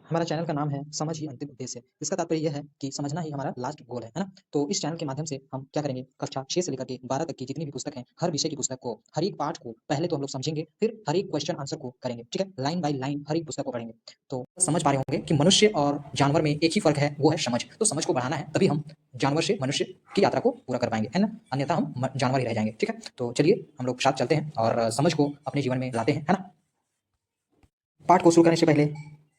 हमारा चैनल का नाम है समझ ही अंतिम उद्देश्य। इसका तात्पर्य यह है कि समझना ही हमारा लास्ट गोल है ना? तो इस चैनल के माध्यम से हम क्या करेंगे, कक्षा 6 से लेकर के 12 तक की जितनी भी पुस्तक हैं, हर विषय की पुस्तक को, हर एक पाठ को पहले तो हम लोग समझेंगे, फिर हर एक क्वेश्चन आंसर को करेंगे, ठीक है? लाइन बाय लाइन हर एक पुस्तक को पढ़ेंगे। तो समझ पा रहे होंगे कि मनुष्य और जानवर में एक ही फ़र्क है, वो है समझ। तो समझ को बढ़ाना है, तभी हम जानवर से मनुष्य की यात्रा को पूरा कर पाएँगे, है ना? अन्यथा हम जानवर ही रह जाएँगे, ठीक है? तो चलिए हम लोग साथ चलते हैं और समझ को अपने जीवन में लाते हैं, है ना? पाठ को शुरू करने से पहले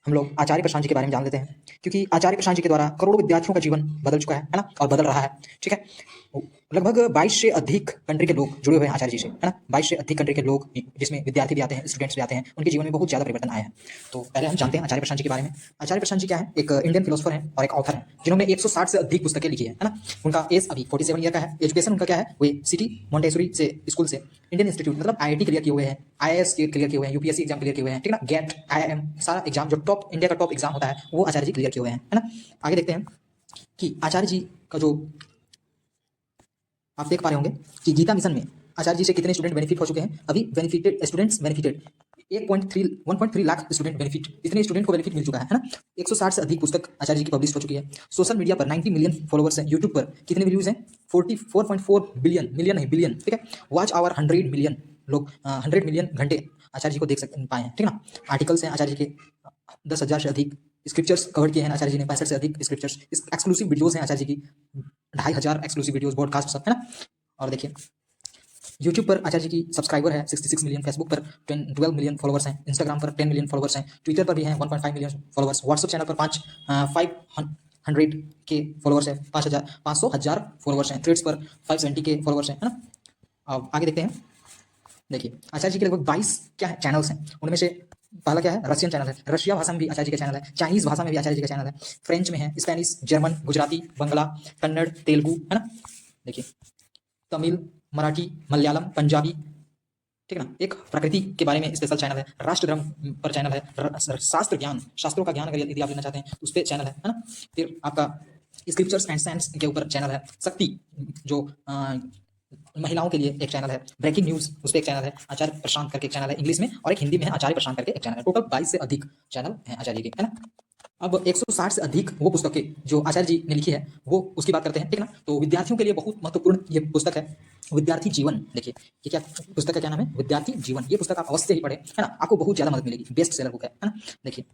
हम लोग आचार्य प्रशांत जी के बारे में जान लेते हैं, क्योंकि आचार्य प्रशांत जी के द्वारा करोड़ों विद्यार्थियों का जीवन बदल चुका है ना? और बदल रहा है, ठीक है? लगभग 22 से अधिक कंट्री के लोग जुड़े हुए हैं आचार्य जी से, है ना? 22 से अधिक कंट्री के लोग, जिसमें विद्यार्थी भी आते हैं, स्टूडेंट्स भी आते हैं, उनके जीवन में बहुत ज़्यादा परिवर्तन आया है। तो पहले हम जानते हैं आचार्य प्रशांत जी के बारे में। आचार्य प्रशांत जी क्या है? एक इंडियन फिलोसोफर हैं और एक ऑथर हैं, जिन्होंने 160 से अधिक पुस्तकें लिखी है ना? उनका एज अभी 47 ईयर का है। एजुकेशन उनका क्या है? वे सिटी मॉन्टेसरी से स्कूल से इंडियन इंस्टीट्यूट मतलब आईआईटी क्लियर किए हुए हैं, आईएएस क्लियर किए हुए हैं, यूपीएससी एग्जाम क्लियर किए हुए हैं, ठीक है ना? गेट, आईआईएम सारा एग्जाम जो टॉप इंडिया का टॉप एग्जाम होता है, वो आचार्य जी क्लियर किए हुए हैं, है ना? आगे देखते हैं कि आचार्य जी का जो आप देख पा रहे होंगे कि गीता मिशन में आचार्य जी से कितने स्टूडेंट बेनिफिट हो चुके हैं। अभी benefited students benefited 1.3 lakh student benefit, इतने स्टूडेंट को बेनिफिट मिल चुका है ना? 160 से अधिक पुस्तक आचार्य जी की पब्लिश हो चुकी है। सोशल मीडिया पर 90 मिलियन फॉलोवर्स हैं। यूट्यूब पर कितने व्यूज हैं? 44.4 बिलियन, मिलियन नहीं बिलियन, ठीक है? वॉच आवर 100 मिलियन लोग, 100 मिलियन घंटे आचार्य जी को देख सकते पाए हैं, ठीक है ना? आर्टिकल्स हैं आचार्य जी के 10,000 से अधिक, स्क्रिप्चर्स कवर किए हैं आचार्य जी ने 65 से अधिक स्क्रिप्चर्स, एक्सक्लूसिव वीडियोस हैं आचार्य जी की 2,500 एक्सक्लूसिव वीडियोस, पॉडकास्ट सब, है ना? और देखिए यूट्यूब पर आचार्य जी की सब्सक्राइबर है 66 मिलियन, फेसबुक पर 12 मिलियन फॉलोवर्स हैं, इंस्टाग्राम पर 10 मिलियन फॉलोवर्स हैं, ट्विटर पर भी हैं 1.5 मिलियन फॉलोवर्स, व्हाट्सएप चैनल पर 500 के फॉलोवर्स है, 500,000 फॉलोवर्स हैं, थ्रेड्स पर 570 के फॉलोवर्स हैं, है ना? अब आगे देखते हैं। देखिए आचार्य जी के लगभग 22 क्या है चैनल्स हैं, उनमें से पहला क्या है? रशियन चैनल है, रशिया भाषा में भी आचार्य जी का चैनल है, चाइनीज भाषा में भी आचार्य जी का चैनल है, फ्रेंच में है, स्पेनिश, जर्मन, गुजराती, बंगला, कन्नड़, तेलुगु, है ना? देखिए तमिल, मराठी, मलयालम, पंजाबी, ठीक है ना? एक प्रकृति के बारे में स्पेशल चैनल है, राष्ट्र धर्म पर चैनल है, शास्त्र ज्ञान, शास्त्रों का ज्ञान अगर यदि आप लेना चाहते हैं तो उस पर चैनल है ना? फिर आपका स्क्रिप्चर्स एंड साइंस के ऊपर चैनल है, शक्ति जो महिलाओं के लिए एक चैनल है, ब्रेकिंग न्यूज उस पर एक चैनल है, आचार्य प्रशांत करके एक चैनल है इंग्लिश में, और एक हिंदी में है आचार्य प्रशांत करके एक चैनल है। टोटल 22 से अधिक चैनल हैं आचार्य के, है ना? अब 160 से अधिक वो पुस्तकें जो आचार्य जी ने लिखी है, वो उसकी बात करते हैं, ठीक है ना? तो विद्यार्थियों के लिए बहुत महत्वपूर्ण ये पुस्तक है, विद्यार्थी जीवन। देखिए ये क्या पुस्तक का क्या नाम है? विद्यार्थी जीवन। ये पुस्तक आप अवश्य ही पढ़ें, है ना? आपको बहुत ज्यादा मदद मिलेगी, बेस्ट सेलर बुक है ना? देखिए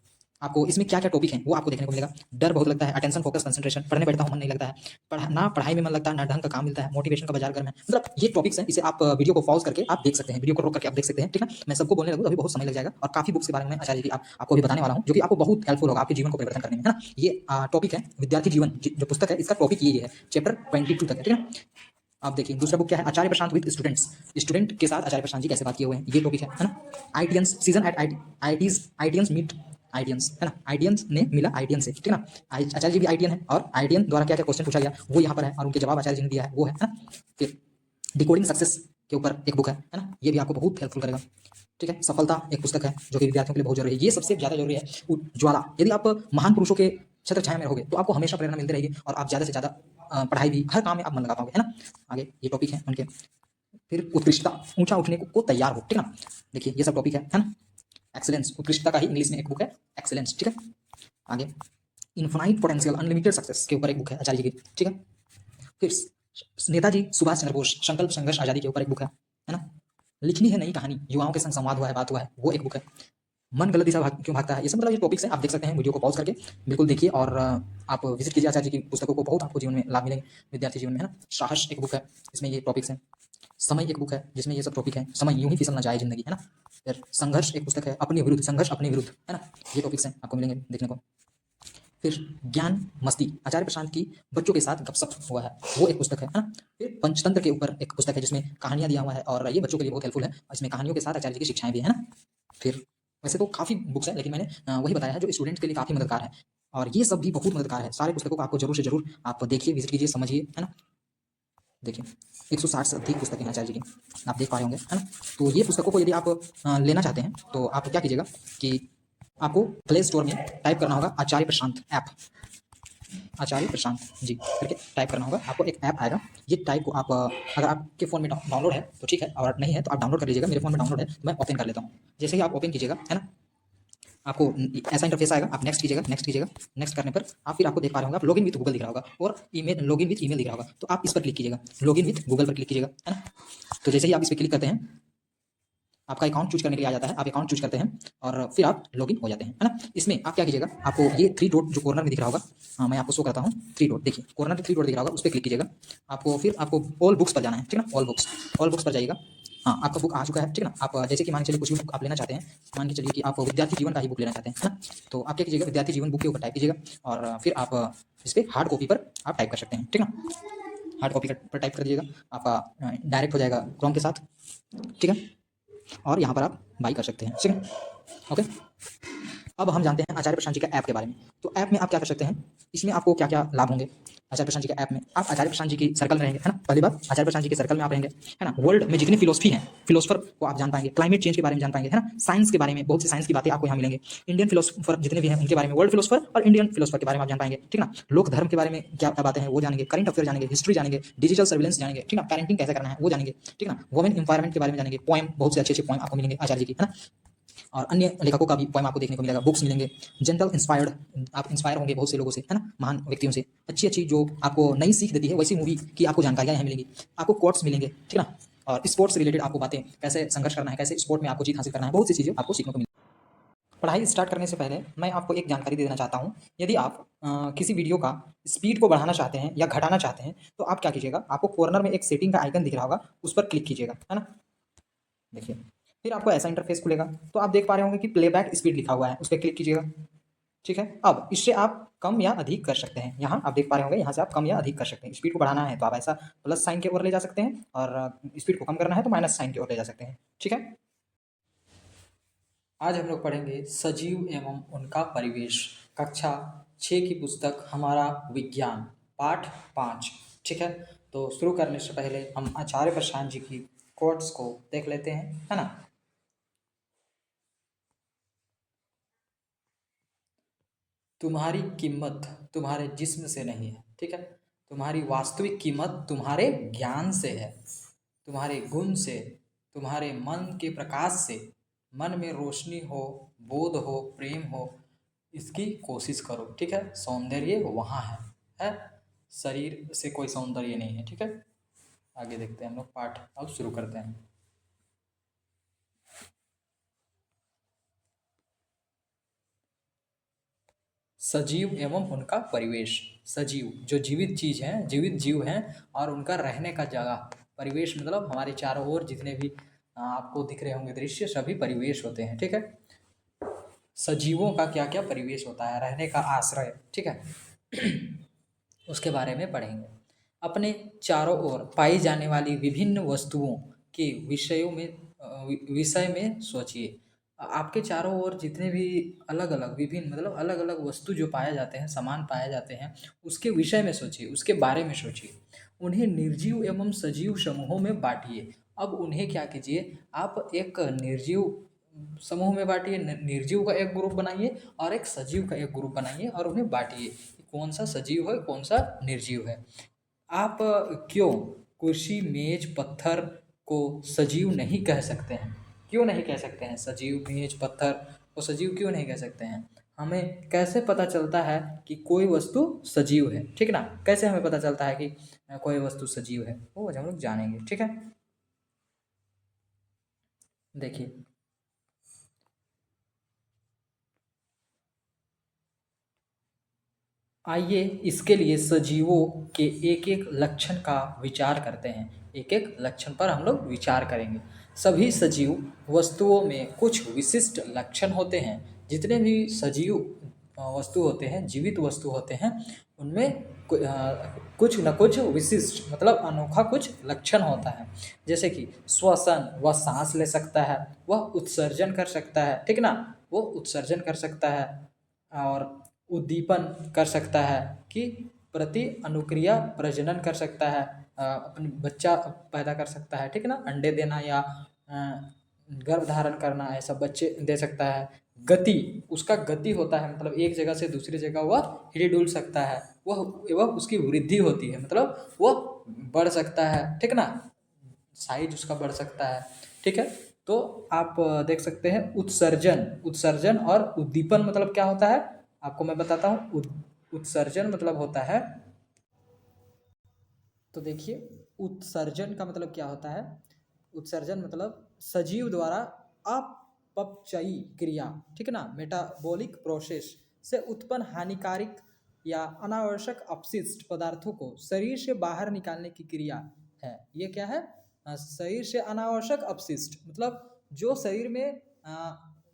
आपको इसमें क्या क्या टॉपिक हैं वो आपको देखने को मिलेगा। डर बहुत लगता है, अटेंशन, फोकस, कंसंट्रेशन, पढ़ने बैठता हूँ मन नहीं लगता है, ना पढ़ाई में मन लगता है, ना ढंग का काम मिलता है, मोटिवेशन का बाजार गर्म है, मतलब ये टॉपिक्स हैं। इसे आप वीडियो को पॉज करके आप देख सकते हैं, वीडियो को रोक करके आप देख सकते हैं, ठीक है? मैं सबको बोलने लगूँ तो अभी बहुत समय लग जाएगा, और काफी बुक्स के बारे में आचार्य जी आपको अभी बताने वाला हूँ, जो कि आपको बहुत हेल्पफुल होगा आपके जीवन को परिवर्तन करने में, है ना? ये टॉपिक है विद्यार्थी जीवन, जो पुस्तक है इसका टॉपिक ये है, चैप्टर 22 तक है, ठीक है? आप देखिए दूसरा बुक क्या है? आचार्य प्रशांत विद स्टूडेंट्स, स्टूडेंट के साथ आचार्य प्रशांत जी कैसे बात किए हुए हैं, ये टॉपिक है ना? आईटीएंस सीजन एट आईटीएंस मीट आईटीएंस, है ना? आईटीएंस ने मिला आईटीएन से, ठीक है ना? आचार्य जी भी आईटीएन है, और आईटीएन द्वारा क्या क्या क्वेश्चन पूछा गया वो यहाँ पर है, और उनके जवाब आचार्य जी ने दिया है, वो है ना? फिर डिकोडिंग सक्सेस के ऊपर एक बुक है ना? ये भी आपको बहुत हेल्पफुल करेगा, ठीक है? सफलता एक पुस्तक है जो कि विद्यार्थियों के लिए बहुत जरूरी है, ये सबसे ज्यादा जरूरी है। ज्वाला, यदि आप महान पुरुषों के छत्र छाया में रहोगे तो आपको हमेशा प्रेरणा मिलती रहेगी, और आप ज्यादा से ज्यादा पढ़ाई भी, हर काम में आप मन लगा पाओगे, है ना? आगे ये टॉपिक है उनके। फिर उत्कृष्टता, ऊंचा उठने को तैयार हो, ठीक है ना? देखिए ये सब टॉपिक है ना? एक्सीलेंस, उत्कृष्टता का ही इंग्लिश में एक बुक है, एक्सीलेंस, ठीक है? आगे इन्फिनाइट पोटेंशियल, अनलिमिटेड सक्सेस के ऊपर एक बुक है आचार्य जी की, ठीक है? फिर नेताजी सुभाष चंद्र बोस, संकल्प संघर्ष आजादी के ऊपर एक बुक है ना? लिखनी है नई कहानी, युवाओं के संग संवाद हुआ है, बात हुआ है, वो एक बुक है। मन गलत दिशा क्यों भागता है, ये सब मतलब ये टॉपिक्स हैं, आप देख सकते हैं, वीडियो को पॉज करके बिल्कुल देखिए, और आप विजिट कीजिए आचार्य जी की पुस्तकों को, बहुत आपको जीवन में लाभ मिलेंगे विद्यार्थी जीवन में, है ना? साहस एक बुक है, इसमें ये टॉपिक्स हैं। समय एक बुक है जिसमें ये सब टॉपिक है, समय यूं ही फिसल ना जाए जिंदगी, है ना? फिर संघर्ष एक पुस्तक है, अपने विरुद्ध, संघर्ष अपने विरुद्ध, है ना? ये टॉपिक्स हैं आपको मिलेंगे देखने को। फिर ज्ञान मस्ती, आचार्य प्रशांत की बच्चों के साथ गपशप हुआ है, वो एक पुस्तक है ना? फिर पंचतंत्र के ऊपर एक पुस्तक है जिसमें कहानियां दिया हुआ है, और ये बच्चों के लिए बहुत हेल्पफुल है, इसमें कहानियों के साथ आचार्य जी की शिक्षाएं भी है ना? फिर वैसे तो काफी बुक्स है, लेकिन मैंने वही बताया है जो स्टूडेंट्स के लिए काफी मददगार है, और ये सब भी बहुत मददगार है। सारे पुस्तकों को आपको जरूर से जरूर आप देखिए, विजिट कीजिए, समझिए, है ना? देखिए 160 से अधिक पुस्तकें हैं आचार्य जी की, आप देख पा रहे होंगे, है ना? तो ये पुस्तकों को यदि आप लेना चाहते हैं तो आप क्या कीजिएगा कि आपको प्ले स्टोर में टाइप करना होगा आचार्य प्रशांत ऐप, आचार्य प्रशांत जी करके टाइप करना होगा, आपको एक ऐप आएगा। ये टाइप को आप अगर आपके फ़ोन में डाउनलोड है तो ठीक है, और नहीं है तो आप डाउनलोड कर लीजिएगा। मेरे फ़ोन में डाउनलोड है तो मैं ओपन कर लेता हूँ। जैसे ही आप ओपन कीजिएगा, है ना, आपको ऐसा इंटरफेस आएगा, आप नेक्स्ट कीजिएगा, नेक्स्ट कीजिएगा। नेक्स्ट करने पर आप फिर आपको देख पा रहे होंगे, आप लॉगिन विथ गूगल दिख रहा होगा और ईमेल, लॉगिन विथ ईमेल दिख रहा होगा, तो आप इस पर क्लिक कीजिएगा, लॉगिन विथ गूगल पर क्लिक कीजिएगा, है ना। तो जैसे ही आप इस पर क्लिक करते हैं, आपका अकाउंट चूज करने के लिए आ जाता है, आप अकाउंट चूज करते हैं और फिर आप लॉगिन हो जाते हैं, है ना। इसमें आप क्या कीजिएगा, आपको ये 3 डॉट जो कॉर्नर में दिख रहा होगा, हाँ मैं आपको शो करता हूँ, 3 डॉट देखिए, कॉर्नर में 3 डॉट दिख रहा होगा, उस पर क्लिक कीजिएगा। आपको फिर आपको ऑल बुक्स पर जाना है, ठीक है ना, ऑल बुक्स पर जाइएगा। हाँ, आपका बुक आ चुका है, ठीक है ना। आप जैसे कि मान के चलिए कुछ भी बुक आप लेना चाहते हैं, मान के चलिए कि आप विद्यार्थी जीवन का ही बुक लेना चाहते हैं, है ना। तो आप क्या कीजिएगा, विद्यार्थी जीवन बुक के ऊपर टाइप कीजिएगा और फिर आप इस पर हार्ड कॉपी पर आप टाइप कर सकते हैं, ठीक है ना। हार्ड कॉपी पर टाइप कर दीजिएगा, आपका डायरेक्ट हो जाएगा क्रोम के साथ, ठीक है। और यहाँ पर आप बाई कर सकते हैं, ठीक है, ओके। अब हम जानते हैं आचार्य प्रशांत जी का ऐप के बारे में। तो ऐप में आप क्या कर सकते हैं, इसमें आपको क्या क्या लाभ होंगे। आचार्य प्रशांत जी के ऐप में आप आचार्य प्रशांत जी की सर्कल में रहेंगे, है ना। पहली बात, आचार्य प्रशांत जी के सर्कल में आप रहेंगे, है ना। वर्ल्ड में जितनी फिलोसफी है, फिलोसफर को आप जान पाएंगे, क्लाइमेट चेंज के बारे में जान पाएंगे, है ना। साइंस के बारे में बहुत सी साइंस की बातें आपको यहाँ मिलेंगे। इंडियन फिलोसफर जितने भी हैं उनके बारे में, वर्ल्ड फिलोसफर और इंडियन फिलोसफर के बारे में आप जान पाएंगे, ठीक ना। लोक धर्म के बारे में क्या क्या बातें हैं वो जानेंगे, करंट अफेयर जानेंगे, हिस्ट्री जानेंगे, डिजिटल सर्विलेंस जानेंगे, ठीक ना। पेरेंटिंग कैसे करना है वो जानेंगे, ठीक ना। वुमेन इंपावरमेंट के बारे में जानेंगे, पोएम, बहुत से अच्छे अच्छे पोएम आपको मिलेंगे आचार्य जी की, है ना। और अन्य लेखकों का भी पोएम आपको देखने को मिलेगा, बुक्स मिलेंगे। जनरल इंस्पायर्ड, आप इंस्पायर होंगे बहुत से लोगों से, है ना, महान व्यक्तियों से। अच्छी अच्छी जो आपको नई सीख देती है वैसी मूवी की आपको जानकारियाँ यहाँ मिलेंगी। आपको कोट्स मिलेंगे, ठीक ना। और स्पोर्ट्स से रिलेटेड आपको बातें, कैसे संघर्ष करना है, कैसे स्पोर्ट में आपको जीत हासिल करना है, बहुत सी चीज़ें आपको सीखने को मिलेगी। पढ़ाई स्टार्ट करने से पहले मैं आपको एक जानकारी दे देना चाहता हूँ। यदि आप किसी वीडियो का स्पीड को बढ़ाना चाहते हैं या घटाना चाहते हैं, तो आप क्या कीजिएगा, आपको कॉर्नर में एक सेटिंग का आइकन दिख रहा होगा, उस पर क्लिक कीजिएगा, है ना। देखिए, फिर आपको ऐसा इंटरफेस खुलेगा, तो आप देख पा रहे होंगे कि प्लेबैक स्पीड लिखा हुआ है, उस पर क्लिक कीजिएगा, ठीक है। अब इससे आप कम या अधिक कर सकते हैं, यहाँ आप देख पा रहे होंगे, यहाँ से आप कम या अधिक कर सकते हैं। स्पीड को बढ़ाना है तो आप ऐसा प्लस साइन की ओर ले जा सकते हैं और स्पीड को कम करना है तो माइनस साइन की ओर ले जा सकते हैं, ठीक है। आज हम लोग पढ़ेंगे सजीव एवं उनका परिवेश, कक्षा 6 की पुस्तक हमारा विज्ञान, पाठ 5, ठीक है। तो शुरू करने से पहले हम आचार्य प्रशांत जी की कोट्स को देख लेते हैं, है ना। तुम्हारी कीमत तुम्हारे जिस्म से नहीं है, ठीक है। तुम्हारी वास्तविक कीमत तुम्हारे ज्ञान से है, तुम्हारे गुण से, तुम्हारे मन के प्रकाश से। मन में रोशनी हो, बोध हो, प्रेम हो, इसकी कोशिश करो, ठीक है। सौंदर्य वहाँ है, शरीर से कोई सौंदर्य नहीं है, ठीक है। आगे देखते हैं हम लोग, पाठ अब शुरू करते हैं। सजीव एवं उनका परिवेश। सजीव जो जीवित चीज हैं, जीवित जीव हैं, और उनका रहने का जगह। परिवेश मतलब हमारे चारों ओर जितने भी आपको दिख रहे होंगे दृश्य, सभी परिवेश होते हैं, ठीक है। सजीवों का क्या क्या परिवेश होता है, रहने का आश्रय, ठीक है। उसके बारे में पढ़ेंगे। अपने चारों ओर पाई जाने वाली विभिन्न वस्तुओं के विषय में सोचिए। आपके चारों ओर जितने भी अलग अलग विभिन्न मतलब अलग अलग वस्तु जो पाए जाते हैं, सामान पाए जाते हैं, उसके विषय में सोचिए, उसके बारे में सोचिए। उन्हें निर्जीव एवं सजीव समूहों में बांटिए। अब उन्हें क्या कीजिए, आप एक निर्जीव समूह में बांटिए, निर्जीव का एक ग्रुप बनाइए और एक सजीव का एक ग्रुप बनाइए और उन्हें बांटिए, कौन सा सजीव है कौन सा निर्जीव है। आप क्यों कुर्सी, मेज, पत्थर को सजीव नहीं कह सकते हैं, क्यों नहीं कह सकते हैं, सजीव, मेज, पत्थर को सजीव क्यों नहीं कह सकते हैं। हमें कैसे पता चलता है कि कोई वस्तु सजीव है, ठीक ना। कैसे हमें पता चलता है कि कोई वस्तु सजीव है, वो हम लोग जानेंगे, ठीक है। देखिए, आइए इसके लिए सजीवों के एक एक लक्षण का विचार करते हैं। एक एक लक्षण पर हम लोग विचार करेंगे। सभी सजीव वस्तुओं में कुछ विशिष्ट लक्षण होते हैं। जितने भी सजीव वस्तु होते हैं, जीवित वस्तु होते हैं, उनमें कुछ न कुछ विशिष्ट मतलब अनोखा कुछ लक्षण होता है। जैसे कि श्वसन, वह सांस ले सकता है, वह उत्सर्जन कर सकता है, ठीक ना, वो उत्सर्जन कर सकता है। और उद्दीपन कर सकता है कि प्रति अनुक्रिया प्रजनन कर सकता है, अपनी बच्चा पैदा कर सकता है, ठीक है ना, अंडे देना या गर्भ धारण करना, ऐसा बच्चे दे सकता है। गति, उसका गति होता है, मतलब एक जगह से दूसरी जगह वह हिल डुल सकता है, वह उसकी वृद्धि होती है, मतलब वह बढ़ सकता है, ठीक ना, साइज उसका बढ़ सकता है, ठीक है। तो आप देख सकते हैं उत्सर्जन, उत्सर्जन और उद्दीपन मतलब क्या होता है आपको मैं बताता हूँ। उत्सर्जन मतलब होता है, तो देखिए उत्सर्जन का मतलब क्या होता है। उत्सर्जन मतलब सजीव द्वारा अपचयी क्रिया, ठीक है ना, मेटाबॉलिक प्रोसेस से उत्पन्न हानिकारक या अनावश्यक अपशिष्ट पदार्थों को शरीर से बाहर निकालने की क्रिया है। ये क्या है, शरीर से अनावश्यक अपशिष्ट मतलब जो शरीर में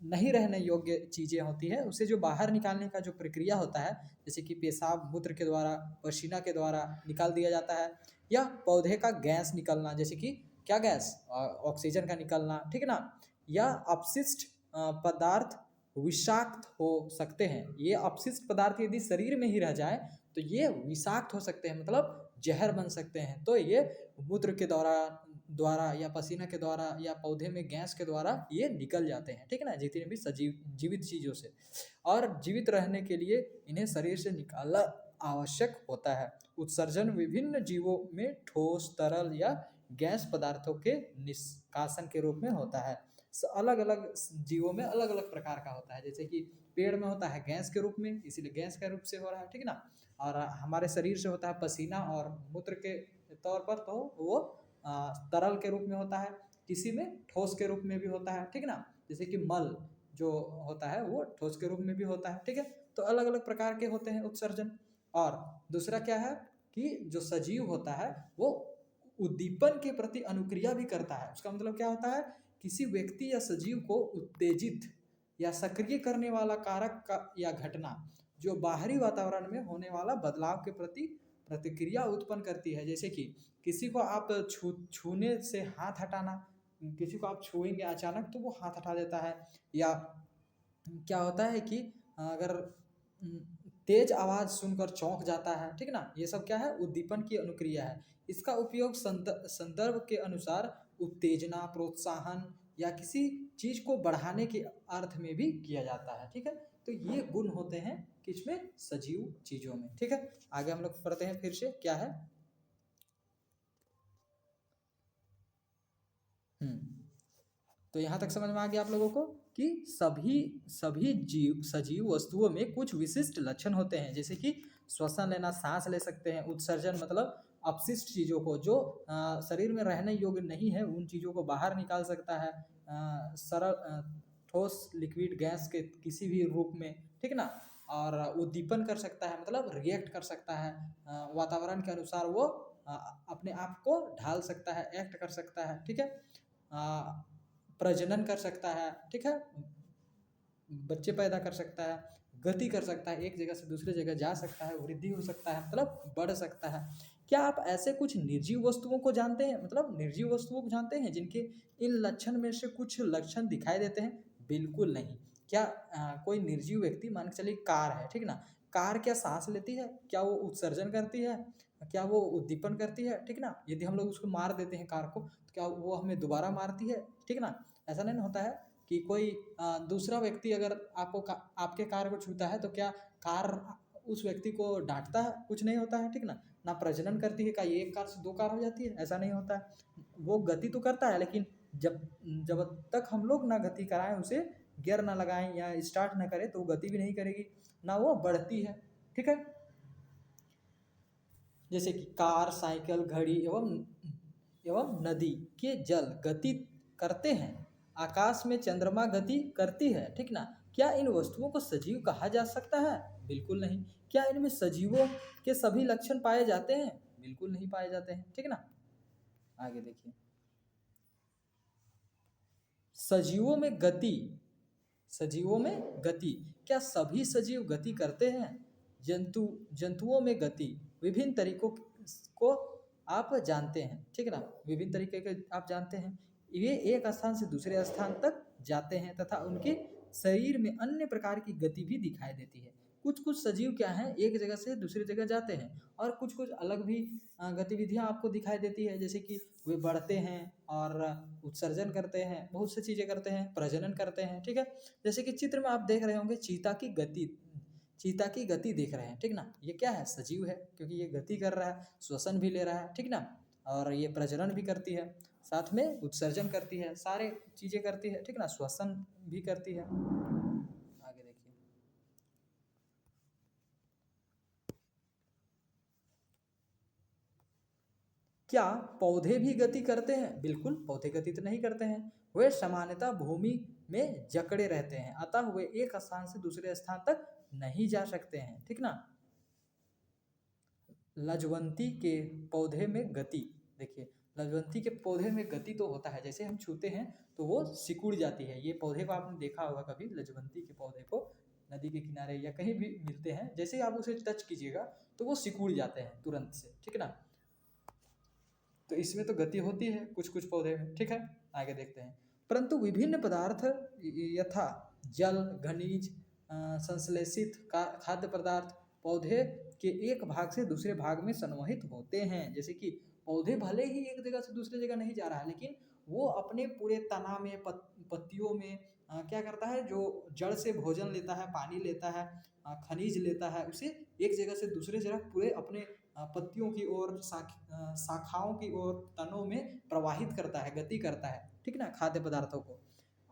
नहीं रहने योग्य चीज़ें होती है उसे जो बाहर निकालने का जो प्रक्रिया होता है, जैसे कि पेशाब मूत्र के द्वारा, पसीना के द्वारा निकाल दिया जाता है, या पौधे का गैस निकलना, जैसे कि क्या गैस, ऑक्सीजन का निकलना, ठीक है ना, या अपशिष्ट पदार्थ विषाक्त हो सकते हैं। ये अपशिष्ट पदार्थ यदि शरीर में ही रह जाए तो ये विषाक्त हो सकते हैं, मतलब जहर बन सकते हैं। तो ये मूत्र के द्वारा द्वारा या पसीना के द्वारा या पौधे में गैस के द्वारा ये निकल जाते हैं, ठीक है ना, जितने भी जीवित चीज़ों से। और जीवित रहने के लिए इन्हें शरीर से निकालना आवश्यक होता है। उत्सर्जन विभिन्न जीवों में ठोस, तरल या गैस पदार्थों के निष्कासन के रूप में होता है। अलग अलग जीवों में अलग अलग प्रकार का होता है, जैसे कि पेड़ में होता है गैस के रूप में, इसीलिए गैस के रूप से हो रहा है, ठीक है ना। और हमारे शरीर से होता है पसीना और मूत्र के तौर पर, तो वो तरल के रूप में होता है। किसी में ठोस के रूप में भी होता है, ठीक है ना, जैसे कि मल जो होता है वो ठोस के रूप में भी होता है, ठीक है। तो अलग अलग प्रकार के होते हैं उत्सर्जन। और दूसरा क्या है कि जो सजीव होता है वो उद्दीपन के प्रति अनुक्रिया भी करता है। उसका मतलब क्या होता है, किसी व्यक्ति या सजीव को उत्तेजित या सक्रिय करने वाला कारक का या घटना जो बाहरी वातावरण में होने वाला बदलाव के प्रति प्रतिक्रिया उत्पन्न करती है। जैसे कि किसी को आप छूने से हाथ हटाना, किसी को आप छुएंगे अचानक तो वो हाथ हटा देता है। या क्या होता है कि अगर तेज आवाज सुनकर चौंक जाता है, ठीक ना, ये सब क्या है, उद्दीपन की अनुक्रिया है। इसका उपयोग संदर्भ के अनुसार उत्तेजना, प्रोत्साहन या किसी चीज को बढ़ाने के अर्थ में भी किया जाता है, ठीक है। तो ये गुण होते हैं किसमें, सजीव चीजों में, ठीक है। आगे हम लोग पढ़ते हैं फिर से क्या है। तो यहाँ तक समझ में आ गया आप लोगों को कि सभी सभी सजीव वस्तुओं में कुछ विशिष्ट लक्षण होते हैं, जैसे कि श्वसन लेना, सांस ले सकते हैं। उत्सर्जन मतलब अपशिष्ट चीज़ों को जो शरीर में रहने योग्य नहीं है उन चीज़ों को बाहर निकाल सकता है, सरल ठोस लिक्विड गैस के किसी भी रूप में, ठीक ना। और उद्दीपन कर सकता है मतलब रिएक्ट कर सकता है, वातावरण के अनुसार वो अपने आप को ढाल सकता है, एक्ट कर सकता है, ठीक है। प्रजनन कर सकता है, ठीक है, बच्चे पैदा कर सकता है, गति कर सकता है, एक जगह से दूसरी जगह जा सकता है, वृद्धि हो सकता है मतलब बढ़ सकता है। क्या आप ऐसे कुछ निर्जीव वस्तुओं को जानते हैं, मतलब निर्जीव वस्तुओं को जानते हैं जिनके इन लक्षण में से कुछ लक्षण दिखाई देते हैं? बिल्कुल नहीं। क्या कोई निर्जीव व्यक्ति, मान के चलिए कार है, ठीक ना, कार क्या सांस लेती है, क्या वो उत्सर्जन करती है, क्या वो उद्दीपन करती है, ठीक ना। यदि हम लोग उसको मार देते हैं कार को तो क्या वो हमें दोबारा मारती है, ठीक ना। ऐसा नहीं होता है कि कोई दूसरा व्यक्ति अगर आपके कार को छूता है तो क्या कार उस व्यक्ति को डांटता है, कुछ नहीं होता है, ठीक ना। ना प्रजनन करती है, क्या ये एक कार से दो कार हो जाती है, ऐसा नहीं होता है। वो गति तो करता है लेकिन जब जब तक हम लोग ना गति कराएं, उसे गियर ना लगाएं या स्टार्ट ना करें तो वो गति भी नहीं करेगी, ना वो बढ़ती है, ठीक है। जैसे कि कार, साइकिल, घड़ी एवं एवं नदी के जल गति करते हैं, आकाश में चंद्रमा गति करती है, ठीक ना। क्या इन वस्तुओं को सजीव कहा जा सकता है? बिल्कुल नहीं। क्या इनमें सजीवों के सभी लक्षण पाए जाते हैं? बिल्कुल नहीं पाए जाते हैं, ठीक ना। आगे देखिए, सजीवों में गति, सजीवों में गति, क्या सभी सजीव गति करते हैं? जंतुओं में गति विभिन्न तरीकों को आप जानते हैं, ठीक है ना, विभिन्न तरीके के आप जानते हैं। ये एक स्थान से दूसरे स्थान तक जाते हैं तथा उनके शरीर में अन्य प्रकार की गति भी दिखाई देती है। कुछ कुछ सजीव क्या हैं, एक जगह से दूसरी जगह जाते हैं, और कुछ कुछ अलग भी गतिविधियां आपको दिखाई देती है, जैसे कि वे बढ़ते हैं और उत्सर्जन करते हैं, बहुत सी चीज़ें करते हैं, प्रजनन करते हैं, ठीक है। जैसे कि चित्र में आप देख रहे होंगे चीता की गति, चीता की गति देख रहे हैं, ठीक ना। ये क्या है, सजीव है, क्योंकि ये गति कर रहा है, श्वसन भी ले रहा है, ठीक ना, और ये प्रजनन भी करती है। साथ में उत्सर्जन करती है, सारे चीजें करती है, ठीक ना, श्वसन भी करती है। आगे देखिए, क्या पौधे भी गति करते हैं? बिल्कुल, पौधे गति तो नहीं करते हैं, वे सामान्यतः भूमि में जकड़े रहते हैं, अतः वे एक स्थान से दूसरे स्थान तक नहीं जा सकते हैं, ठीक ना। लजवंती के पौधे में गति, देखिए लजवंती के पौधे में गति तो होता है, जैसे हम छूते हैं तो वो सिकुड़ जाती है। ये पौधे को आपने देखा होगा कभी, लजवंती के पौधे को नदी के किनारे या कहीं भी मिलते हैं, जैसे ही आप उसे टच कीजिएगा तो वो सिकुड़ जाते हैं तुरंत से, ठीक है ना। तो इसमें तो गति होती है कुछ कुछ पौधे में, ठीक है। आगे देखते हैं, परंतु विभिन्न पदार्थ यथा जल, खनिज, संश्लेषित खाद्य पदार्थ पौधे के एक भाग से दूसरे भाग में संवहित होते हैं। जैसे कि पौधे भले ही एक जगह से दूसरी जगह नहीं जा रहा है, लेकिन वो अपने पूरे तना में, पत्तियों में क्या करता है, जो जड़ से भोजन लेता है, पानी लेता है, खनिज लेता है, उसे एक जगह से दूसरे जगह पूरे अपने पत्तियों की ओर, शाखाओं की ओर, तनों में प्रवाहित करता है, गति करता है, ठीक ना, खाद्य पदार्थों को।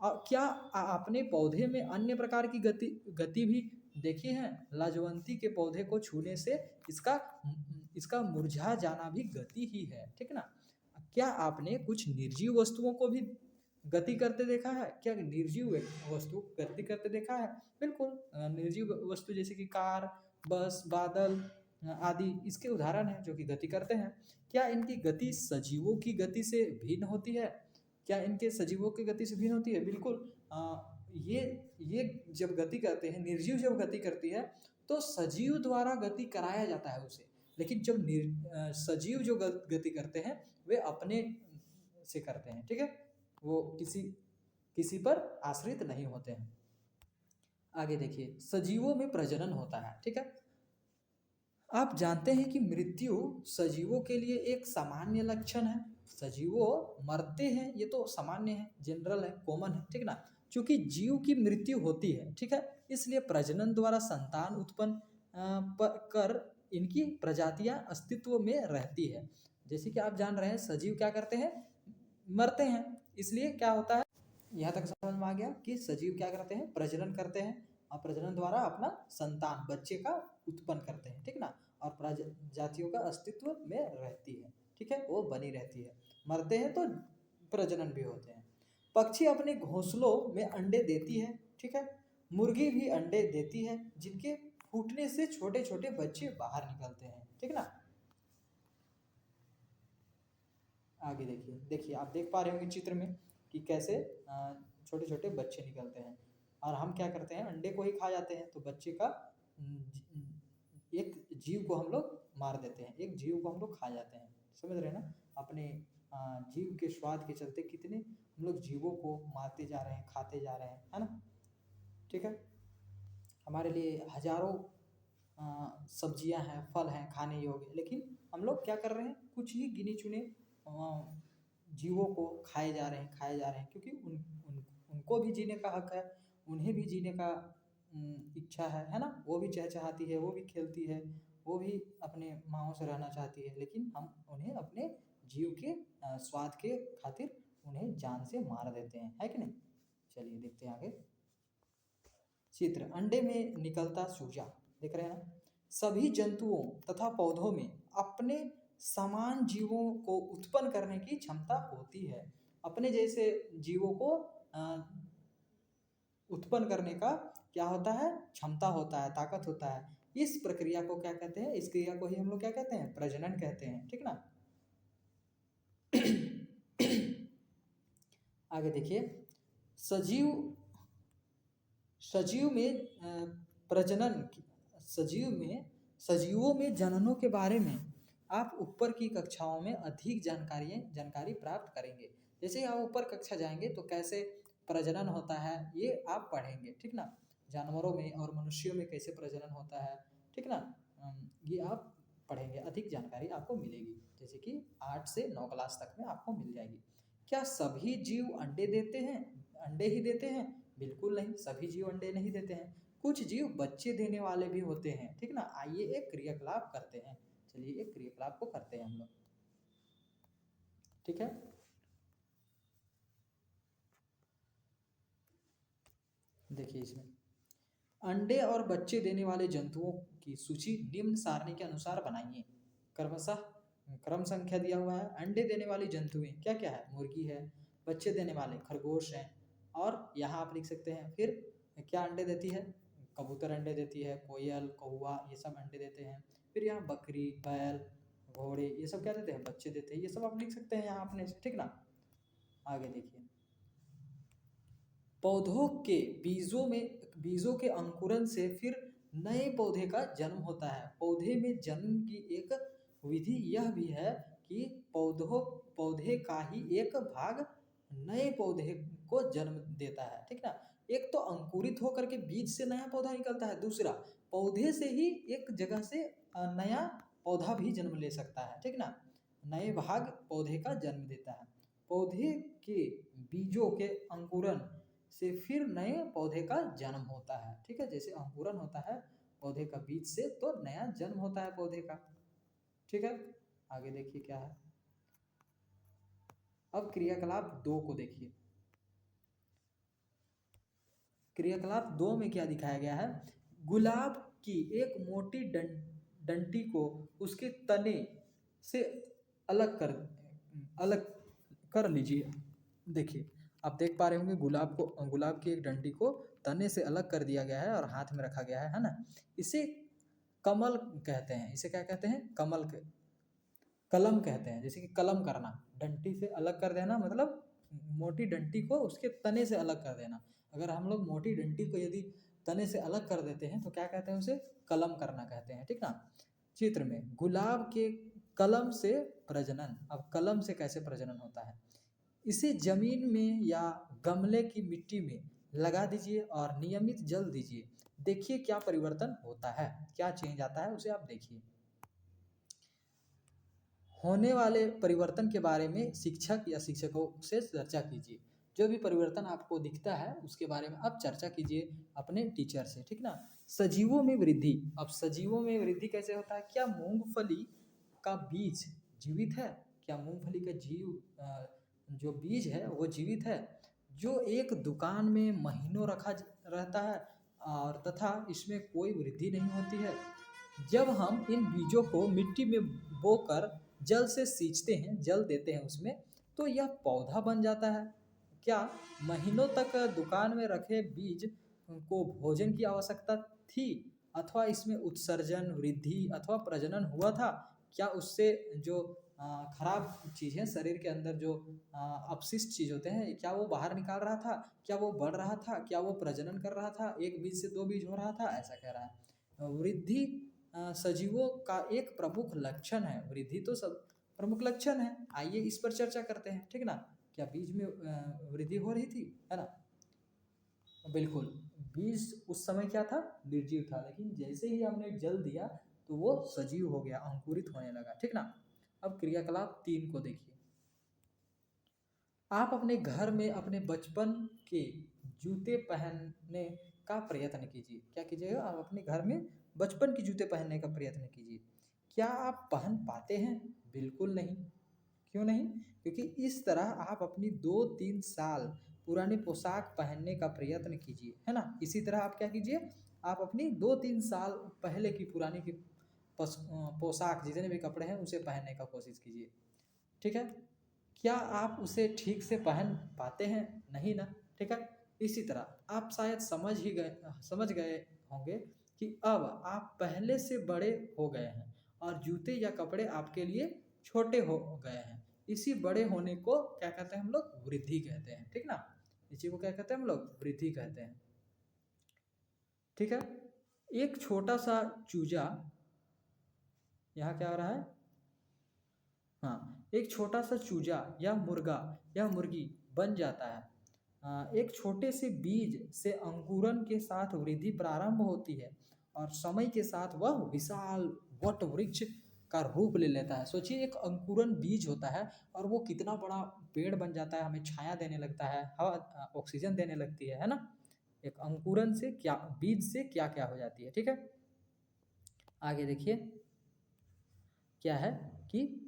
और क्या आपने पौधे में अन्य प्रकार की गति भी देखी है? लाजवंती के पौधे को छूने से इसका इसका मुरझा जाना भी गति ही है, ठीक ना। क्या आपने कुछ निर्जीव वस्तुओं को भी गति करते देखा है? क्या निर्जीव वस्तु गति करते देखा है? बिल्कुल, निर्जीव वस्तु जैसे कि कार, बस, बादल आदि इसके उदाहरण हैं जो कि गति करते हैं। क्या इनकी गति सजीवों की गति से भिन्न होती है? क्या इनके सजीवों की गति से भिन्न होती है? बिल्कुल। ये जब गति करते हैं, निर्जीव जब गति करती है तो सजीव द्वारा गति कराया जाता है उसे, लेकिन जब सजीव जो गति करते हैं वे अपने से करते हैं, ठीक है, वो किसी पर आश्रित नहीं होते हैं। आगे देखिए, सजीवों में प्रजनन होता है, ठीक है। आप जानते हैं कि मृत्यु सजीवों के लिए एक सामान्य लक्षण है। सजीवों मरते हैं, ये तो सामान्य है, जनरल है, कॉमन है, ठीक ना। क्योंकि जीव की मृत्यु होती है, ठीक है, इसलिए प्रजनन द्वारा संतान उत्पन्न कर इनकी प्रजातियां अस्तित्व में रहती है। जैसे कि आप जान रहे हैं, सजीव क्या करते हैं, मरते हैं, इसलिए क्या होता है, यहाँ तक समझ में आ गया कि सजीव क्या करते हैं, प्रजनन करते हैं, और प्रजनन द्वारा अपना संतान, बच्चे का उत्पन्न करते हैं, ठीक ना, और प्रजातियों का अस्तित्व में रहती है, ठीक है, वो बनी रहती है। मरते हैं तो प्रजनन भी होते हैं। पक्षी अपने घोंसलों में अंडे देती है, ठीक है, मुर्गी भी अंडे देती है, जिनके फूटने से छोटे छोटे बच्चे बाहर निकलते हैं, ठीक ना। आगे देखिए, देखिए आप देख पा रहे होंगे चित्र में कि कैसे छोटे छोटे बच्चे निकलते हैं, और हम क्या करते हैं, अंडे को ही खा जाते हैं, तो बच्चे का एक जीव को हम लोग मार देते हैं, एक जीव को हम लोग खा जाते हैं, समझ रहे हैं ना। अपने जीव के स्वाद के चलते कितने हम लोग जीवों को मारते जा रहे हैं, खाते जा रहे हैं, है ना, ठीक है। हमारे लिए हजारों सब्जियां हैं, फल हैं खाने योग्य, लेकिन हम लोग क्या कर रहे हैं, कुछ ही गिने चुने जीवों को खाए जा रहे हैं, खाए जा रहे हैं, क्योंकि उनको भी जीने का हक है, उन्हें भी जीने का इच्छा है ना, वो भी चहचहाती है, वो भी खेलती है, वो भी अपने माँओं से रहना चाहती है, लेकिन हम उन्हें अपने जीव के स्वाद के खातिर उन्हें जान से मार देते हैं, है कि नहीं। चलिए देखते हैं आगे चित्र। अंडे में निकलता चूजा, देख रहे हैं ना। सभी जंतुओं तथा पौधों में अपने समान जीवों को उत्पन्न करने की क्षमता होती है। अपने जैसे जीवों को उत्पन्न करने का क्या होता है, क्षमता होता है, ताकत होता है। इस प्रक्रिया को क्या कहते हैं, इस क्रिया को ही हम लोग क्या कहते हैं, प्रजनन कहते हैं, ठीक ना। आगे देखिए, सजीव सजीव में प्रजनन, सजीवों में जननों के बारे में आप ऊपर की कक्षाओं में अधिक जानकारी प्राप्त करेंगे। जैसे आप ऊपर कक्षा जाएंगे तो कैसे प्रजनन होता है ये आप पढ़ेंगे, ठीक ना। जानवरों में और मनुष्यों में कैसे प्रजनन होता है, ठीक ना, ये आप पढ़ेंगे, अधिक जानकारी आपको मिलेगी, जैसे कि 8 से 9 क्लास तक में आपको मिल जाएगी। क्या सभी जीव अंडे देते हैं, अंडे ही देते हैं? बिल्कुल नहीं, सभी जीव अंडे नहीं देते हैं, कुछ जीव बच्चे देने वाले भी होते हैं, ठीक ना। आइए एक क्रियाकलाप करते हैं, चलिए एक क्रियाकलाप को करते हैं हम लोग, ठीक है। देखिए इसमें अंडे और बच्चे देने वाले जंतुओं की सूची निम्न सारणी के अनुसार बनाइए। क्रमशः क्रम संख्या दिया हुआ है। अंडे देने वाली जंतुएं क्या क्या है? मुर्गी है। बच्चे देने वाले खरगोश हैं। और यहाँ आप लिख सकते हैं फिर क्या अंडे देती है? कबूतर अंडे देती है, कोयल, कौवा, ये सब अंडे देते हैं। फिर यहाँ बकरी, बैल, घोड़े, ये सब क्या देते हैं? बच्चे देते हैं। ये सब आप लिख सकते हैं यहाँ अपने से, ठीक ना। आगे देखिए, पौधों के बीजों के अंकुरन से फिर नए पौधे का जन्म होता है। पौधे में जन्म की एक विधि यह भी है कि पौधे का ही एक भाग नए पौधे को जन्म देता है, ठीक ना। एक तो अंकुरित होकर के बीज से नया पौधा निकलता है, दूसरा पौधे से ही एक जगह से नया पौधा भी जन्म ले सकता है, ठीक ना। नए भाग पौधे का जन्म देता है। पौधे के बीजों के अंकुरन से फिर नए पौधे का जन्म होता है, ठीक है। जैसे अंकुरन होता है पौधे का बीज से, तो नया जन्म होता है पौधे का, ठीक है। आगे देखिए क्या है। अब क्रियाकलाप 2 को देखिए। क्रियाकलाप 2 में क्या दिखाया गया है? गुलाब की एक मोटी डंटी को उसके तने से अलग कर लीजिए। देखिए, आप देख पा रहे होंगे गुलाब की एक डंडी को तने से अलग कर दिया गया है और हाथ में रखा गया है ना। इसे कमल कहते हैं। इसे क्या कहते हैं? कलम कहते हैं। जैसे कि कलम करना, डंटी से अलग कर देना, मतलब मोटी डंटी को उसके तने से अलग कर देना। अगर हम लोग मोटी डंटी को यदि तने से अलग कर देते हैं तो क्या कहते हैं? उसे कलम करना कहते हैं, ठीक ना। चित्र में गुलाब के कलम से प्रजनन। अब कलम से कैसे प्रजनन होता है? इसे जमीन में या गमले की मिट्टी में लगा दीजिए और नियमित जल दीजिए। देखिए क्या परिवर्तन होता है, क्या चेंज आता है, उसे आप देखिए। होने वाले परिवर्तन के बारे में शिक्षक या शिक्षकों से चर्चा कीजिए। जो भी परिवर्तन आपको दिखता है उसके बारे में आप चर्चा कीजिए अपने टीचर से, ठीक ना। सजीवों में वृद्धि। अब सजीवों में वृद्धि कैसे होता है? क्या मूंगफली का बीज जीवित है? क्या मूंगफली का जो बीज है वो जीवित है? जो एक दुकान में महीनों रखा रहता है और तथा इसमें कोई वृद्धि नहीं होती है। जब हम इन बीजों को मिट्टी में बोकर जल से सींचते हैं, जल देते हैं उसमें, तो यह पौधा बन जाता है। क्या महीनों तक दुकान में रखे बीज को भोजन की आवश्यकता थी, अथवा इसमें उत्सर्जन, वृद्धि अथवा प्रजनन हुआ था? क्या उससे जो खराब चीज़ें शरीर के अंदर जो अपशिष्ट चीज़ होते हैं, क्या वो बाहर निकाल रहा था? क्या वो बढ़ रहा था? क्या वो प्रजनन कर रहा था? एक बीज से 2 बीज हो रहा था? ऐसा कह रहा है। वृद्धि सजीवों का एक प्रमुख लक्षण है। वृद्धि तो सब प्रमुख लक्षण है। आइए इस पर चर्चा करते हैं, ठीक ना। क्या बीज में वृद्धि हो रही थी, है ना? बिल्कुल। बीज उस समय क्या था? निर्जीव था, लेकिन जैसे ही हमने जल दिया तो वो सजीव हो गया, अंकुरित होने लगा, ठीक ना। अब क्रियाकलाप 3 को देखिए। आप अपने घर में अपने बचपन के जूते पहनने का प्रयत्न कीजिए। क्या कीजिएगा? आप अपने घर में बचपन के जूते पहनने का प्रयत्न कीजिए। क्या आप पहन पाते हैं? बिल्कुल नहीं। क्यों नहीं? क्योंकि इस तरह आप अपनी 2-3 साल पुरानी पोशाक पहनने का प्रयत्न कीजिए, है ना। इसी तरह आप क्या कीजिए? आप अपनी 2-3 साल पहले की पुरानी की पोशाक, जितने भी कपड़े हैं उसे पहनने का कोशिश कीजिए, ठीक है। क्या आप उसे ठीक से पहन पाते हैं? नहीं ना, ठीक है। इसी तरह आप शायद समझ गए होंगे कि अब आप पहले से बड़े हो गए हैं और जूते या कपड़े आपके लिए छोटे हो गए हैं। इसी बड़े होने को क्या कहते हैं हम लोग? वृद्धि कहते हैं, ठीक ना। इसी को क्या कहते हैं हम लोग? वृद्धि कहते हैं, ठीक है। एक छोटा सा चूजा, यहाँ क्या हो रहा है? हाँ, एक छोटा सा चूजा या मुर्गा या मुर्गी बन जाता है। एक छोटे से बीज से अंकुरन के साथ वृद्धि प्रारंभ होती है और समय के साथ वह विशाल वट वृक्ष का रूप ले लेता है। सोचिए, एक अंकुरन बीज होता है और वो कितना बड़ा पेड़ बन जाता है, हमें छाया देने लगता है, हवा ऑक्सीजन देने लगती है ना। एक अंकुरन से क्या, बीज से क्या क्या हो जाती है, ठीक है। आगे देखिए क्या है कि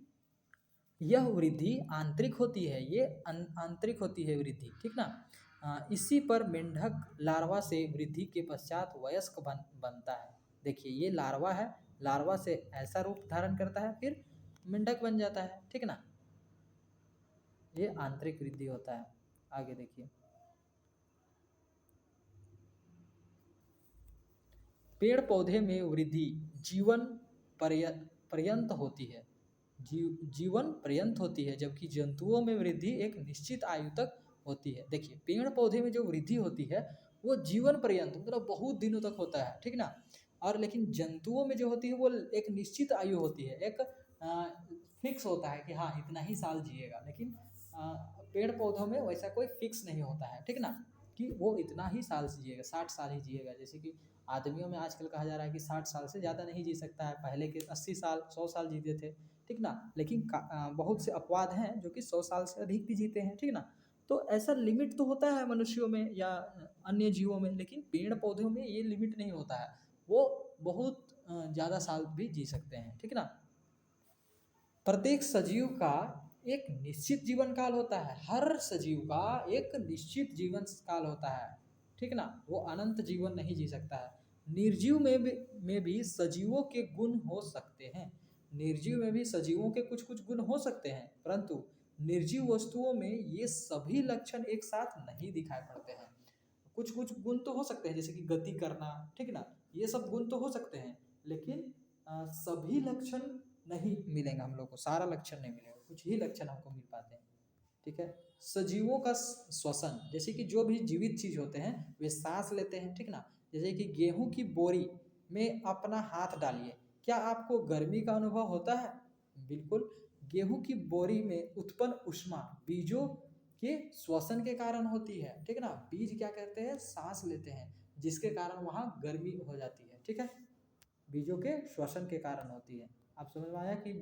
यह वृद्धि आंतरिक होती है। ये आंतरिक होती है वृद्धि, ठीक ना। इसी पर मेंढक लार्वा से वृद्धि के पश्चात वयस्क बनता है। देखिए ये लार्वा है, लार्वा से ऐसा रूप धारण करता है, फिर मेंढक बन जाता है, ठीक ना। ये आंतरिक वृद्धि होता है। आगे देखिए, पेड़ पौधे में वृद्धि जीवन पर्यंत होती है, जीवन पर्यंत होती है, जबकि जंतुओं में वृद्धि एक निश्चित आयु तक होती है। देखिए पेड़ पौधे में जो वृद्धि होती है वो जीवन पर्यंत मतलब बहुत दिनों तक होता है, ठीक ना। और लेकिन जंतुओं में जो होती है वो एक निश्चित आयु होती है, एक फिक्स होता है कि हाँ इतना ही साल जिएगा। लेकिन पेड़ पौधों में वैसा कोई फिक्स नहीं होता है, ठीक ना, कि वो इतना ही साल जिएगा, 60 साल ही जिएगा। जैसे कि आदमियों में आजकल कहा जा रहा है कि 60 साल से ज़्यादा नहीं जी सकता है, पहले के 80 साल 100 साल जीते थे, ठीक ना। लेकिन बहुत से अपवाद हैं जो कि 100 साल से अधिक भी जीते हैं, ठीक ना। तो ऐसा लिमिट तो होता है मनुष्यों में या अन्य जीवों में, लेकिन पेड़ पौधों में ये लिमिट नहीं होता है, वो बहुत ज़्यादा साल भी जी सकते हैं, ठीक ना। प्रत्येक सजीव का एक निश्चित जीवन काल होता है, हर सजीव का एक निश्चित जीवन काल होता है, ठीक ना। वो अनंत जीवन नहीं जी सकता है। निर्जीव में भी सजीवों के गुण हो सकते हैं, निर्जीव में भी सजीवों के कुछ कुछ गुण हो सकते हैं, परंतु निर्जीव वस्तुओं में ये सभी लक्षण एक साथ नहीं दिखाई पड़ते हैं। कुछ कुछ गुण तो हो सकते हैं जैसे कि गति करना, ठीक ना, ये सब गुण तो हो सकते हैं, लेकिन सभी लक्षण नहीं मिलेंगे हम लोग को, सारा लक्षण नहीं मिलेगा, कुछ ही लक्षण हमको मिल पाते हैं, ठीक है। सजीवों का श्वसन, जैसे कि जो भी जीवित चीज होते हैं वे सांस लेते हैं, ठीक ना। जैसे कि गेहूं की बोरी में अपना हाथ डालिए, क्या आपको गर्मी का अनुभव होता है? बिल्कुल। गेहूं की बोरी में उत्पन्न ऊष्मा बीजों के श्वसन के कारण होती है, ठीक ना। बीज क्या करते हैं, सांस लेते हैं, जिसके कारण वहां गर्मी हो जाती है, ठीक है। बीजों के श्वसन के कारण होती है। आप समझ में आया कि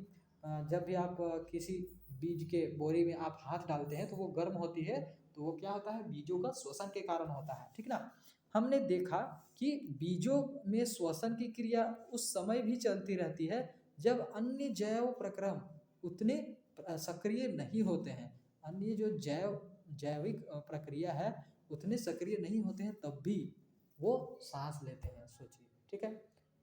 जब भी आप किसी बीज के बोरी में आप हाथ डालते हैं तो वो गर्म होती है, तो वो क्या होता है, बीजों का श्वसन के कारण होता है, ठीक ना। हमने देखा कि बीजों में श्वसन की क्रिया उस समय भी चलती रहती है जब अन्य जैव प्रक्रम उतने सक्रिय नहीं होते हैं, अन्य जो जैविक प्रक्रिया है उतने सक्रिय नहीं होते हैं, तब भी वो सांस लेते हैं, सोचिए, ठीक है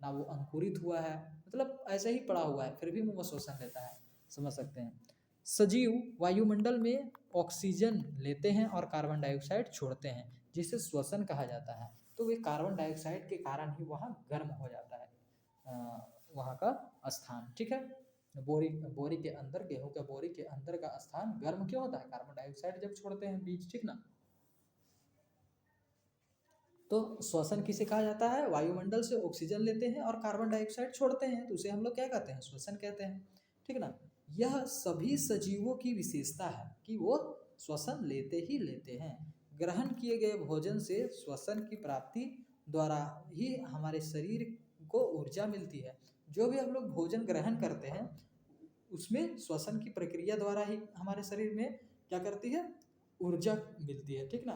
ना। वो अंकुरित हुआ है, मतलब ऐसे ही पड़ा हुआ है, फिर भी वो श्वसन लेता है, समझ सकते हैं। सजीव वायुमंडल में ऑक्सीजन लेते हैं और कार्बन डाइऑक्साइड छोड़ते हैं, जिसे श्वसन कहा जाता है। तो वे कार्बन डाइऑक्साइड के कारण ही वहाँ गर्म हो जाता है वहाँ का स्थान, ठीक है। बोरी के अंदर, गेहूं के बोरी के अंदर का स्थान गर्म क्यों होता है, कार्बन डाइऑक्साइड जब छोड़ते हैं बीज, ठीक ना। तो श्वसन किसे कहा जाता है, वायुमंडल से ऑक्सीजन लेते हैं और कार्बन डाइऑक्साइड छोड़ते हैं, तो उसे हम लोग क्या कहते हैं, श्वसन कहते हैं, ठीक ना। यह सभी सजीवों की विशेषता है कि वो श्वसन लेते ही लेते हैं। ग्रहण किए गए भोजन से श्वसन की प्राप्ति द्वारा ही हमारे शरीर को ऊर्जा मिलती है। जो भी हम लोग भोजन ग्रहण करते हैं उसमें श्वसन की प्रक्रिया द्वारा ही हमारे शरीर में क्या करती है, ऊर्जा मिलती है, ठीक ना।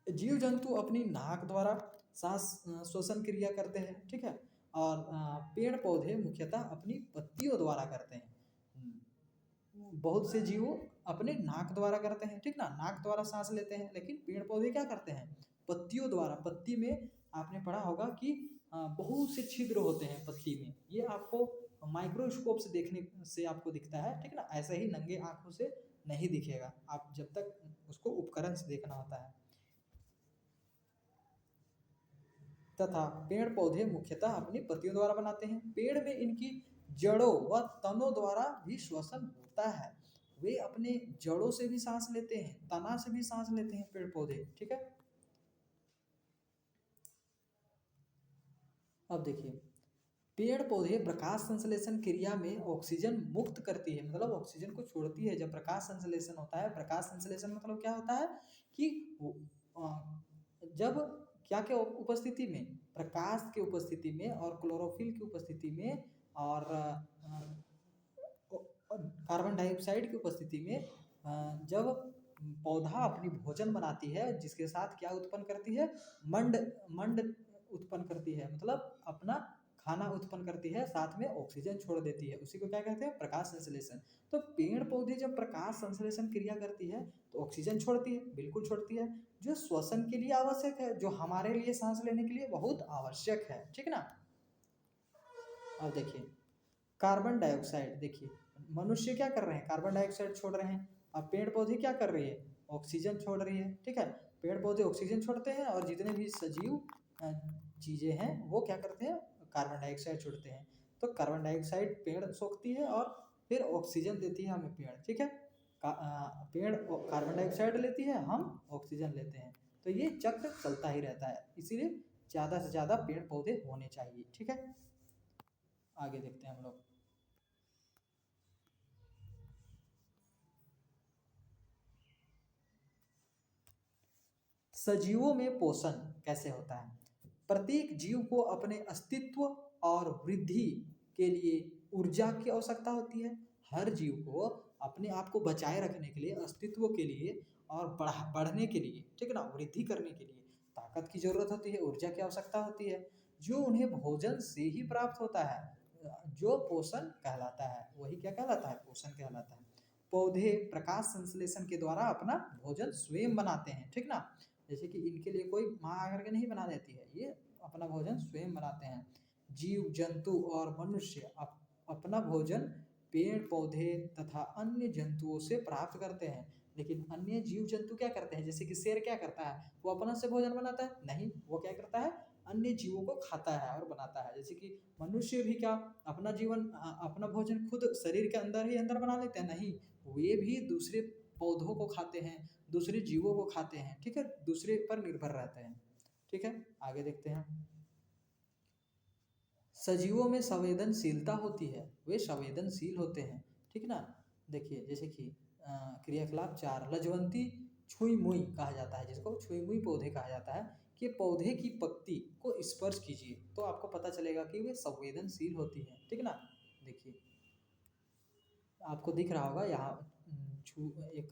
जीव जंतु अपनी नाक द्वारा सांस श्वसन क्रिया करते हैं, ठीक है। और पेड़ पौधे मुख्यतः अपनी पत्तियों द्वारा करते हैं। बहुत से जीव अपने नाक द्वारा करते हैं, ठीक ना, नाक द्वारा सांस लेते हैं, लेकिन पेड़ पौधे क्या करते हैं, पत्तियों द्वारा। पत्ती में आपने पढ़ा होगा कि बहुत से छिद्र होते हैं पत्ती में, ये आपको माइक्रोस्कोप से देखने से आपको दिखता है, ठीक ना, ऐसे ही नंगे आंखों से नहीं दिखेगा, आप जब तक उसको उपकरण से देखना होता है। तथा पेड़ पौधे मुख्यतः अपनी पत्तियों द्वारा बनाते हैं। पेड़ में इनकी जड़ों व तनों द्वारा भी श्वसन होता है, वे अपने जड़ों से भी सांस लेते हैं, तना से भी सांस लेते हैं पेड़ पौधे, ठीक है। अब देखिए, पेड़ पौधे प्रकाश संश्लेषण क्रिया में ऑक्सीजन मुक्त करती है, मतलब ऑक्सीजन को छोड़ती है जब प्रकाश संश्लेषण होता है। प्रकाश संश्लेषण मतलब क्या होता है कि जब क्या क्या उपस्थिति में, प्रकाश की उपस्थिति में और क्लोरोफिल की उपस्थिति में और कार्बन डाइऑक्साइड की उपस्थिति में जब पौधा अपनी भोजन बनाती है, जिसके साथ क्या उत्पन्न करती है, मंड मंड उत्पन्न करती है, मतलब अपना खाना उत्पन्न करती है, साथ में ऑक्सीजन छोड़ देती है, उसी को क्या कहते हैं, प्रकाश संश्लेषण। तो पेड़ पौधे जब प्रकाश संश्लेषण क्रिया करती है तो ऑक्सीजन छोड़ती है, बिल्कुल छोड़ती है, जो श्वसन के लिए आवश्यक है, जो हमारे लिए सांस लेने के लिए बहुत आवश्यक है, ठीक ना। अब देखिए कार्बन डाइऑक्साइड, देखिए मनुष्य क्या कर रहे हैं, कार्बन डाइऑक्साइड छोड़ रहे हैं, अब पेड़ पौधे क्या कर रही है, ऑक्सीजन छोड़ रही है, ठीक है। पेड़ पौधे ऑक्सीजन छोड़ते हैं और जितने भी सजीव चीजें हैं वो क्या करते हैं, कार्बन डाइऑक्साइड छोड़ते हैं। तो कार्बन डाइऑक्साइड पेड़ सोखती है और फिर ऑक्सीजन देती है हमें पेड़, ठीक है। पेड़ कार्बन डाइऑक्साइड लेती है, हम ऑक्सीजन लेते हैं, तो ये चक्र चलता ही रहता है, इसीलिए ज़्यादा से ज़्यादा पेड़ पौधे होने चाहिए, ठीक है। आगे देखते हैं हम लोग। सजीवों में पोषण कैसे होता है। प्रत्येक जीव को अपने अस्तित्व और वृद्धि के लिए ऊर्जा की आवश्यकता होती है। हर जीव को अपने आप को बचाए रखने के लिए, अस्तित्व के लिए और बढ़ने के लिए, ठीक है ना, वृद्धि करने के लिए ताकत की जरूरत होती है, ऊर्जा की आवश्यकता होती है, जो उन्हें भोजन से ही प्राप्त होता है, जो पोषण कहलाता है, वही क्या कहलाता है, पोषण कहलाता है। पौधे प्रकाश संश्लेषण के द्वारा अपना भोजन स्वयं बनाते हैं, ठीक ना, जैसे कि इनके लिए कोई माँ आकर के नहीं बना देती है, ये अपना भोजन स्वयं बनाते हैं। जीव जंतु और मनुष्य अपना भोजन पेड़ पौधे तथा अन्य जंतुओं से प्राप्त करते हैं। लेकिन अन्य जीव जंतु क्या करते हैं, जैसे कि शेर क्या करता है, वो अपना से भोजन बनाता है, नहीं, वो क्या करता है, अन्य जीवों को खाता है और बनाता है। जैसे कि मनुष्य भी क्या अपना अपना भोजन खुद शरीर के अंदर ही अंदर बना लेते हैं, नहीं, वे भी दूसरे पौधों को खाते हैं, दूसरे जीवों को खाते हैं, ठीक है, दूसरे पर निर्भर रहते हैं, ठीक है। आगे देखते हैं। सजीवों में संवेदनशीलता होती है, वे संवेदनशील होते हैं, ठीक ना। देखिए जैसे कि क्रियाकलाप 4, लजवंती छुई मुई कहा जाता है, जिसको छुई मुई पौधे कहा जाता है, कि पौधे की पत्ती को स्पर्श कीजिए तो आपको पता चलेगा कि वे संवेदनशील होती है, ठीक ना। देखिए आपको दिख रहा होगा यहाँ एक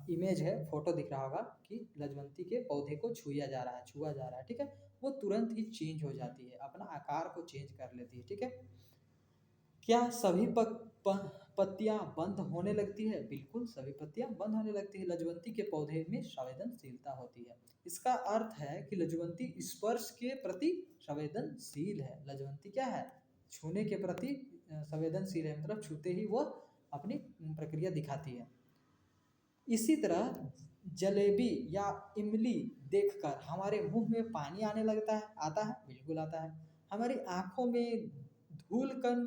इमेज है, फोटो दिख रहा होगा कि लजवंती के पौधे को छुआ जा रहा है, ठीक है, वो तुरंत ही चेंज हो जाती है, अपना आकार को चेंज कर लेती है, ठीक है। क्या सभी पत्तियां बंद होने लगती है, बिल्कुल सभी पत्तियां बंद होने लगती है, लजवंती के पौधे में संवेदनशीलता होती है। इसका अर्थ है कि लजवंती स्पर्श के प्रति संवेदनशील है, लजवंती क्या है, छूने के प्रति संवेदनशील है, मतलब छूते ही वो अपनी प्रक्रिया दिखाती है। इसी तरह जलेबी या इमली देखकर हमारे मुंह में पानी आने लगता है, आता है, बिल्कुल आता है। हमारी आंखों में धूल कण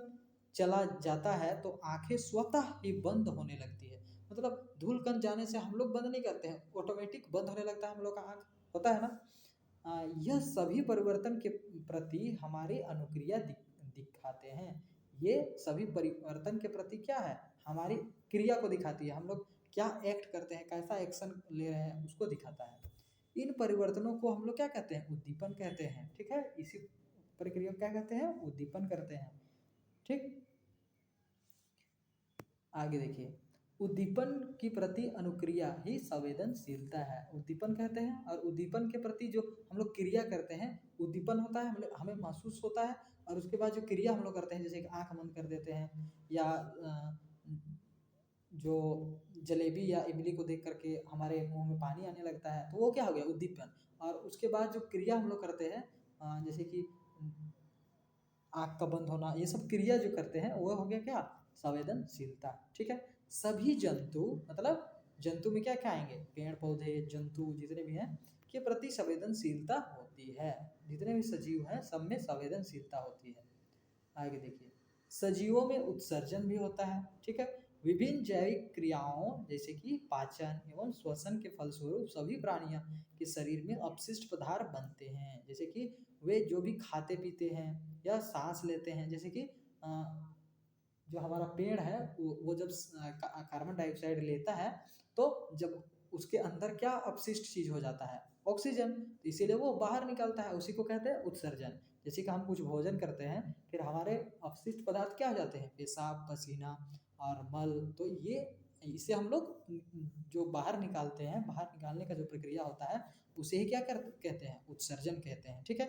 चला जाता है तो आंखें स्वतः ही बंद होने लगती है, मतलब धूल कण जाने से हम लोग बंद नहीं करते हैं, ऑटोमेटिक बंद होने लगता है हम लोग का आंख, होता है ना। यह सभी परिवर्तन के प्रति हमारी अनुक्रिया दिखाते हैं, ये सभी परिवर्तन के प्रति क्या है, हमारी क्रिया को दिखाती है, हम लोग क्या एक्ट करते हैं, कैसा एक्शन ले रहे हैं, उसको दिखाता है। इन परिवर्तनों को हम लोग क्या कहते हैं, उद्दीपन कहते हैं, ठीक है, इसी प्रक्रिया को क्या कहते हैं, उद्दीपन करते हैं, ठीक। आगे देखिए, उद्दीपन की प्रति अनुक्रिया ही संवेदनशीलता है, उद्दीपन कहते हैं, और उद्दीपन के प्रति जो हम लोग क्रिया करते हैं, उद्दीपन होता है, मतलब हमें महसूस होता है, और उसके बाद जो क्रिया हम लोग करते हैं, जैसे कि आंख बंद कर देते हैं, या जो जलेबी या इमली को देख करके हमारे मुंह में पानी आने लगता है, तो वो क्या हो गया, उद्दीपन। और उसके बाद जो क्रिया हम लोग करते हैं, जैसे कि आँख का बंद होना, ये सब क्रिया जो करते हैं वो हो गया क्या, संवेदनशीलता, ठीक है। सभी जंतु, मतलब जंतु में क्या क्या आएंगे, पेड़ पौधे जंतु जितने भी हैं के प्रति संवेदनशीलता होती है, जितने भी सजीव हैं सब में संवेदनशीलता होती है। आगे देखिए, सजीवों में उत्सर्जन भी होता है, ठीक है। विभिन्न जैविक क्रियाओं जैसे कि पाचन एवं श्वसन के फलस्वरूप सभी प्राणियों के शरीर में अपशिष्ट पदार्थ बनते हैं, जैसे कि वे जो भी खाते पीते हैं या सांस लेते हैं, जैसे कि जो हमारा पेड़ है वो जब कार्बन डाइऑक्साइड लेता है तो जब उसके अंदर क्या अपशिष्ट चीज हो जाता है, ऑक्सीजन, तो इसीलिए वो बाहर निकलता है, उसी को कहते हैं उत्सर्जन। जैसे कि हम कुछ भोजन करते हैं फिर हमारे अपशिष्ट पदार्थ क्या हो जाते हैं, पेशाब पसीना और मल, तो ये इसे हम लोग जो बाहर निकालते हैं, बाहर निकालने का जो प्रक्रिया होता है उसे ही क्या कहते हैं, उत्सर्जन कहते हैं, ठीक है।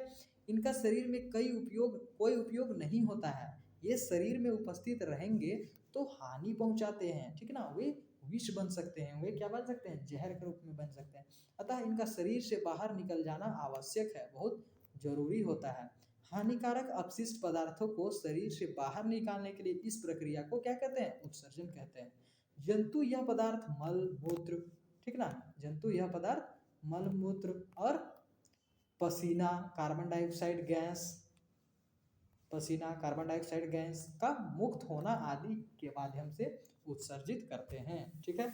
इनका शरीर में कोई उपयोग नहीं होता है। ये शरीर में उपस्थित रहेंगे तो हानि पहुंचाते हैं, ठीक ना। वे विष बन सकते हैं, वे क्या बन सकते हैं, जहर के रूप में बन सकते हैं। अतः इनका शरीर से बाहर निकल जाना आवश्यक है, बहुत जरूरी होता है। हानिकारक अपशिष्ट पदार्थों को शरीर से बाहर निकालने के लिए इस प्रक्रिया को क्या कहते हैं, उत्सर्जन कहते हैं। जंतु यह पदार्थ मल मूत्र, ठीक ना, जंतु यह पदार्थ मल मूत्र और पसीना, कार्बन डाइऑक्साइड गैस, का मुक्त होना आदि के माध्यम से उत्सर्जित करते हैं, ठीक है।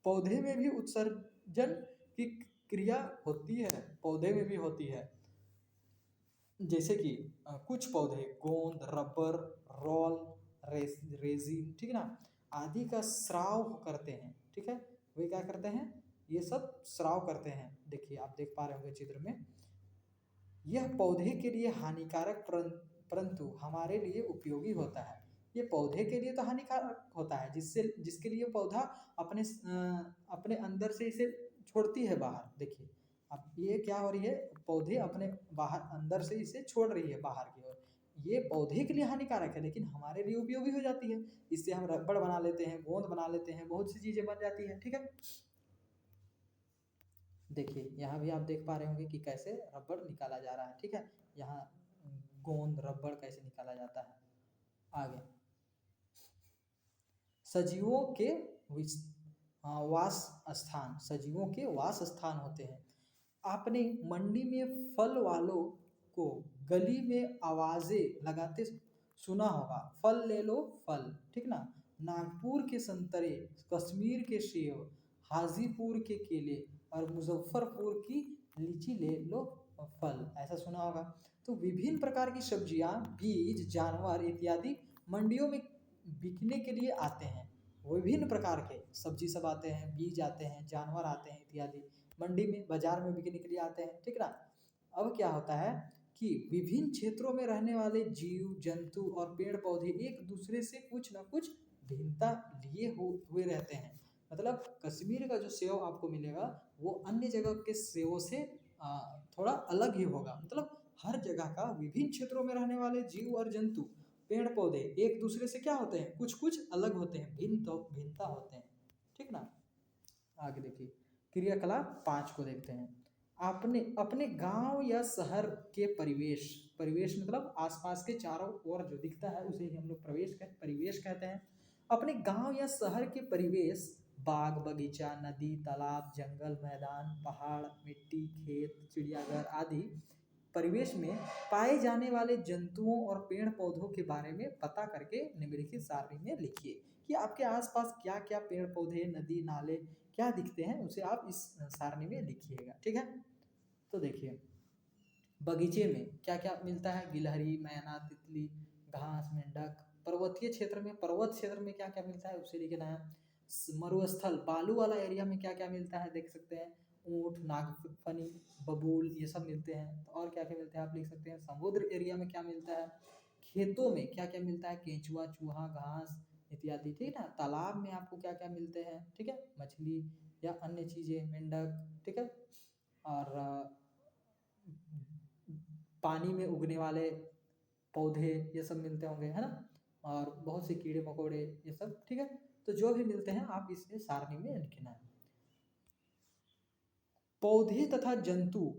पौधे में भी उत्सर्जन की क्रिया होती है, पौधे में भी होती है। जैसे कि कुछ पौधे गोंद, रबर, रोल, रेजिन, ठीक है ना, आदि का स्राव करते हैं, ठीक है। वे क्या करते हैं, ये सब स्राव करते हैं। देखिए आप देख पा रहे होंगे चित्र में, यह पौधे के लिए हानिकारक परंतु हमारे लिए उपयोगी होता है। ये पौधे के लिए तो हानिकारक होता है, जिसके लिए पौधा अपने अंदर से इसे छोड़ती है बाहर। देखिए अब ये क्या हो रही है, पौधे अपने बाहर अंदर से इसे छोड़ रही है बाहर की ओर। ये पौधे के लिए हानिकारक है लेकिन हमारे लिए उपयोगी हो जाती है। इससे हम रबड़ बना लेते हैं, गोंद बना लेते हैं, बहुत सी चीजें बन जाती है, ठीक है। देखिए यहाँ भी आप देख पा रहे होंगे कि कैसे रबड़ निकाला जा रहा है, ठीक है। यहाँ गोंद, रबड़ कैसे निकाला जाता है। आगे सजीवों के सजीवों के वास स्थान होते हैं। आपने मंडी में फल वालों को गली में आवाजें लगाते सुना होगा, फल ले लो फल, ठीक ना। नागपुर के संतरे, कश्मीर के सेब, हाजीपुर के केले और मुजफ्फरपुर की लीची ले लो फल, ऐसा सुना होगा। तो विभिन्न प्रकार की सब्जियां, बीज, जानवर इत्यादि मंडियों में बिकने के लिए आते हैं। विभिन्न प्रकार के सब्जी सब आते हैं, बीज आते हैं, जानवर आते हैं इत्यादि मंडी में, बाजार में बिकने के लिए आते हैं, ठीक ना। अब क्या होता है कि विभिन्न क्षेत्रों में रहने वाले जीव जंतु और पेड़ पौधे एक दूसरे से कुछ ना कुछ भिन्नता लिए हुए रहते हैं। मतलब कश्मीर का जो सेव आपको मिलेगा वो अन्य जगह के सेवों से थोड़ा अलग ही होगा। मतलब हर जगह का विभिन्न क्षेत्रों में रहने वाले जीव और जंतु, पेड़ पौधे एक दूसरे से क्या होते हैं, कुछ कुछ अलग होते हैं, भिन्नता होते हैं, ठीक ना। आगे देखिए क्रियाकलाप 5 को देखते हैं। आपने अपने गांव या शहर के परिवेश मतलब आसपास के चारों ओर जो दिखता है उसे ही हम लोग परिवेश कहते हैं। अपने गांव या शहर के परिवेश, बाग बगीचा, नदी, तालाब, जंगल, मैदान, पहाड़, मिट्टी, खेत, चिड़ियाघर आदि परिवेश में पाए जाने वाले जंतुओं और पेड़ पौधों के बारे में पता करके निम्नलिखित सारणी में लिखिए कि आपके आसपास क्या क्या पेड़ पौधे, नदी, नाले क्या दिखते हैं, उसे आप इस सारणी में लिखिएगा, ठीक है। तो देखिए बगीचे में क्या क्या मिलता है, गिलहरी, मैना, तितली, घास, मेंढक। पर्वतीय क्षेत्र में, पर्वत क्षेत्र में क्या क्या मिलता है उसे लिखना है। मरुस्थल, बालू वाला एरिया में क्या क्या मिलता है देख सकते हैं, ऊंट, नागफनी, बबूल, ये सब मिलते हैं। तो और क्या क्या मिलते हैं आप लिख सकते हैं। समुद्र एरिया में क्या मिलता है, खेतों में क्या क्या मिलता है, केंचुआ, चूहा, घास इत्यादि, ठीक है ना। तालाब में आपको क्या क्या मिलते हैं, ठीक है, मछली या अन्य चीजें, मेंढक, ठीक है। और पानी में उगने वाले पौधे ये सब मिलते होंगे, है ना। और बहुत से कीड़े मकोड़े ये सब, ठीक है। तो जो भी मिलते हैं आप इसमें सारणी में लिखना है। पौधे तथा जंतु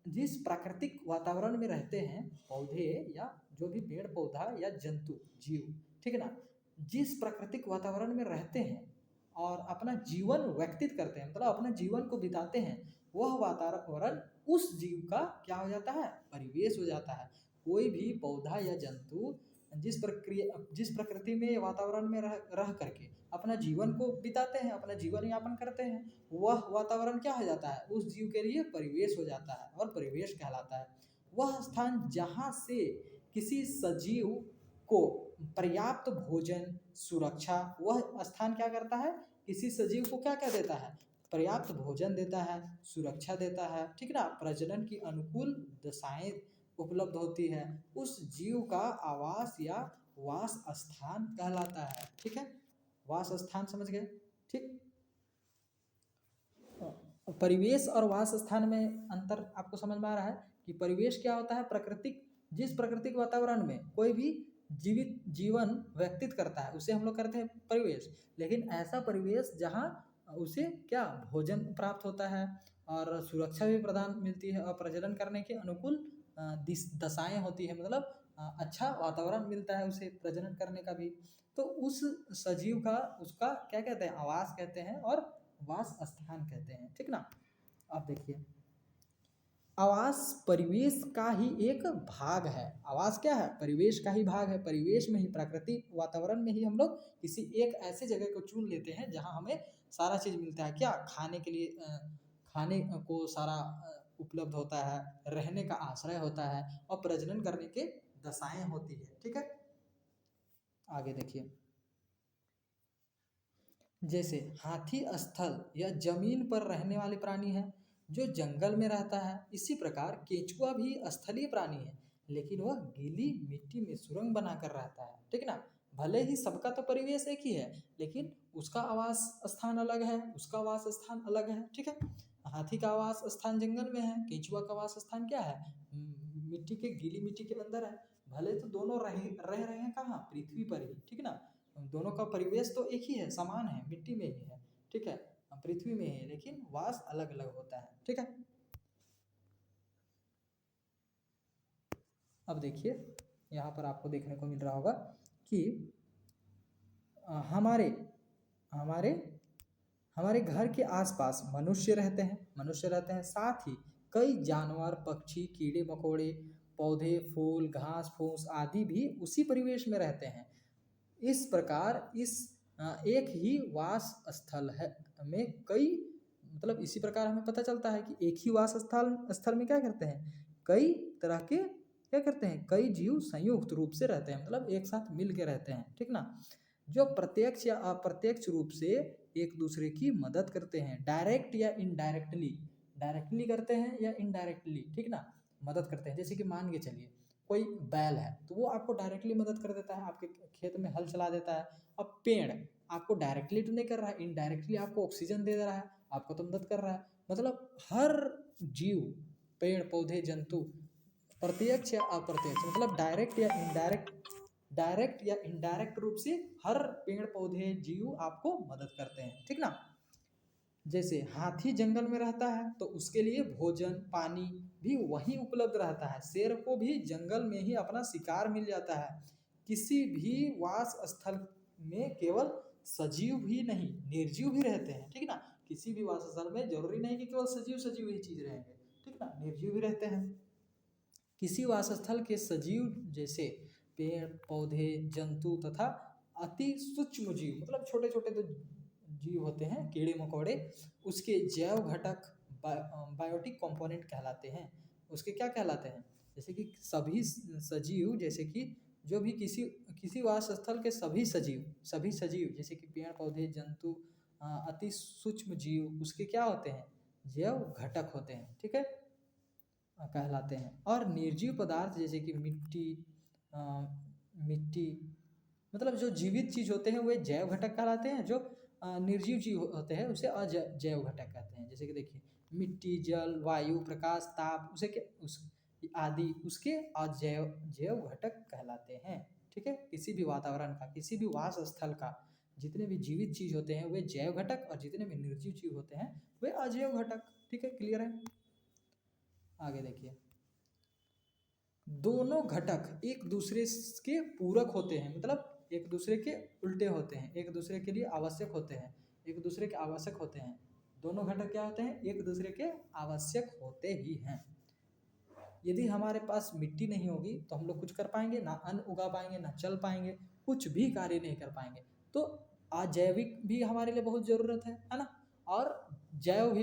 जिस प्राकृतिक वातावरण में रहते हैं, पौधे या जो भी पेड़ पौधा या जंतु जीव, ठीक है ना, जिस प्राकृतिक वातावरण में रहते हैं और अपना जीवन व्यतीत करते हैं, मतलब अपना जीवन को बिताते हैं, वह वातावरण उस जीव का क्या हो जाता है, परिवेश हो जाता है। कोई भी पौधा या जंतु जिस प्रकृति में वातावरण में रह करके अपना जीवन को बिताते हैं, अपना जीवन यापन करते हैं, वह वातावरण क्या हो जाता है, उस जीव के लिए परिवेश हो जाता है और परिवेश कहलाता है। वह स्थान जहाँ से किसी सजीव को पर्याप्त भोजन, सुरक्षा, वह स्थान क्या करता है, किसी सजीव को क्या क्या देता है, पर्याप्त भोजन देता है, सुरक्षा देता है, ठीक ना, प्रजनन की अनुकूल दशाएं उपलब्ध होती है, उस जीव का आवास या वास स्थान कहलाता है, ठीक है। वास स्थान समझ गए, ठीक। परिवेश और वास स्थान में अंतर आपको समझ में आ रहा है कि परिवेश क्या होता है, प्राकृतिक, जिस प्राकृतिक वातावरण में कोई भी जीवित जीवन व्यतीत करता है उसे हम लोग करते हैं परिवेश। लेकिन ऐसा परिवेश जहाँ उसे क्या भोजन प्राप्त होता है और सुरक्षा भी प्रदान मिलती है और प्रजनन करने के अनुकूल दशाएं होती है, मतलब अच्छा वातावरण मिलता है उसे प्रजनन करने का भी। तो उस सजीव का उसका क्या कहते हैं, आवास कहते हैं और वास स्थान कहते हैं, ठीक ना। अब देखिए, आवास परिवेश का ही एक भाग है। आवास क्या है, परिवेश का ही भाग है। परिवेश में ही, प्राकृतिक वातावरण में ही हम लोग किसी एक ऐसे जगह को चुन लेते हैं जहां हमें सारा चीज मिलता है, क्या खाने के लिए, खाने को सारा उपलब्ध होता है, रहने का आश्रय होता है और प्रजनन करने के दशाएं होती है, ठीक है। आगे देखिए, जैसे हाथी स्थल या जमीन पर रहने वाले प्राणी है जो जंगल में रहता है, इसी प्रकार केंचुआ भी स्थलीय प्राणी है लेकिन वह गीली मिट्टी में सुरंग बनाकर रहता है, ठीक ना। भले ही सबका तो परिवेश एक ही है लेकिन उसका आवास स्थान अलग है, उसका आवास स्थान अलग है, ठीक है। हाथी का आवास स्थान जंगल में है, केंचुआ का आवास स्थान क्या है, मिट्टी के, गीली मिट्टी के अंदर है। भले तो दोनों रह रहे हैं कहाँ, पृथ्वी पर ही, ठीक ना। दोनों का परिवेश तो एक ही है, समान है, मिट्टी में ही है, ठीक है, पृथ्वी में है, लेकिन वास अलग अलग होता है, ठीक है। अब देखिए, यहाँ पर आपको देखने को मिल रहा होगा कि हमारे हमारे हमारे घर के आसपास मनुष्य रहते हैं, साथ ही कई जानवर, पक्षी, कीड़े मकोड़े, पौधे, फूल, घास फूस आदि भी उसी परिवेश में रहते हैं। इस प्रकार इस एक ही वास स्थल है में कई, मतलब इसी प्रकार हमें पता चलता है कि एक ही वास स्थल में क्या करते हैं, कई तरह के क्या करते हैं, कई जीव संयुक्त रूप से रहते हैं, मतलब एक साथ मिल के रहते हैं, ठीक ना। जो प्रत्यक्ष या अप्रत्यक्ष रूप से एक दूसरे की मदद करते हैं, डायरेक्ट या इनडायरेक्टली, डायरेक्टली करते हैं या इनडायरेक्टली, ठीक ना, मदद करते हैं। जैसे कि मान के चलिए कोई बैल है तो वो आपको डायरेक्टली मदद कर देता है, आपके खेत में हल चला देता है। अब पेड़ आपको डायरेक्टली तो नहीं कर रहा है, इनडायरेक्टली आपको ऑक्सीजन दे रहा है, आपको तो मदद कर रहा है। मतलब हर जीव, पेड़ पौधे, जंतु, प्रत्यक्ष या अप्रत्यक्ष, मतलब डायरेक्ट या इनडायरेक्ट रूप से हर पेड़ पौधे जीव आपको मदद करते हैं, ठीक ना। जैसे हाथी जंगल में रहता है तो उसके लिए भोजन पानी भी वहीं उपलब्ध रहता है, शेर को भी जंगल में ही अपना शिकार मिल जाता है। किसी भी वास स्थल में केवल सजीव भी नहीं, निर्जीव भी रहते हैं, ठीक ना। किसी भी वास स्थल में जरूरी नहीं कि केवल सजीव ही चीज रहेंगे, ठीक ना, निर्जीव भी रहते हैं। किसी वासस्थल के सजीव जैसे पेड़ पौधे, जंतु तथा अति सूक्ष्म जीव, मतलब छोटे छोटे तो जीव होते हैं, कीड़े मकोड़े, उसके जैव घटक बायोटिक कंपोनेंट कहलाते हैं। उसके क्या कहलाते हैं, जैसे कि सभी सजीव, जैसे कि जो भी किसी वास स्थल के सभी सजीव जैसे कि पेड़ पौधे, जंतु, अति सूक्ष्म जीव, उसके क्या होते हैं, जैव घटक होते हैं, ठीक है, कहलाते हैं। और निर्जीव पदार्थ जैसे कि मिट्टी, मतलब जो जीवित चीज होते हैं वे जैव घटक कहलाते हैं, जो निर्जीव जीव होते हैं उसे अजैव घटक कहते हैं। जैसे कि देखिए, मिट्टी, जल, वायु, प्रकाश, ताप, उसे क्या उस आदि उसके जैव घटक कहलाते हैं, ठीक है। किसी भी वातावरण का, किसी भी वास स्थल का जितने भी जीवित चीज होते हैं वे जैव घटक और जितने भी निर्जीव जीव होते हैं वे अजैव घटक, ठीक है, क्लियर है। आगे देखिए, दोनों घटक एक दूसरे के पूरक होते हैं, मतलब एक दूसरे के उल्टे होते हैं, एक दूसरे के लिए आवश्यक होते हैं, एक दूसरे के आवश्यक होते हैं। दोनों घटक क्या होते हैं, एक दूसरे के आवश्यक होते ही हैं। यदि हमारे पास मिट्टी नहीं होगी तो हम लोग कुछ कर पाएंगे ना, अन्न उगा पाएंगे ना, चल पाएंगे, कुछ भी कार्य नहीं कर पाएंगे। तो अजैविक भी हमारे लिए बहुत ज़रूरत है ना, और जैव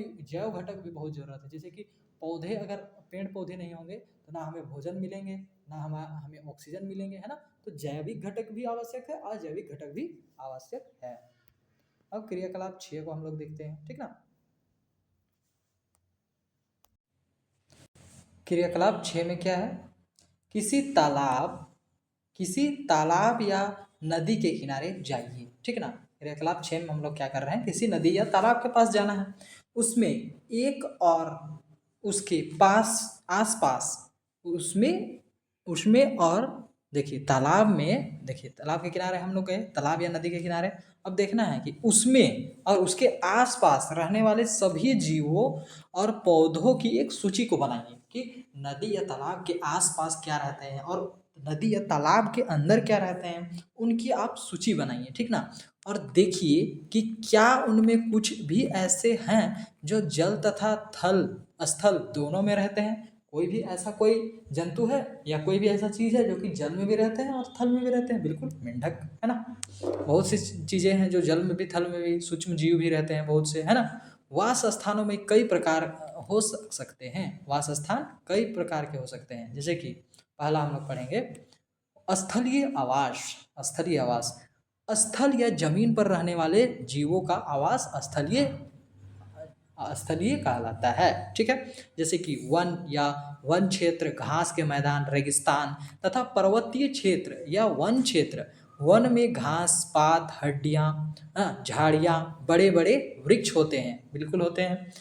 घटक भी बहुत ज़रूरत है। जैसे कि पौधे, अगर पेड़ पौधे नहीं होंगे तो ना हमें भोजन मिलेंगे, ना हमें ऑक्सीजन मिलेंगे, है ना। तो जैविक घटक भी आवश्यक है, अजैविक घटक भी आवश्यक है। अब क्रियाकलाप 6 को हम लोग देखते हैं, ठीक ना। क्रियाकलाप 6 में क्या है, किसी तालाब या नदी के किनारे जाइए, ठीक ना। क्रियाकलाप 6 में हम लोग क्या कर रहे हैं, किसी नदी या तालाब के पास जाना है। उसमें एक और उसके पास आसपास उसमें उसमें और देखिए तालाब में, देखिए तालाब के किनारे हम लोग गए, तालाब या नदी के किनारे। अब देखना है कि उसमें और उसके आसपास रहने वाले सभी जीवों और पौधों की एक सूची को बनाइए कि नदी या तालाब के आसपास क्या रहते हैं और नदी या तालाब के अंदर क्या रहते हैं, उनकी आप सूची बनाइए, ठीक ना। और देखिए कि क्या उनमें कुछ भी ऐसे हैं जो जल तथा थल स्थल दोनों में रहते हैं। कोई भी ऐसा कोई जंतु है या कोई भी ऐसा चीज़ है जो कि जल में भी रहते हैं और थल में भी रहते हैं। बिल्कुल, मेंढक है ना। बहुत सी चीज़ें हैं जो जल में भी थल में भी, सूक्ष्म जीव भी रहते हैं बहुत से, है ना। वास स्थानों में कई प्रकार हो सकते हैं, वास स्थान कई प्रकार के हो सकते हैं। जैसे कि पहला हम लोग पढ़ेंगे स्थलीय आवास। स्थलीय आवास, स्थल या जमीन पर रहने वाले जीवों का आवास स्थलीय कहलाता है, ठीक है। जैसे कि वन या वन क्षेत्र, घास के मैदान, रेगिस्तान तथा पर्वतीय क्षेत्र या वन क्षेत्र। वन में घास पात, हड्डियाँ, झाड़ियाँ, बड़े बड़े वृक्ष होते हैं, बिल्कुल होते हैं।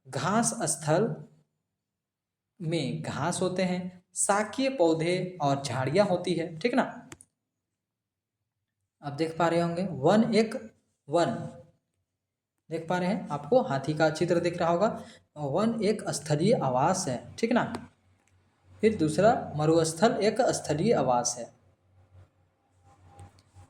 घास स्थल में घास होते हैं, शाकीय पौधे और झाड़ियाँ होती है, ठीक ना। आप देख पा रहे होंगे वन देख पा रहे हैं, आपको हाथी का चित्र दिख रहा होगा। वन एक स्थलीय आवास है, ठीक ना। फिर दूसरा मरुस्थल एक स्थलीय आवास है।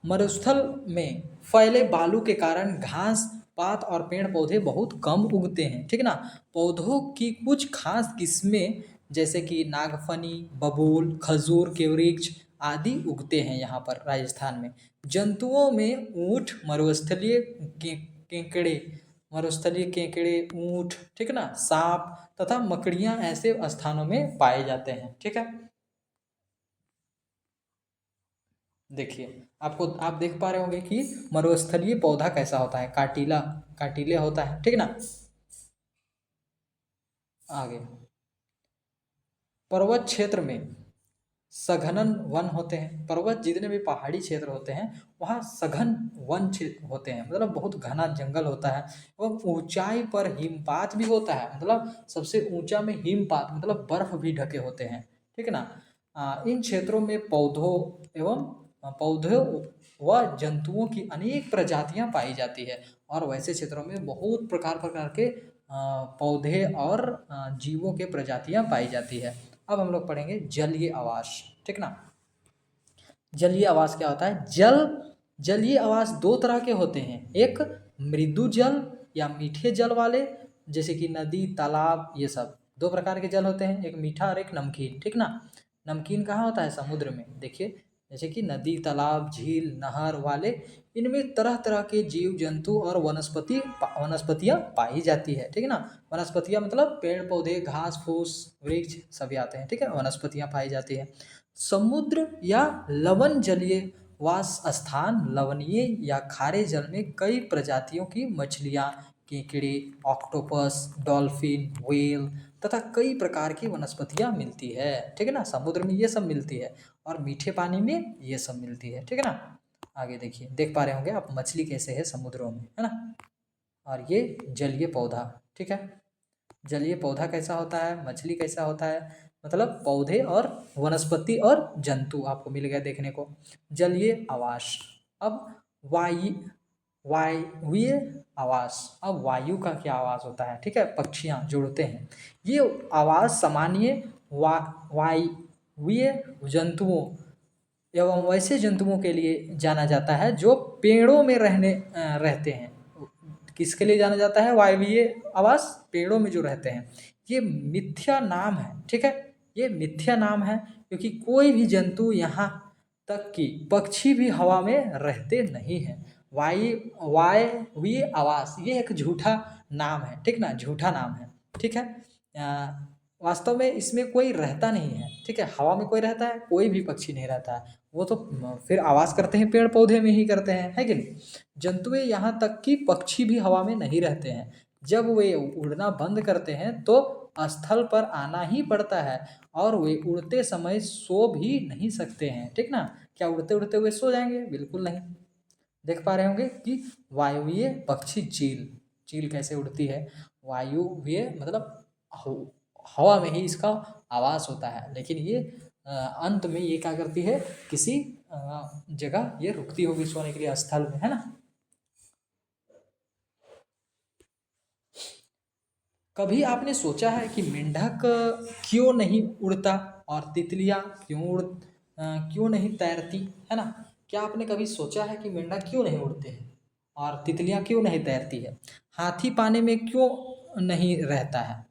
मरुस्थल में फैले बालू के कारण घास पात और पेड़ पौधे बहुत कम उगते हैं, ठीक ना। पौधों की कुछ खास किस्में जैसे कि नागफनी, बबूल, खजूर के वृक्ष आदि उगते हैं यहाँ पर राजस्थान में। जंतुओं में ऊँट, केकड़े मरुस्थलीय केकड़े, ऊँट, ठीक ना, सांप तथा मकड़ियाँ ऐसे स्थानों में पाए जाते हैं, ठीक है। देखिए आप देख पा रहे होंगे कि मरुस्थलीय पौधा कैसा होता है, काटीले होता है, ठीक ना। आगे पर्वत क्षेत्र में सघन वन होते हैं। पर्वत जितने भी पहाड़ी क्षेत्र होते हैं वहाँ सघन वन क्षेत्र होते हैं, मतलब बहुत घना जंगल होता है। और ऊंचाई पर हिमपात भी होता है, मतलब सबसे ऊंचा में हिमपात मतलब बर्फ भी ढके होते हैं, ठीक है ना। इन क्षेत्रों में पौधों व जंतुओं की अनेक प्रजातियां पाई जाती है। और वैसे क्षेत्रों में बहुत प्रकार प्रकार के पौधे और जीवों के प्रजातियां पाई जाती है। अब हम लोग पढ़ेंगे जलीय आवास, ठीक ना। जलीय आवास क्या होता है? जलीय आवास दो तरह के होते हैं, एक मृदु जल या मीठे जल वाले, जैसे कि नदी, तालाब, ये सब दो प्रकार के जल होते हैं, एक मीठा और एक नमकीन, ठीक ना। नमकीन कहाँ होता है? समुद्र में। देखिए जैसे कि नदी, तालाब, झील, नहर वाले, इनमें तरह तरह के जीव जंतु और वनस्पतियाँ पाई जाती है, ठीक है ना। वनस्पतियाँ मतलब पेड़ पौधे, घास फूस, वृक्ष सभी आते हैं, ठीक है, वनस्पतियाँ पाई जाती है। समुद्र या लवण जलीय वास स्थान लवणीय या खारे जल में कई प्रजातियों की मछलियाँ, केकड़े, ऑक्टोपस, डॉल्फिन, व्हेल तथा कई प्रकार की वनस्पतियाँ मिलती है, ठीक है ना। समुद्र में ये सब मिलती है और मीठे पानी में ये सब मिलती है, ठीक है ना। आगे देखिए, देख पा रहे होंगे आप मछली कैसे है समुद्रों में, है ना। और ये जलीय पौधा, ठीक है। जलीय पौधा कैसा होता है, मछली कैसा होता है, मतलब पौधे और वनस्पति और जंतु आपको मिल गया देखने को। जलीय आवास। अब वायु वायवीय आवास। अब वायु का क्या आवास होता है, ठीक है, पक्षियाँ जो उड़ते हैं, ये आवास सामान्य वायवीय जंतुओं एवं वैसे जंतुओं के लिए जाना जाता है जो पेड़ों में रहते हैं। किसके लिए जाना जाता है वायवीय आवास? पेड़ों में जो रहते हैं। ये मिथ्या नाम है, ठीक है, ये मिथ्या नाम है क्योंकि कोई भी जंतु यहाँ तक कि पक्षी भी हवा में रहते नहीं हैं। वायवीय आवास ये एक झूठा नाम है, ठीक ना, झूठा नाम है, ठीक है। वास्तव में इसमें कोई रहता नहीं है, ठीक है। हवा में कोई रहता है? कोई भी पक्षी नहीं रहता है, वो तो फिर आवास करते हैं पेड़ पौधे में ही करते हैं, है कि नहीं। जंतुएं यहाँ तक कि पक्षी भी हवा में नहीं रहते हैं। जब वे उड़ना बंद करते हैं तो स्थल पर आना ही पड़ता है और वे उड़ते समय सो भी नहीं सकते हैं, ठीक ना। क्या उड़ते उड़ते हुए सो जाएंगे? बिल्कुल नहीं। देख पा रहे होंगे कि वायवीय पक्षी चील, चील कैसे उड़ती है, वायुव्य मतलब हवा में ही इसका आवास होता है, लेकिन ये अंत में ये क्या करती है, किसी जगह ये रुकती होगी सोने के लिए स्थल में, है ना। कभी आपने सोचा है कि मेंढक क्यों नहीं उड़ता और तितलियां क्यों नहीं तैरती, है ना। क्या आपने कभी सोचा है कि मेंढक क्यों नहीं उड़ते हैं और तितलियां क्यों नहीं तैरती है। हाथी पानी में क्यों नहीं रहता है,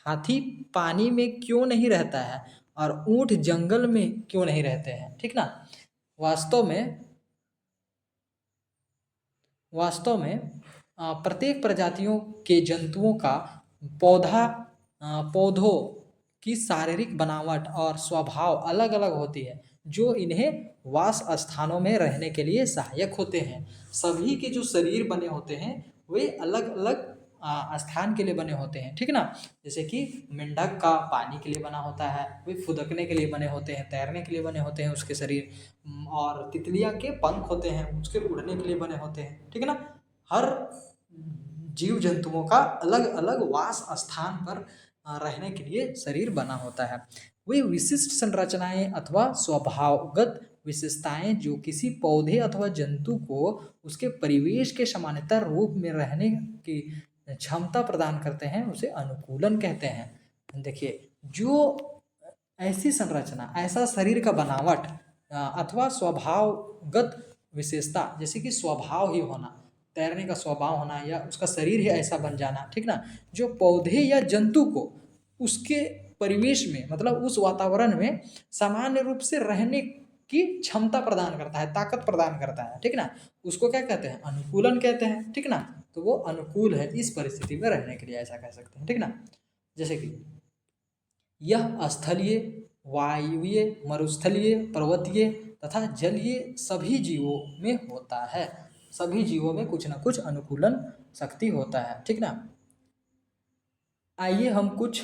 हाथी पानी में क्यों नहीं रहता है और ऊंट जंगल में क्यों नहीं रहते हैं, ठीक ना। वास्तव में वास्तव में प्रत्येक प्रजातियों के जंतुओं का पौधों की शारीरिक बनावट और स्वभाव अलग अलग होती है, जो इन्हें वास स्थानों में रहने के लिए सहायक होते हैं। सभी के जो शरीर बने होते हैं वे अलग अलग स्थान के लिए बने होते हैं, ठीक ना। जैसे कि मेंढक का पानी के लिए बना होता है, वे फुदकने के लिए बने होते हैं, तैरने के लिए बने होते हैं उसके शरीर। और तितलियां के पंख होते हैं, उसके उड़ने के लिए बने होते हैं, ठीक है ना। हर जीव जंतुओं का अलग अलग वास स्थान पर रहने के लिए शरीर बना होता है। वे विशिष्ट संरचनाएं अथवा स्वभावगत विशेषताएं जो किसी पौधे अथवा जंतु को उसके परिवेश के समानांतर रूप में रहने की क्षमता प्रदान करते हैं, उसे अनुकूलन कहते हैं। देखिए, जो ऐसी संरचना, ऐसा शरीर का बनावट अथवा स्वभावगत विशेषता, जैसे कि स्वभाव ही होना, तैरने का स्वभाव होना या उसका शरीर ही ऐसा बन जाना, ठीक ना, जो पौधे या जंतु को उसके परिवेश में मतलब उस वातावरण में सामान्य रूप से रहने की क्षमता प्रदान करता है, ताकत प्रदान करता है, ठीक ना, उसको क्या कहते हैं, अनुकूलन कहते हैं, ठीक ना। तो वो अनुकूल है इस परिस्थिति में रहने के लिए, ऐसा कह सकते हैं, ठीक ना। जैसे कि यह स्थलीय, वायुवीय, मरुस्थलीय, पर्वतीय तथा जलीय सभी जीवों में होता है। सभी जीवों में कुछ ना कुछ अनुकूलन शक्ति होता है, ठीक ना। आइए हम कुछ,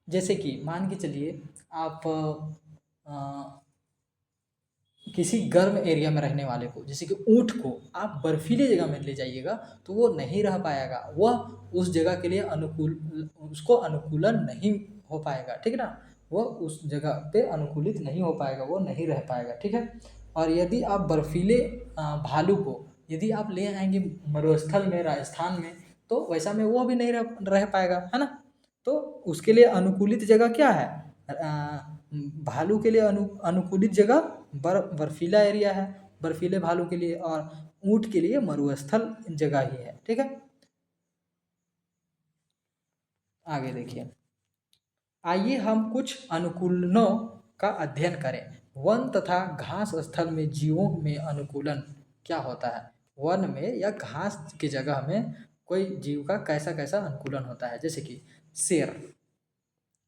जैसे कि मान के चलिए आप किसी गर्म एरिया में रहने वाले को, जैसे कि ऊँट को आप बर्फीले जगह में ले जाइएगा तो वो नहीं रह पाएगा, वह उस जगह के लिए उसको अनुकूलन नहीं हो पाएगा, ठीक ना। वह उस जगह पे अनुकूलित नहीं हो पाएगा, वो नहीं रह पाएगा, ठीक है। और यदि आप बर्फीले भालू को यदि आप ले आएंगे मरुस्थल में, राजस्थान में, तो वैसा में वो भी नहीं रह पाएगा, है ना। तो उसके लिए अनुकूलित जगह क्या है, भालू के लिए अनुकूलित जगह बर्फीला एरिया है, बर्फीले भालू के लिए, और ऊंट के लिए मरुस्थल जगह ही है, ठीक है। आगे देखिए, आइए हम कुछ अनुकूलनों का अध्ययन करें। वन तथा घास स्थल में जीवों में अनुकूलन क्या होता है, वन में या घास की जगह में कोई जीव का कैसा कैसा अनुकूलन होता है। जैसे कि शेर,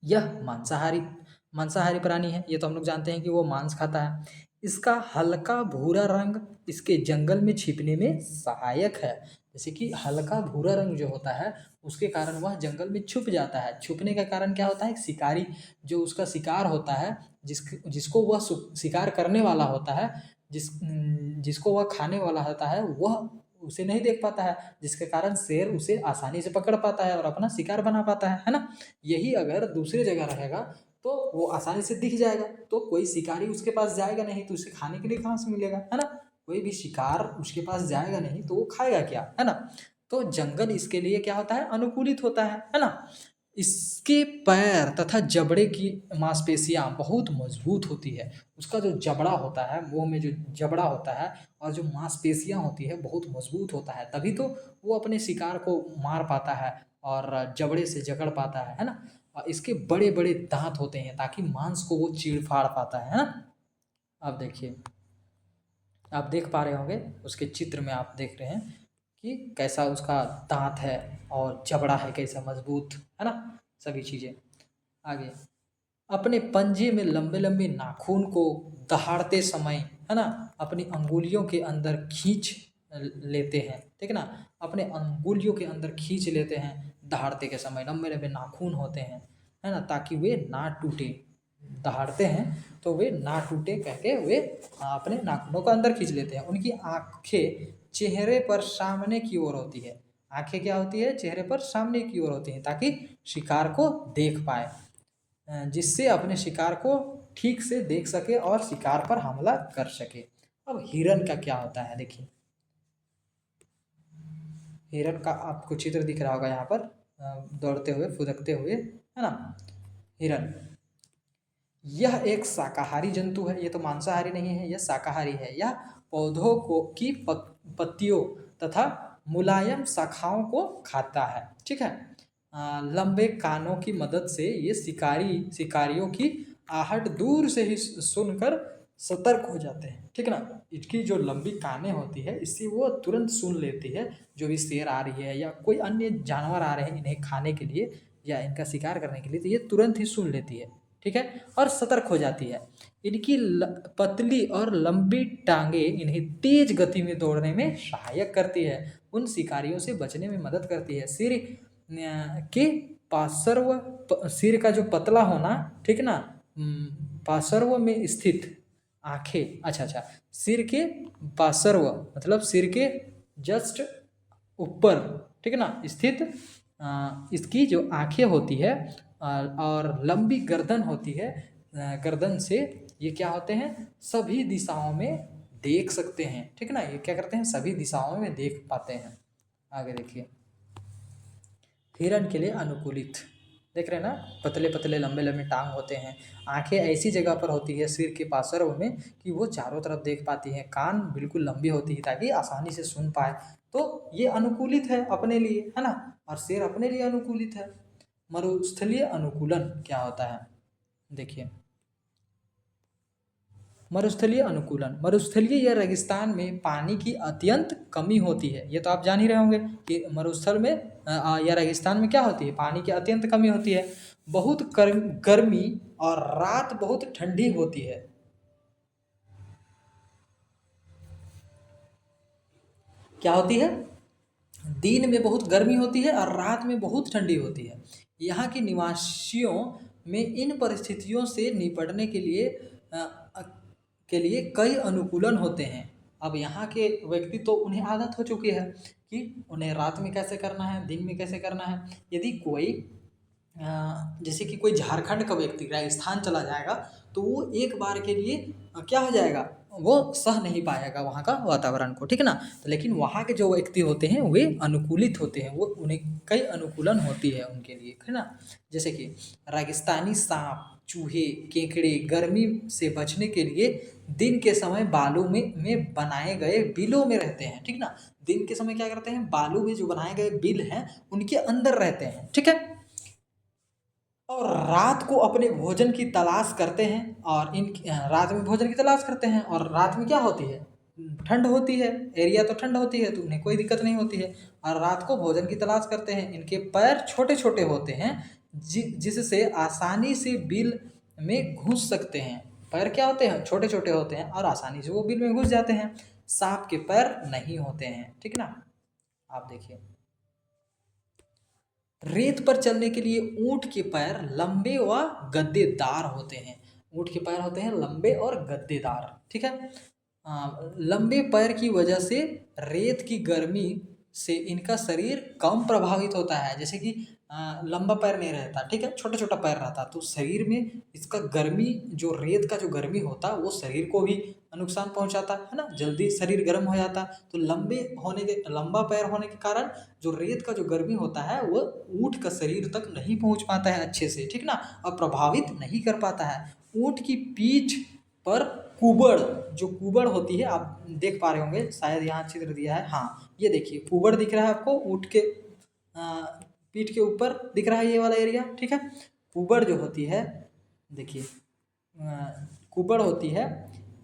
यह मांसाहारी प्राणी है, ये तो हम लोग जानते हैं कि वो मांस खाता है। इसका हल्का भूरा रंग इसके जंगल में छिपने में सहायक है। जैसे कि हल्का भूरा रंग जो होता है उसके कारण वह जंगल में छुप जाता है। छुपने का कारण क्या होता है, शिकारी जो उसका शिकार होता है, जिसको वह शिकार करने वाला होता है, जिसको वह खाने वाला होता है, वह उसे नहीं देख पाता है, जिसके कारण शेर उसे आसानी से पकड़ पाता है और अपना शिकार बना पाता है ना। यही अगर दूसरी जगह रहेगा तो वो आसानी से दिख जाएगा, तो कोई शिकारी उसके पास जाएगा नहीं, तो उसे खाने के लिए कहाँ से मिलेगा, है ना। कोई भी शिकार उसके पास जाएगा नहीं तो वो खाएगा क्या, है ना। तो जंगल इसके लिए क्या होता है, अनुकूलित होता है ना। इसके पैर तथा जबड़े की मांसपेशियां बहुत मजबूत होती है। उसका जो जबड़ा होता है, मुंह में जो जबड़ा होता है और जो मांसपेशियां होती है बहुत मजबूत होता है, तभी तो वो अपने शिकार को मार पाता है और जबड़े से जकड़ पाता है ना। और इसके बड़े बड़े दांत होते हैं ताकि मांस को वो चीड़ फाड़ पाता है ना। अब देखिए, आप देख पा रहे होंगे उसके चित्र में, आप देख रहे हैं कि कैसा उसका दांत है और जबड़ा है कैसा मजबूत, है ना, सभी चीज़ें। आगे, अपने पंजे में लंबे लंबे नाखून को दहाड़ते समय, है ना, अपनी अंगुलियों के अंदर खींच लेते हैं, ठीक है ना। अपने अंगुलियों के अंदर खींच लेते हैं दहाड़ते के समय, लंबे लंबे नाखून होते हैं, है ना, ताकि वे ना टूटे। दहाड़ते हैं तो वे ना टूटे कह के वे अपने नाखूनों को अंदर खींच लेते हैं। उनकी आंखें चेहरे पर सामने की ओर होती है, आंखें क्या होती है, चेहरे पर सामने की ओर होती हैं ताकि शिकार को देख पाए, जिससे अपने शिकार को ठीक से देख सके और शिकार पर हमला कर सके। अब हिरन का क्या होता है देखिए, हिरन का आपको चित्र दिख रहा होगा यहाँ पर, दौड़ते हुए फुदकते हुए, है ना। हिरन यह एक शाकाहारी जंतु है, ये तो मांसाहारी नहीं है, यह शाकाहारी है। यह पौधों को की पत्तियों तथा मुलायम शाखाओं को खाता है, ठीक है। लंबे कानों की मदद से ये शिकारियों की आहट दूर से ही सुनकर सतर्क हो जाते हैं, ठीक है ना। इसकी जो लंबी कानें होती है, इससे वो तुरंत सुन लेती है जो भी शेर आ रही है या कोई अन्य जानवर आ रहे हैं इन्हें खाने के लिए या इनका शिकार करने के लिए, तो ये तुरंत ही सुन लेती है, ठीक है, और सतर्क हो जाती है। इनकी पतली और लंबी टांगे इन्हें तेज गति में दौड़ने में सहायक करती है, उन शिकारियों से बचने में मदद करती है। के पार्श्व सिर का जो पतला होना, ठीक ना, पार्श्व में स्थित आंखें, अच्छा, सिर के पार्श्व मतलब सिर के जस्ट ऊपर, ठीक है ना, स्थित इसकी जो आंखें होती है और लंबी गर्दन होती है, गर्दन से ये क्या होते हैं, सभी दिशाओं में देख सकते हैं, ठीक ना। ये क्या करते हैं, सभी दिशाओं में देख पाते हैं। आगे देखिए, हिरन के लिए अनुकूलित, देख रहे हैं ना, पतले पतले लंबे लंबे टांग होते हैं, आंखें ऐसी जगह पर होती है सिर के पार्श्व में कि वो चारों तरफ देख पाती हैं, कान बिल्कुल लंबी होती है ताकि आसानी से सुन पाए, तो ये अनुकूलित है अपने लिए, है ना, और शेर अपने लिए अनुकूलित है। मरुस्थलीय अनुकूलन क्या होता है देखिए, मरुस्थलीय अनुकूलन, मरुस्थलीय या रेगिस्तान में पानी की अत्यंत कमी होती है, ये तो आप जान ही रहे होंगे कि मरुस्थल में या रेगिस्तान में क्या होती है, पानी की अत्यंत कमी होती है, बहुत गर्मी और रात बहुत ठंडी होती है। क्या होती है, दिन में बहुत गर्मी होती है और रात में बहुत ठंडी होती है। यहाँ के निवासियों में इन परिस्थितियों से निपटने के लिए कई अनुकूलन होते हैं। अब यहाँ के व्यक्ति तो उन्हें आदत हो चुकी है कि उन्हें रात में कैसे करना है, दिन में कैसे करना है। यदि कोई जैसे कि कोई झारखंड का व्यक्ति राजस्थान चला जाएगा तो वो एक बार के लिए क्या हो जाएगा, वो सह नहीं पाएगा वहाँ का वातावरण को, ठीक है ना। तो लेकिन वहाँ के जो व्यक्ति होते हैं वे अनुकूलित होते हैं, वो उन्हें कई अनुकूलन होती है उनके लिए, है ना। जैसे कि रेगिस्तानी सांप, चूहे, केकड़े गर्मी से बचने के लिए दिन के समय बालू में बनाए गए बिलों में रहते हैं, ठीक ना। दिन के समय क्या करते हैं, बालू में जो बनाए गए बिल हैं उनके अंदर रहते हैं, ठीक है, और रात को अपने भोजन की तलाश करते हैं, और इन रात में भोजन की तलाश करते हैं, और रात में क्या होती है, ठंड होती है, एरिया तो ठंड होती है तो उन्हें कोई दिक्कत नहीं होती है, और रात को भोजन की तलाश करते हैं। इनके पैर छोटे छोटे होते हैं जिससे आसानी से बिल में घुस सकते हैं। पैर क्या होते हैं, छोटे छोटे होते हैं और आसानी से वो बिल में घुस जाते हैं। सांप के पैर नहीं होते हैं, ठीक ना। आप देखिए, रेत पर चलने के लिए ऊंट के पैर लंबे व गद्देदार होते हैं। ऊंट के पैर होते हैं लंबे और गद्देदार, ठीक है। लंबे पैर की वजह से रेत की गर्मी से इनका शरीर कम प्रभावित होता है। जैसे कि लंबा पैर नहीं रहता, ठीक है, छोटा छोटा पैर रहता, तो शरीर में इसका गर्मी, जो रेत का जो गर्मी होता है वो शरीर को भी नुकसान पहुंचाता है ना, जल्दी शरीर गर्म हो जाता। तो लंबा पैर होने के कारण जो रेत का जो गर्मी होता है वो ऊँट का शरीर तक नहीं पहुंच पाता है अच्छे से, ठीक ना, और प्रभावित नहीं कर पाता है। ऊँट की पीठ पर कुबड़, जो कुबड़ होती है, आप देख पा रहे होंगे शायद, यहाँ चित्र दिया है, हाँ ये देखिए कुबड़ दिख रहा है आपको, ऊँट के पीठ के ऊपर दिख रहा है ये वाला एरिया, ठीक है। कुबड़ जो होती है, देखिए कुबड़ होती है,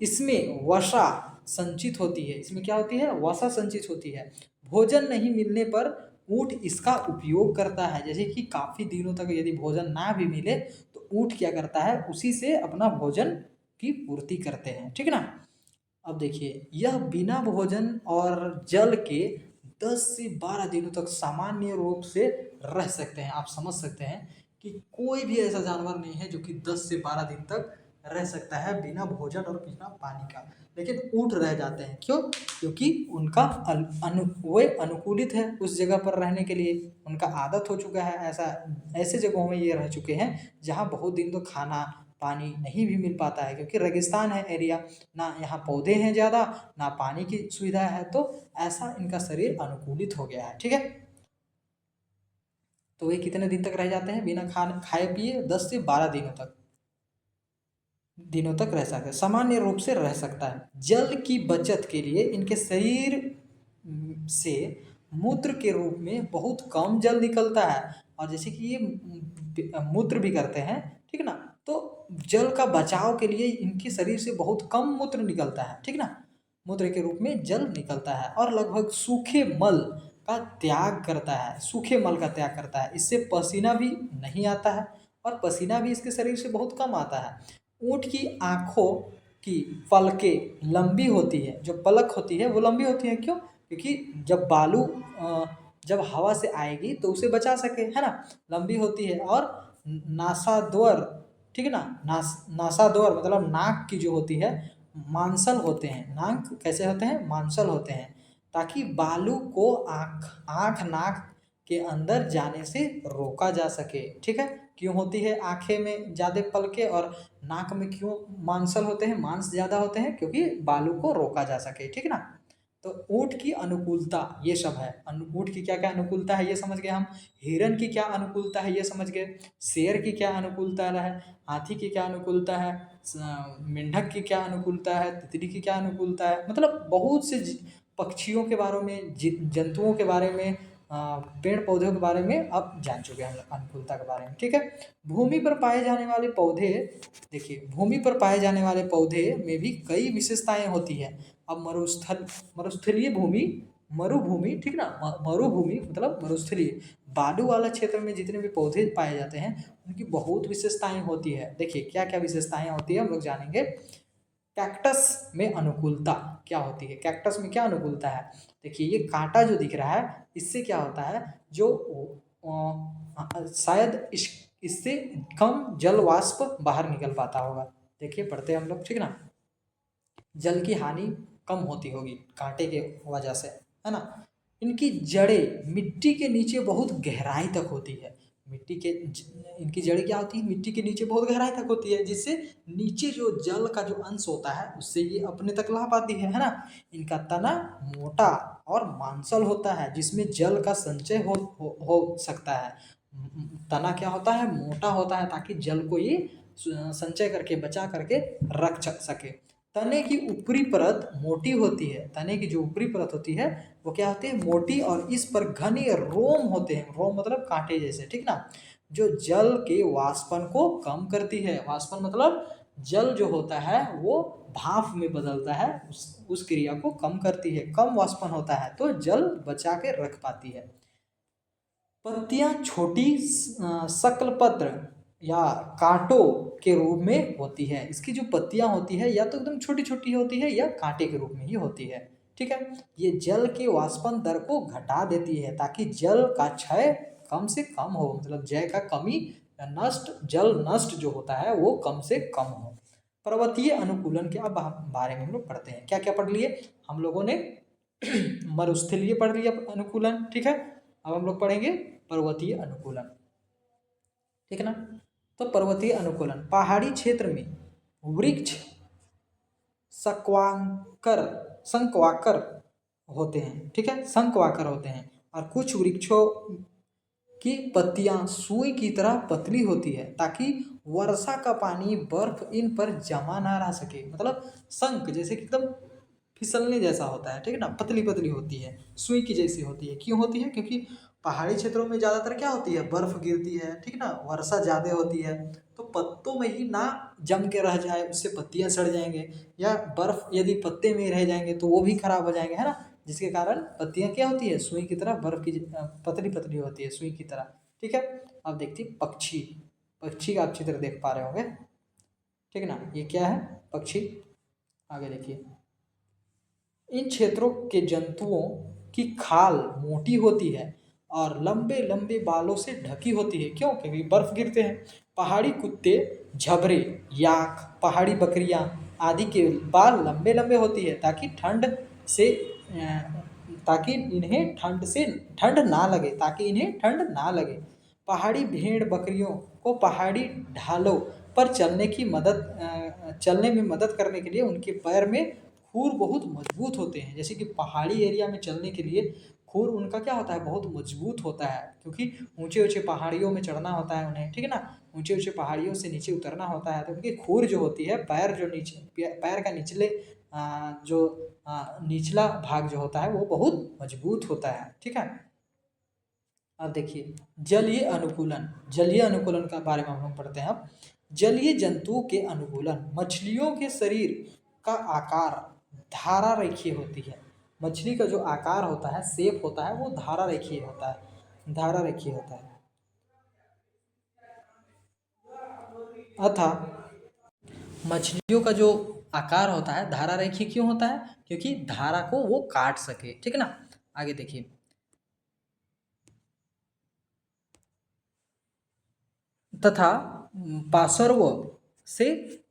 इसमें वसा संचित होती है, इसमें क्या होती है, वसा संचित होती है। भोजन नहीं मिलने पर ऊँट इसका उपयोग करता है। जैसे कि काफ़ी दिनों तक यदि भोजन ना भी मिले तो ऊँट क्या करता है, उसी से अपना भोजन की पूर्ति करते हैं, ठीक है ना। अब देखिए, यह बिना भोजन और जल के 10 से 12 दिनों तक सामान्य रूप से रह सकते हैं। आप समझ सकते हैं कि कोई भी ऐसा जानवर नहीं है जो कि 10 से 12 दिन तक रह सकता है बिना भोजन और बिना पानी का, लेकिन ऊँट रह जाते हैं। क्यों? क्योंकि उनका वे अनुकूलित है उस जगह पर रहने के लिए, उनका आदत हो चुका है ऐसा, ऐसे जगहों में ये रह चुके हैं जहाँ बहुत दिन तो खाना पानी नहीं भी मिल पाता है, क्योंकि रेगिस्तान है एरिया, ना यहाँ पौधे हैं ज़्यादा, ना पानी की सुविधा है, तो ऐसा इनका शरीर अनुकूलित हो गया है। ठीक है, तो वे कितने दिन तक रह जाते हैं बिना खाए पिए? 10 से 12 दिनों तक रह सकते हैं, सामान्य रूप से रह सकता है। जल की बचत के लिए इनके शरीर से मूत्र के रूप में बहुत कम जल निकलता है, और जैसे कि ये मूत्र भी करते हैं, ठीक ना, तो जल का बचाव के लिए इनके शरीर से बहुत कम मूत्र निकलता है, ठीक ना, मूत्र के रूप में जल निकलता है, और लगभग सूखे मल का त्याग करता है, सूखे मल का त्याग करता है। इससे पसीना भी नहीं आता है, और पसीना भी इसके शरीर से बहुत कम आता है। ऊँट की आँखों की पलकें लंबी होती है, जो पलक होती है वो लंबी होती है। क्यों? क्योंकि जब बालू जब हवा से आएगी तो उसे बचा सके, है ना, लंबी होती है। और नासाद्वार, ठीक है ना, नासाद्वार मतलब नाक की जो होती है, मांसल होते हैं। नाक कैसे होते हैं? मांसल होते हैं, ताकि बालू को आँख नाक के अंदर जाने से रोका जा सके। ठीक है, क्यों होती है आँखें में ज़्यादा पलके और नाक में क्यों मांसल होते हैं, मांस ज़्यादा होते हैं? क्योंकि बालू को रोका जा सके, ठीक ना। तो ऊँट की अनुकूलता ये सब है। ऊँट की क्या क्या अनुकूलता है ये समझ गए हम। हिरन की क्या अनुकूलता है ये समझ गए। शेर की क्या अनुकूलता है, हाथी की क्या अनुकूलता है, मेंढक की क्या अनुकूलता है, तितली की क्या अनुकूलता है। मतलब बहुत से पक्षियों के बारे में, जंतुओं के बारे में, पेड़ पौधों के बारे में अब जान चुके हैं हम लोग, अनुकूलता के बारे में। ठीक है, भूमि पर पाए जाने वाले पौधे, देखिए भूमि पर पाए जाने वाले पौधे में भी कई विशेषताएं होती है। अब मरुस्थलीय भूमि, मरुभूमि, ठीक ना, मरुभूमि मतलब मरुस्थलीय, बालू वाला क्षेत्र में जितने भी पौधे पाए जाते हैं उनकी बहुत विशेषताएं होती है। देखिए क्या क्या विशेषताएं होती है हम लोग जानेंगे। कैक्टस में अनुकूलता क्या होती है? कैक्टस में क्या अनुकूलता है? देखिए ये कांटा जो दिख रहा है, इससे क्या होता है, जो शायद इससे कम जल वाष्प बाहर निकल पाता होगा। देखिए पढ़ते हैं हम लोग, ठीक ना, जल की हानि कम होती होगी कांटे के वजह से, है ना। इनकी जड़ें मिट्टी के नीचे बहुत गहराई तक होती है। इनकी जड़ें क्या होती है? मिट्टी के नीचे बहुत गहराई तक होती है, जिससे नीचे जो जल का जो अंश होता है उससे ये अपने तक ला पाती है ना। इनका तना मोटा और मांसल होता है, जिसमें जल का संचय हो सकता है। तना क्या होता है? मोटा होता है, ताकि जल को ये संचय करके बचा करके रख सके। तने की ऊपरी परत मोटी होती है। तने की जो ऊपरी परत होती है वो क्या होती है? मोटी, और इस पर घने रोम होते हैं। रोम मतलब कांटे जैसे, ठीक ना, जो जल के वाष्पन को कम करती है। वाष्पन मतलब जल जो होता है वो भाप में बदलता है, उस क्रिया को कम करती है। कम वाष्पन होता है तो जल बचा के रख पाती है। पत्तियां छोटी शक्लपत्र या कांटों के रूप में होती है। इसकी जो पत्तियां होती है या तो एकदम छोटी छोटी होती है या कांटे के रूप में ही होती है। ठीक है, ये जल के वाष्पन दर को घटा देती है, ताकि जल का क्षय कम से कम हो, मतलब जल का कमी या जल नष्ट जो होता है वो कम से कम हो। पर्वतीय अनुकूलन के अब बारे में हम लोग पढ़ते हैं। क्या क्या पढ़ लिए हम लोगों ने? मरुस्थलीय पढ़ लिया अनुकूलन, ठीक है। अब हम लोग पढ़ेंगे पर्वतीय अनुकूलन, ठीक है ना। तो पर्वतीय अनुकूलन, पहाड़ी क्षेत्र में वृक्ष संक्वाकर होते हैं, ठीक है, संक्वाकर होते हैं, और कुछ वृक्षों की पत्तियां सुई की तरह पतली होती है, ताकि वर्षा का पानी बर्फ इन पर जमा ना रह सके। मतलब शंख जैसे कि एकदम फिसलने जैसा होता है, ठीक है ना, पतली पतली होती है, सुई की जैसी होती है। क्यों होती है? क्योंकि पहाड़ी क्षेत्रों में ज़्यादातर क्या होती है? बर्फ गिरती है, ठीक ना, वर्षा ज़्यादा होती है, तो पत्तों में ही ना जम के रह जाए, उससे पत्तियां सड़ जाएंगे, या बर्फ यदि पत्ते में रह जाएंगे तो वो भी खराब हो जाएंगे, है ना, जिसके कारण पत्तियां क्या होती है? सुई की तरह, बर्फ की पतली पतली होती है, सुई की तरह। ठीक है, अब देखते हैं पक्षी। पक्षी का आप चित्र देख पा रहे होंगे, ठीक है ना, ये क्या है? पक्षी। आगे देखिए, इन क्षेत्रों के जंतुओं की खाल मोटी होती है और लंबे लंबे बालों से ढकी होती है। क्यों? क्योंकि बर्फ गिरते हैं। पहाड़ी कुत्ते, झबरे, याक, पहाड़ी बकरियां आदि के बाल लंबे लंबे होती है ताकि इन्हें ठंड ना लगे, ताकि इन्हें ठंड ना लगे। पहाड़ी भेड़ बकरियों को पहाड़ी ढालों पर चलने में मदद करने के लिए उनके पैर में खुर बहुत मजबूत होते हैं। जैसे कि पहाड़ी एरिया में चलने के लिए खुर उनका क्या होता है, बहुत मजबूत होता है, क्योंकि ऊंचे ऊंचे पहाड़ियों में चढ़ना होता है उन्हें, ठीक है ना, ऊंचे ऊंचे पहाड़ियों से नीचे उतरना होता है, तो उनकी खुर जो होती है, पैर का निचला भाग जो होता है वो बहुत मजबूत होता है, ठीक है। अब देखिए जलीय अनुकूलन का बारे में हम लोग पढ़ते हैं। अब जलीय जंतुओं के अनुकूलन, मछलियों के शरीर का आकार धारा रेखीय होती है। मछली का जो आकार होता है, शेप होता है, वो धारा रेखीय होता है, धारा रेखीय होता है। अतः मछलियों का जो आकार होता है धारा रेखीय क्यों होता है, क्योंकि धारा को वो काट सके, ठीक है ना। आगे देखिए, तथा पार्श्व से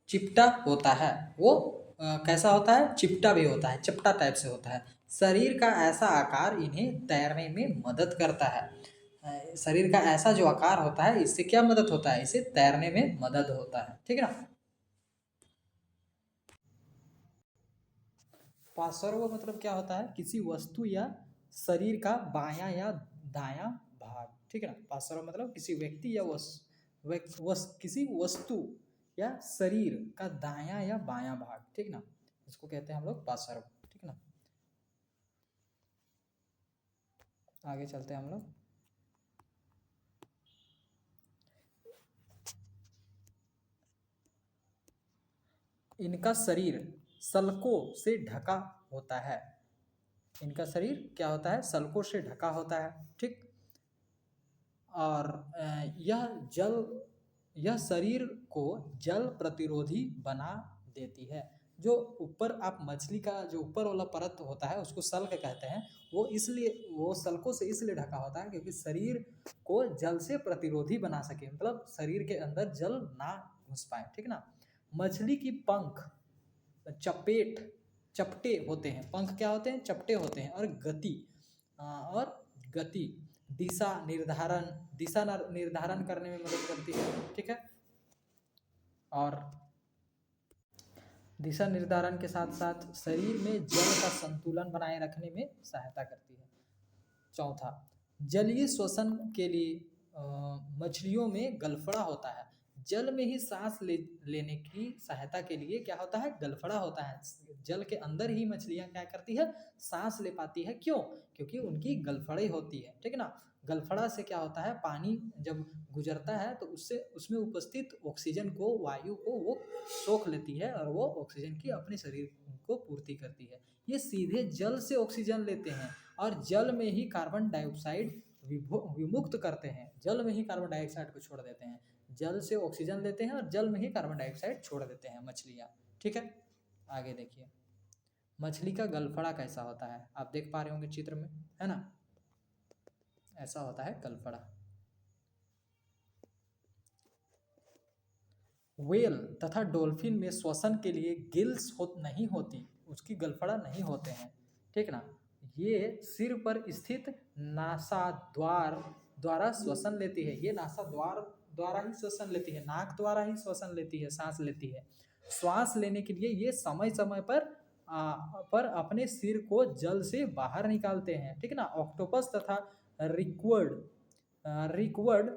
चिपटा होता है, वो कैसा होता है, चिपटा भी होता है, चपटा टाइप से होता है। शरीर का ऐसा आकार इन्हें तैरने में मदद करता है। शरीर का ऐसा जो आकार होता है, इससे क्या मदद होता है, इससे तैरने में मदद होता है, ठीक है ना। पार्श्व मतलब क्या होता है, किसी वस्तु या शरीर का बायां या दायां भाग, ठीक है ना। पार्श्व मतलब किसी व्यक्ति या किसी वस्तु या शरीर का दायां या बायां भाग, ठीक ना, इसको कहते हैं हम लोग पार्श्व, ठीक ना। आगे चलते हैं हम लोग। इनका शरीर सल्कों से ढका होता है, इनका शरीर क्या होता है, सल्कों से ढका होता है, ठीक। और यह शरीर को जल प्रतिरोधी बना देती है। जो ऊपर आप मछली का जो ऊपर वाला परत होता है उसको सल्क कहते हैं, वो सल्कों से इसलिए ढका होता है क्योंकि शरीर को जल से प्रतिरोधी बना सके, मतलब शरीर के अंदर जल ना घुस पाए, ठीक ना। मछली की पंख चपटे होते हैं, पंख क्या होते हैं, चपटे होते हैं, और गति दिशा निर्धारण करने में मदद करती है, ठीक है। और दिशा निर्धारण के साथ साथ शरीर में जल का संतुलन बनाए रखने में सहायता करती है। चौथा, जलीय श्वसन के लिए मछलियों में गलफड़ा होता है। जल में ही सांस लेने की सहायता के लिए क्या होता है, गलफड़ा होता है। जल के अंदर ही मछलियां क्या करती है, सांस ले पाती है, क्यों, क्योंकि उनकी गलफड़े होती है, ठीक है ना। गलफड़ा से क्या होता है, पानी जब गुजरता है तो उससे उसमें उपस्थित ऑक्सीजन को, वायु को वो सोख लेती है और वो ऑक्सीजन की अपने शरीर को पूर्ति करती है। ये सीधे जल से ऑक्सीजन लेते हैं और जल में ही कार्बन डाइऑक्साइड विमुक्त करते हैं, जल में ही कार्बन डाइऑक्साइड को छोड़ देते हैं। जल से ऑक्सीजन लेते हैं और जल में ही कार्बन डाइऑक्साइड छोड़ देते हैं मछलियाँ, ठीक है। आगे देखिए, मछली का गलफड़ा कैसा होता है, आप देख पा रहे होंगे चित्र में, है ना, ऐसा होता है गलफड़ा। व्हेल तथा डॉल्फिन में श्वसन के लिए गिल्स नहीं होती, उसकी गलफड़ा नहीं होते हैं, ठीक ना। ये सिर पर स्थित नासाद्वार द्वारा श्वसन लेती है, ये नासाद्वार द्वारा ही श्वसन लेती है, नाक द्वारा ही श्वसन लेती है, सांस लेती है। श्वास लेने के लिए ये समय समय पर अपने सिर को जल से बाहर निकालते हैं, ठीक ना। ऑक्टोपस तथा रिकवर्ड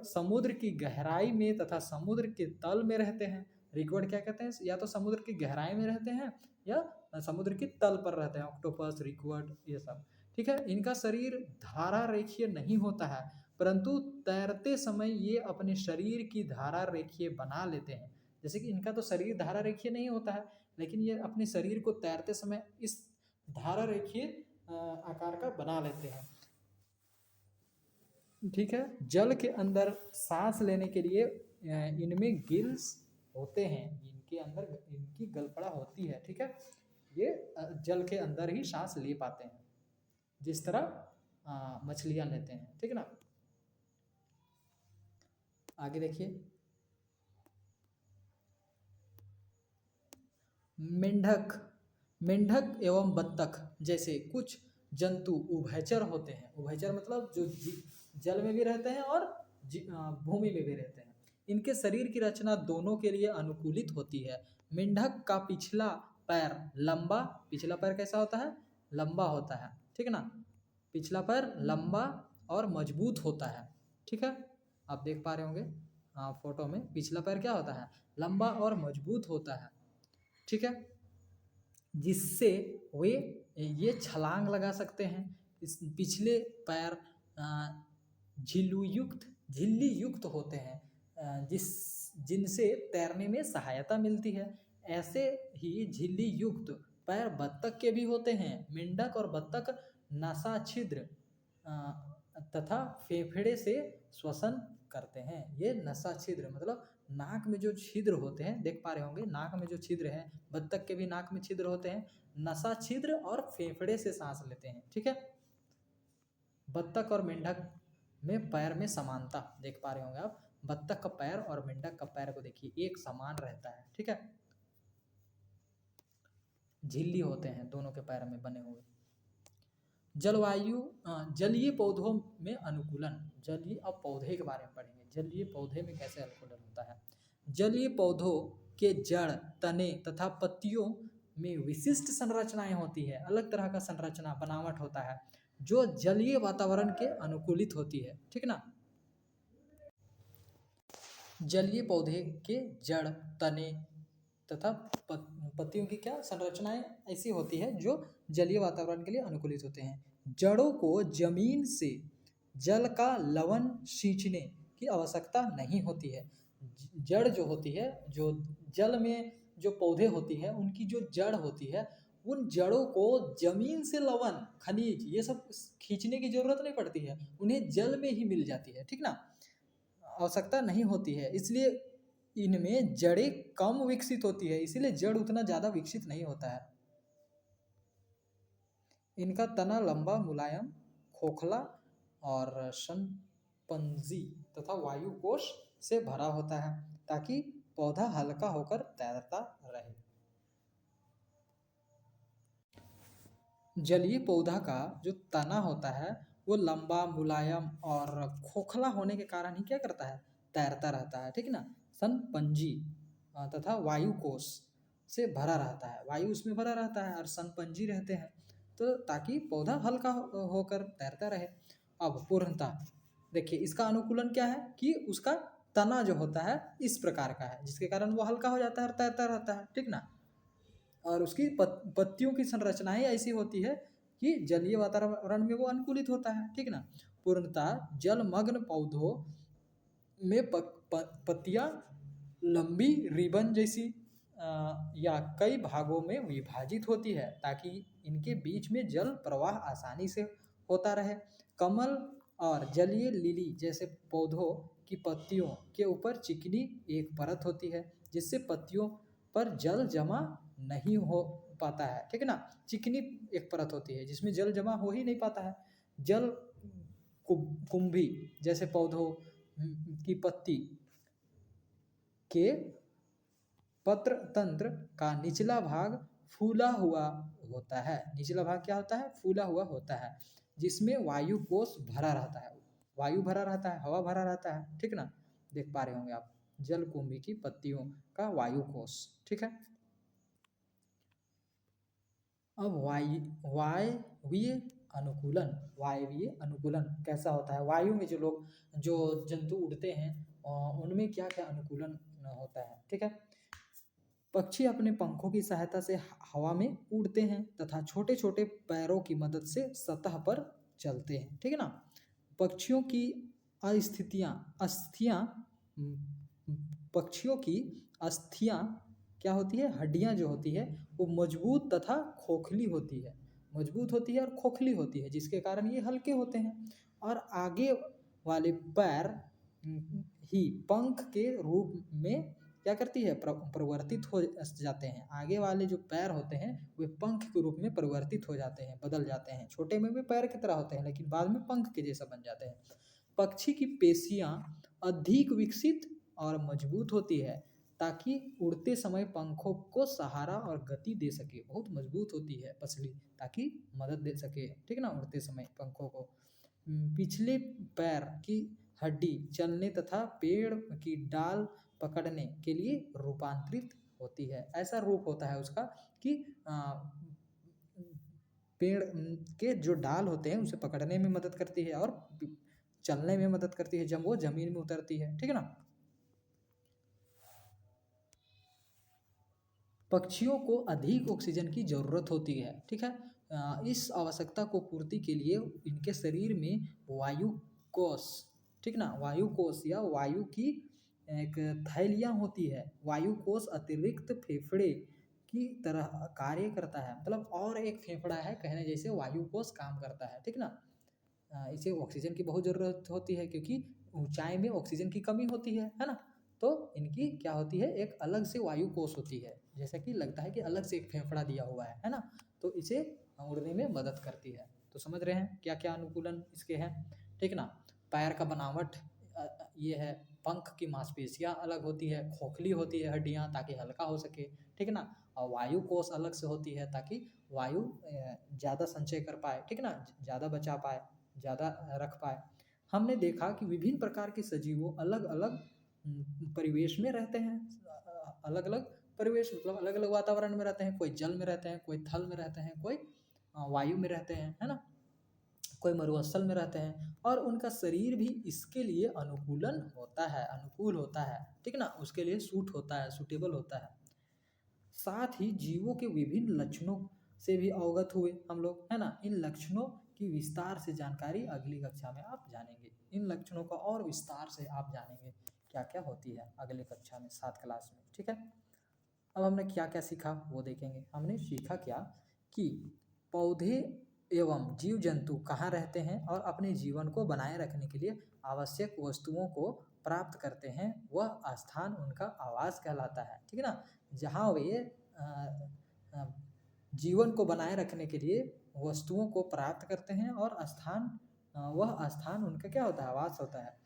समुद्र की गहराई में तथा समुद्र के तल में रहते हैं। रिकवर्ड क्या कहते हैं, या तो समुद्र की गहराई में रहते हैं या समुद्र की तल पर रहते हैं, ऑक्टोपस, रिकवर्ड, ये सब, ठीक है। इनका शरीर धारा रेखीय नहीं होता है, परंतु तैरते समय ये अपने शरीर की धारा रेखीय बना लेते हैं। जैसे कि इनका तो शरीर धारा रेखीय नहीं होता है, लेकिन ये अपने शरीर को तैरते समय इस धारा रेखीय आकार का बना लेते हैं, ठीक है। जल के अंदर सांस लेने के लिए इनमें गिल्स होते हैं, इनके अंदर इनकी गलफड़ा होती है, ठीक है। ये जल के अंदर ही सांस ले पाते हैं, जिस तरह मछलियां लेते हैं, ठीक है ना। आगे देखिए, मेंढक मेंढक एवं बत्तख जैसे कुछ जंतु उभयचर होते हैं। उभयचर मतलब जो जल में भी रहते हैं और भूमि में भी रहते हैं। इनके शरीर की रचना दोनों के लिए अनुकूलित होती है। मेंढक का पिछला पैर लंबा, पिछला पैर कैसा होता है? लंबा होता है, ठीक है ना। पिछला पैर लंबा और मजबूत होता है, ठीक है। आप देख पा रहे होंगे फोटो में, पिछला पैर क्या होता है? लंबा और मजबूत होता है, ठीक है। जिससे वे ये छलांग लगा सकते हैं। इस पिछले पैर झिल्ली युक्त होते हैं, जिनसे तैरने में सहायता मिलती है। ऐसे ही झिल्ली युक्त पैर बत्तख के भी होते हैं। मेंढक और बत्तख नसा छिद्र तथा फेफड़े से श्वसन करते हैं। ये नसा छिद्र मतलब नाक में जो छिद्र होते हैं, देख पा रहे होंगे नाक में जो छिद्र है, बत्तख के भी नाक में छिद्र होते हैं। नसा छिद्र और फेफड़े से सांस लेते हैं, ठीक है। बत्तख और मेंढक में पैर में समानता देख पा रहे होंगे आप। बत्तख का पैर और मेंढक का पैर को देखिए, एक समान रहता है, ठीक है। झिल्ली होते हैं दोनों के पैर में बने हुए। जलवायु जलीय पौधों में अनुकूलन। जलीय, अब पौधे के बारे में पढ़ेंगे। जलीय पौधे में कैसे अनुकूलन होता है। जलीय पौधों के जड़, तने तथा पत्तियों में विशिष्ट संरचनाएं होती है। अलग तरह का संरचना बनावट होता है जो जलीय वातावरण के अनुकूलित होती है, ठीक ना। जलीय पौधे के जड़, तने तथा पत्तियों की क्या संरचनाएं ऐसी होती है जो जलीय वातावरण के लिए अनुकूलित होते हैं। जड़ों को जमीन से जल का लवण सींचने की आवश्यकता नहीं होती है। जड़ जो होती है, जो जल में जो पौधे होती है, उनकी जो जड़ होती है, उन जड़ों को जमीन से लवण, खनिज, ये सब खींचने की जरूरत नहीं पड़ती है, उन्हें जल में ही मिल जाती है, ठीक ना। आवश्यकता नहीं होती है, इसलिए इनमें जड़ें कम विकसित होती है, इसीलिए जड़ उतना ज़्यादा विकसित नहीं होता है। इनका तना लंबा, मुलायम, खोखला और संपंजी तथा वायु कोश से भरा होता है ताकि पौधा हल्का होकर तैरता रहे। जलीय पौधा का जो तना होता है वो लंबा, मुलायम और खोखला होने के कारण ही क्या करता है? तैरता रहता है, ठीक ना। संपंजी तथा वायु कोश से भरा रहता है, वायु उसमें भरा रहता है और संपंजी रहते हैं, तो ताकि पौधा हल्का होकर तैरता रहे। अब पूर्णता देखिए, इसका अनुकूलन क्या है कि उसका तना जो होता है इस प्रकार का है, जिसके कारण वो हल्का हो जाता है और तैरता रहता है, ठीक ना। और उसकी पत्तियों की संरचनाएं ऐसी होती है कि जलीय वातावरण में वो अनुकूलित होता है, ठीक ना। पूर्णतः जलमग्न पौधों में पत्तियां लंबी रिबन जैसी या कई भागों में विभाजित होती है ताकि इनके बीच में जल प्रवाह आसानी से होता रहे। कमल और जलीय लिली जैसे पौधों की पत्तियों के ऊपर चिकनी एक परत होती है जिससे पत्तियों पर जल जमा नहीं हो पाता है, ठीक है ना। चिकनी एक परत होती है जिसमें जल जमा हो ही नहीं पाता है। जल कुंभी जैसे पौधों की पत्ती के पत्र तंत्र का निचला भाग फूला हुआ होता है। निचला भाग क्या होता है? फूला हुआ होता है, जिसमें वायु कोश भरा रहता है, वायु भरा रहता है, हवा भरा रहता है, ठीक ना। देख पा रहे होंगे आप जल कुंभी की पत्तियों का वायु कोश, ठीक है। अब वायवीय अनुकूलन। वायवीय अनुकूलन कैसा होता है? वायु में जो जंतु उड़ते हैं उनमें क्या क्या अनुकूलन होता है, ठीक है। पक्षी अपने पंखों की सहायता से हवा में उड़ते हैं तथा छोटे छोटे पैरों की मदद से सतह पर चलते हैं, ठीक है ना। पक्षियों की अस्थियां क्या होती है? हड्डियां जो होती है वो मजबूत तथा खोखली होती है, मजबूत होती है और खोखली होती है, जिसके कारण ये हल्के होते हैं। और आगे वाले पैर ही पंख के रूप में क्या करती है? परिवर्तित हो जाते हैं। आगे वाले जो पैर होते हैं वे पंख के रूप में परिवर्तित हो जाते हैं, बदल जाते हैं। छोटे में भी पैर की तरह होते हैं लेकिन बाद में पंख के जैसा बन जाते हैं। पक्षी की पेशियां अधिक विकसित और मजबूत होती है ताकि उड़ते समय पंखों को सहारा और गति दे सके। बहुत मजबूत होती है पसली, ताकि मदद दे सके, ठीक है ना, उड़ते समय पंखों को। पिछले पैर की हड्डी चलने तथा पेड़ की डाल पकड़ने के लिए रूपांतरित होती है। ऐसा रूप होता है उसका कि पेड़ के जो डाल होते हैं उसे पकड़ने में मदद करती है और चलने में मदद करती है जब वो जमीन में उतरती है, ठीक है ना। पक्षियों को अधिक ऑक्सीजन की ज़रूरत होती है, ठीक है। इस आवश्यकता को पूर्ति के लिए इनके शरीर में वायु कोश, ठीक ना, वायु कोश या वायु की एक थैलियाँ होती है। वायु कोश अतिरिक्त फेफड़े की तरह कार्य करता है, मतलब और एक फेफड़ा है कहने जैसे वायु कोश काम करता है, ठीक ना। इसे ऑक्सीजन की बहुत ज़रूरत होती है क्योंकि ऊंचाई में ऑक्सीजन की कमी होती है ना। तो इनकी क्या होती है, एक अलग से वायु कोश होती है, जैसा कि लगता है कि अलग से एक फेफड़ा दिया हुआ है ना। तो इसे उड़ने में मदद करती है। तो समझ रहे हैं क्या क्या अनुकूलन इसके हैं, ठीक ना। पैर का बनावट ये है, पंख की मांसपेशियाँ अलग होती है, खोखली होती है हड्डियाँ ताकि हल्का हो सके, ठीक ना। और वायु कोश अलग से होती है ताकि वायु ज़्यादा संचय कर पाए, ठीक ना, ज़्यादा बचा पाए, ज़्यादा रख पाए। हमने देखा कि विभिन्न प्रकार के सजीवों अलग अलग परिवेश में रहते हैं। अलग अलग परिवेश मतलब अलग अलग वातावरण में रहते हैं। कोई जल में रहते हैं, कोई थल में रहते हैं, कोई वायु में रहते हैं, है ना, कोई मरुस्थल में रहते हैं। और उनका शरीर भी इसके लिए अनुकूलन होता है, अनुकूल होता है, ठीक ना, उसके लिए सूट होता है, सूटेबल होता है। साथ ही जीवों के विभिन्न लक्षणों से भी अवगत हुए हम लोग, है ना। इन लक्षणों की विस्तार से जानकारी अगली कक्षा में आप जानेंगे। इन लक्षणों का और विस्तार से आप जानेंगे क्या क्या होती है अगली कक्षा में, 7 क्लास में, ठीक है। अब हमने क्या क्या सीखा वो देखेंगे। हमने सीखा क्या कि पौधे एवं जीव जंतु कहाँ रहते हैं और अपने जीवन को बनाए रखने के लिए आवश्यक वस्तुओं को प्राप्त करते हैं, वह स्थान उनका आवास कहलाता है, ठीक है ना। जहाँ वे जीवन को बनाए रखने के लिए वस्तुओं को प्राप्त करते हैं और स्थान, वह स्थान उनका क्या होता है, आवास होता है।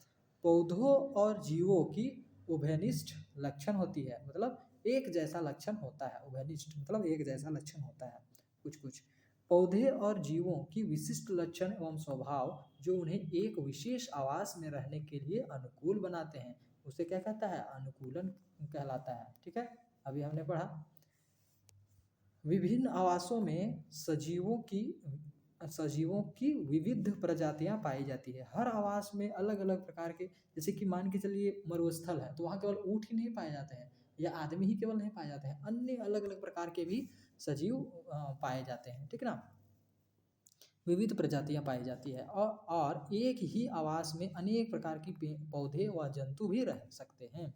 पौधों और जीवों की उभयनिष्ठ लक्षण होती है, मतलब एक जैसा लक्षण होता है। उभयनिष्ठ मतलब एक जैसा लक्षण होता है कुछ कुछ। पौधे और जीवों की विशिष्ट लक्षण एवं स्वभाव जो उन्हें एक विशेष आवास में रहने के लिए अनुकूल बनाते हैं, उसे क्या कहता है, अनुकूलन कहलाता है, ठीक है। अभी हमने पढ़ा विभिन्न आवासों में सजीवों की विविध प्रजातियां पाई जाती है। हर आवास में अलग अलग प्रकार के, जैसे कि मान के चलिए मरुस्थल है तो वहाँ केवल ऊँट ही नहीं पाए जाते हैं या आदमी ही केवल नहीं पाए जाते हैं, अन्य अलग अलग प्रकार के भी सजीव पाए जाते हैं, ठीक ना। विविध प्रजातियां पाई जाती है और एक ही आवास में अनेक प्रकार की पौधे व जंतु भी रह सकते हैं।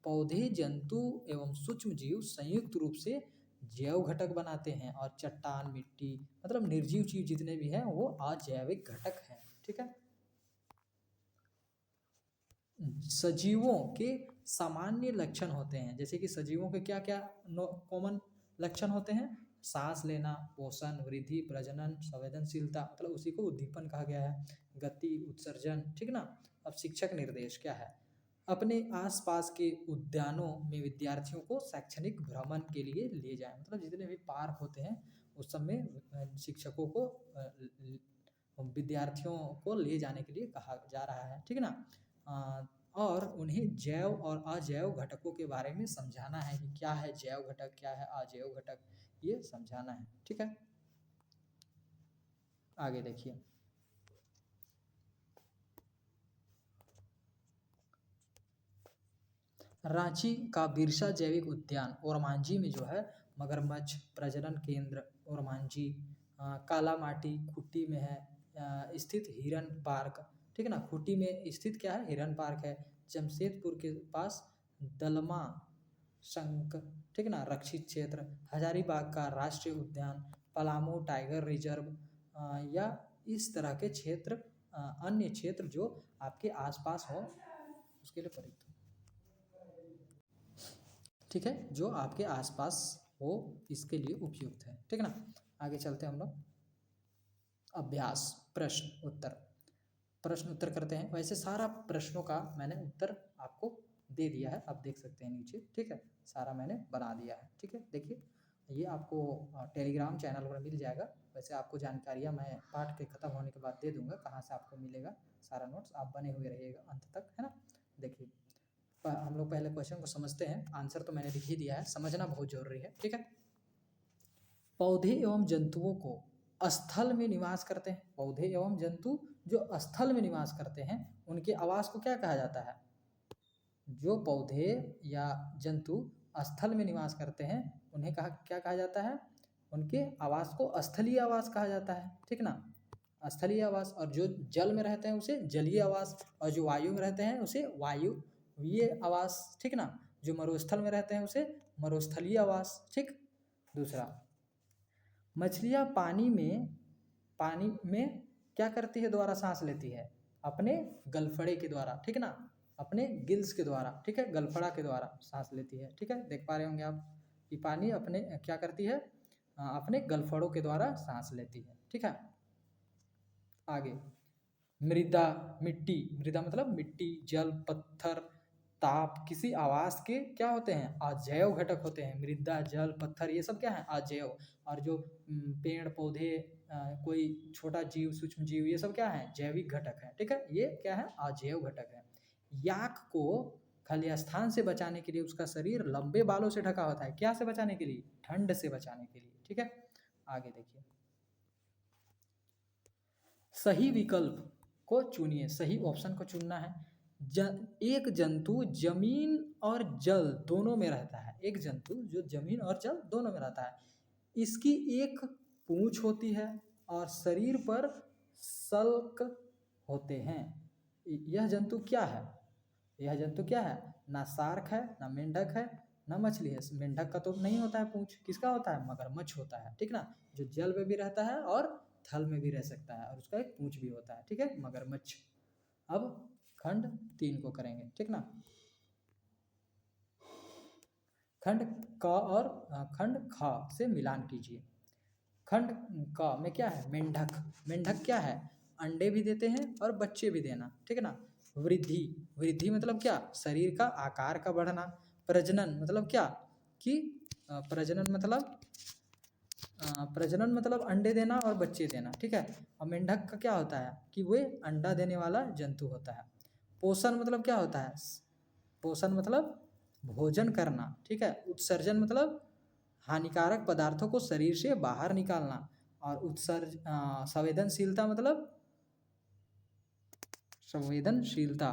पौधे, जंतु एवं सूक्ष्म जीव संयुक्त रूप से जैव घटक बनाते हैं और चट्टान, मिट्टी मतलब निर्जीव चीज जितने भी हैं वो अजैविक घटक हैं, ठीक है। सजीवों के सामान्य लक्षण होते हैं, जैसे कि सजीवों के क्या क्या कॉमन लक्षण होते हैं, सांस लेना, पोषण, वृद्धि, प्रजनन, संवेदनशीलता मतलब उसी को उद्दीपन कहा गया है, गति, उत्सर्जन, ठीक ना। अब शिक्षक निर्देश क्या है, अपने आसपास के उद्यानों में विद्यार्थियों को शैक्षणिक भ्रमण के लिए ले जाएं, मतलब जितने भी पार्क होते हैं उस सब में शिक्षकों को विद्यार्थियों को ले जाने के लिए कहा जा रहा है, ठीक है ना। और उन्हें जैव और अजैव घटकों के बारे में समझाना है कि क्या है जैव घटक, क्या है अजैव घटक, ये समझाना है, ठीक है। आगे देखिए, रांची का बिरसा जैविक उद्यान ओरमांझी में जो है मगरमच्छ प्रजनन केंद्र ओरमांझी, कालामाटी खुट्टी में है स्थित हिरन पार्क, ठीक है ना। खुट्टी में स्थित क्या है, हिरन पार्क है। जमशेदपुर के पास दलमा शंक, ठीक है ना, रक्षित क्षेत्र। हजारीबाग का राष्ट्रीय उद्यान, पलामू टाइगर रिजर्व या इस तरह के क्षेत्र, अन्य क्षेत्र जो आपके आसपास हो उसके लिए प्रयुक्त हो, ठीक है, जो आपके आसपास हो इसके लिए उपयुक्त है, ठीक है ना। आगे चलते हैं हम लोग, अभ्यास प्रश्न उत्तर करते हैं। वैसे सारा प्रश्नों का मैंने उत्तर आपको दे दिया है, आप देख सकते हैं नीचे, ठीक है, सारा मैंने बना दिया है, ठीक है। देखिए ये आपको टेलीग्राम चैनल पर मिल जाएगा। वैसे आपको जानकारियाँ मैं पाठ के ख़त्म होने के बाद दे दूंगा, कहाँ से आपको मिलेगा सारा नोट्स, आप बने हुए रहिएगा अंत तक, है ना। देखिए हम लोग पहले क्वेश्चन को समझते हैं, आंसर तो मैंने लिख ही दिया है, समझना बहुत जरूरी है, ठीक है। पौधे एवं जंतुओं को स्थल में निवास करते हैं, पौधे एवं जंतु जो स्थल में निवास करते हैं उनके आवास को क्या कहा जाता है? जो पौधे या जंतु स्थल में निवास करते हैं उन्हें क्या कहा जाता है? उनके आवास को स्थलीय आवास कहा जाता है, ठीक ना, स्थलीय आवास। और जो जल में रहते हैं उसे जलीय आवास, और जो वायु में रहते हैं उसे वायुवीय आवास, ठीक ना। जो मरुस्थल में रहते हैं उसे मरुस्थलीय आवास, ठीक। दूसरा, मछलियाँ पानी में क्या करती है, द्वारा सांस लेती है? अपने गलफड़े के द्वारा, ठीक ना, अपने गिल्स के द्वारा, ठीक है, गलफड़ा के द्वारा सांस लेती है, ठीक है। देख पा रहे होंगे आप कि पानी अपने क्या करती है, अपने गलफड़ों के द्वारा सांस लेती है, ठीक है। आगे, मृदा मृदा मतलब मिट्टी, जल, पत्थर, ताप किसी आवास के क्या होते हैं? अजैव घटक होते हैं। मृदा, जल, पत्थर ये सब क्या है? अजैव। और जो पेड़ पौधे, कोई छोटा जीव, सूक्ष्म जीव, ये सब क्या है? जैविक घटक है, ठीक है। ये क्या है? अजैव घटक है। याक को खली स्थान से बचाने के लिए उसका शरीर लंबे बालों से ढका होता है। क्या से बचाने के लिए? ठंड से बचाने के लिए, ठीक है। आगे देखिए, सही विकल्प को चुनिए, सही ऑप्शन को चुनना है। एक जंतु जमीन और जल दोनों में रहता है, एक जंतु जो जमीन और जल दोनों में रहता है, इसकी एक पूंछ होती है और शरीर पर सल्क होते हैं। यह जंतु क्या है? यह जंतु क्या है? ना शार्क है, ना मेंढक है, ना मछली है। मेंढक का तो नहीं होता है पूंछ, किसका होता है? मगरमच्छ होता है, ठीक ना, जो जल में भी रहता है और थल में भी रह सकता है, और उसका एक पूंछ भी होता है, ठीक है, मगरमच्छ। अब खंड 3 को करेंगे, ठीक ना। खंड क और खंड ख से मिलान कीजिए। खंड क में क्या है? मेंढक। मेंढक क्या है? अंडे भी देते हैं और बच्चे भी देना, ठीक है ना। वृद्धि, वृद्धि मतलब क्या? शरीर का आकार का बढ़ना। प्रजनन मतलब क्या? कि प्रजनन मतलब अंडे देना और बच्चे देना, ठीक है। और मेंढक का क्या होता है? कि वो अंडा देने वाला जंतु होता है। पोषण मतलब क्या होता है? पोषण मतलब भोजन करना, ठीक है। उत्सर्जन मतलब हानिकारक पदार्थों को शरीर से बाहर निकालना। और संवेदनशीलता मतलब संवेदनशीलता,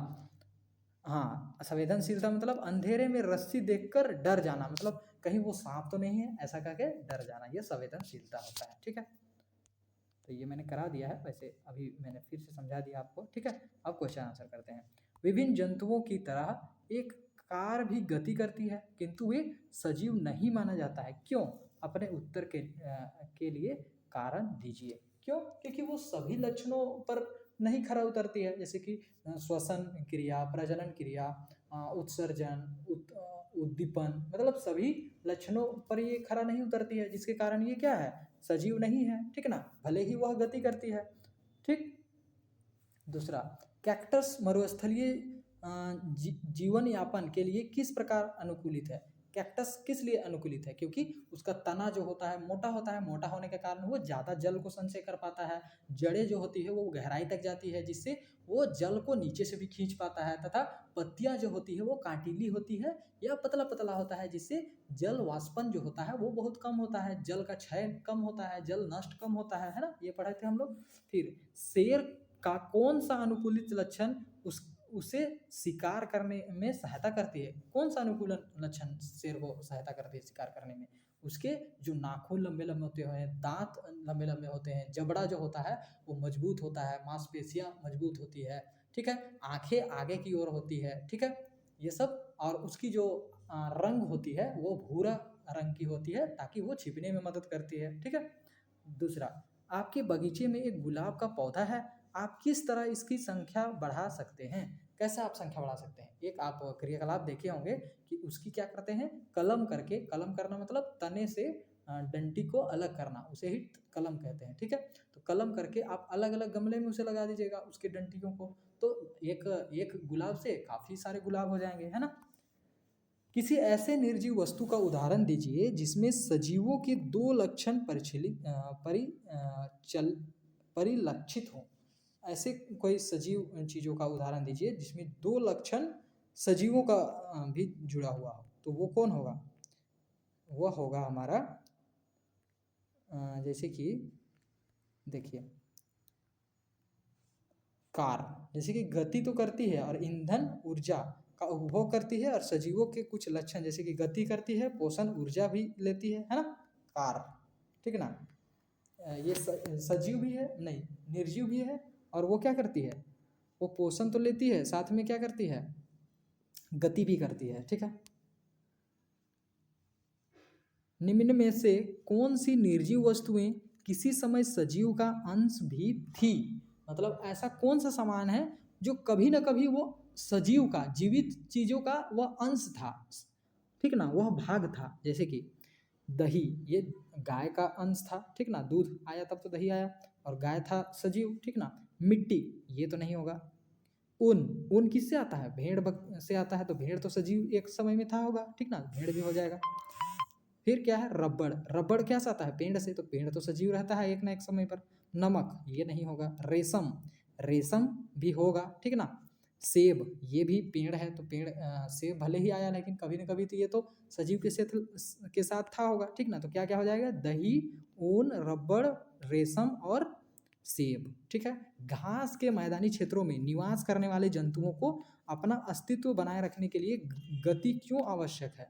हाँ, संवेदनशीलता मतलब अंधेरे में रस्सी देखकर डर जाना, मतलब कहीं वो सांप तो नहीं है ऐसा करके डर जाना, ये संवेदनशीलता होता है, ठीक है। तो ये मैंने करा दिया है, वैसे अभी मैंने फिर से समझा दिया आपको, ठीक है। अब क्वेश्चन आंसर करते हैं। विभिन्न जंतुओं की तरह एक कार भी गति करती है किंतु वे सजीव नहीं माना जाता है, क्यों? अपने उत्तर के लिए कारण दीजिए। क्यों? क्योंकि वो सभी लक्षणों पर नहीं खरा उतरती है, जैसे कि श्वसन क्रिया, प्रजनन क्रिया, उत्सर्जन, उद्दीपन, मतलब सभी लक्षणों पर ये खरा नहीं उतरती है, जिसके कारण ये क्या है? सजीव नहीं है, ठीक ना, भले ही वह गति करती है, ठीक। दूसरा, कैक्टस मरुस्थलीय जीवन यापन के लिए किस प्रकार अनुकूलित है? कैक्टस किस लिए अनुकूलित है? क्योंकि उसका तना जो होता है मोटा होता है, मोटा होने के कारण वो ज़्यादा जल को संचय कर पाता है। जड़ें जो होती है वो गहराई तक जाती है, जिससे वो जल को नीचे से भी खींच पाता है। तथा पत्तियां जो होती है वो कांटीली होती है या पतला पतला होता है, जिससे जल वाष्पन जो होता है वो बहुत कम होता है, जल का क्षय कम होता है, जल नष्ट कम होता है ना, ये पढ़े थे हम लोग। फिर शेर का कौन सा अनुकूलित लक्षण उसे शिकार करने में सहायता करती है? कौन सा अनुकूलन लक्षण शेर को सहायता करती है शिकार करने में? उसके जो नाखून लंबे लंबे होते हैं, दांत लंबे लंबे होते हैं, जबड़ा जो होता है वो मजबूत होता है, मांसपेशियां मजबूत होती है, ठीक है, आंखें आगे की ओर होती है, ठीक है, ये सब। और उसकी जो रंग होती है वो भूरा रंग की होती है, ताकि वो छिपने में मदद करती है, ठीक है। दूसरा, आपके बगीचे में एक गुलाब का पौधा है, आप किस तरह इसकी संख्या बढ़ा सकते हैं? कैसे आप संख्या बढ़ा सकते हैं? एक आप क्रियाकलाप देखे होंगे कि उसकी क्या करते हैं, कलम करके, कलम करना मतलब तने से डंटी को अलग करना, उसे ही कलम कहते हैं, ठीक है। तो कलम करके आप अलग अलग गमले में उसे लगा दीजिएगा उसके डंटियों को, तो एक एक गुलाब से काफ़ी सारे गुलाब हो जाएंगे, है ना। किसी ऐसे निर्जीव वस्तु का उदाहरण दीजिए जिसमें सजीवों के दो लक्षण परिलक्षित हों। ऐसे कोई सजीव चीज़ों का उदाहरण दीजिए जिसमें दो लक्षण सजीवों का भी जुड़ा हुआ हो, तो वो कौन होगा? वह होगा हमारा जैसे कि देखिए कार, जैसे कि गति तो करती है और ईंधन ऊर्जा का उपभोग करती है, और सजीवों के कुछ लक्षण जैसे कि गति करती है, पोषण ऊर्जा भी लेती है ना, कार, ठीक है ना। ये सजीव भी है, नहीं निर्जीव भी है, और वो क्या करती है, वो पोषण तो लेती है, साथ में क्या करती है, गति भी करती है, ठीक है। निम्न में से कौन सी निर्जीव वस्तुएं किसी समय सजीव का अंश भी थी? मतलब ऐसा कौन सा सामान है जो कभी ना कभी वो सजीव का, जीवित चीजों का वह अंश था, ठीक ना, वह भाग था। जैसे कि दही, ये गाय का अंश था, ठीक ना, दूध आया तब तो दही आया, और गाय था सजीव, ठीक ना। मिट्टी, ये तो नहीं होगा। ऊन, ऊन किससे आता है, भेड़ से आता है, तो भेड़ तो सजीव एक समय में था होगा, ठीक ना, भेड़ भी हो जाएगा। फिर क्या है, रबड़, रबड़ क्या से आता है, पेड़ से, तो पेड़ तो सजीव रहता है एक ना एक समय पर। नमक, ये नहीं होगा। रेशम, रेशम भी होगा, ठीक ना। सेब, ये भी पेड़ है, तो पेड़ सेब भले ही आया लेकिन कभी ना कभी तो ये तो सजीव के साथ था होगा, ठीक ना। तो क्या क्या हो जाएगा, दही, ऊन, रबड़, रेशम और सेब, ठीक है। घास के मैदानी क्षेत्रों में निवास करने वाले जंतुओं को अपना अस्तित्व बनाए रखने के लिए गति क्यों आवश्यक है?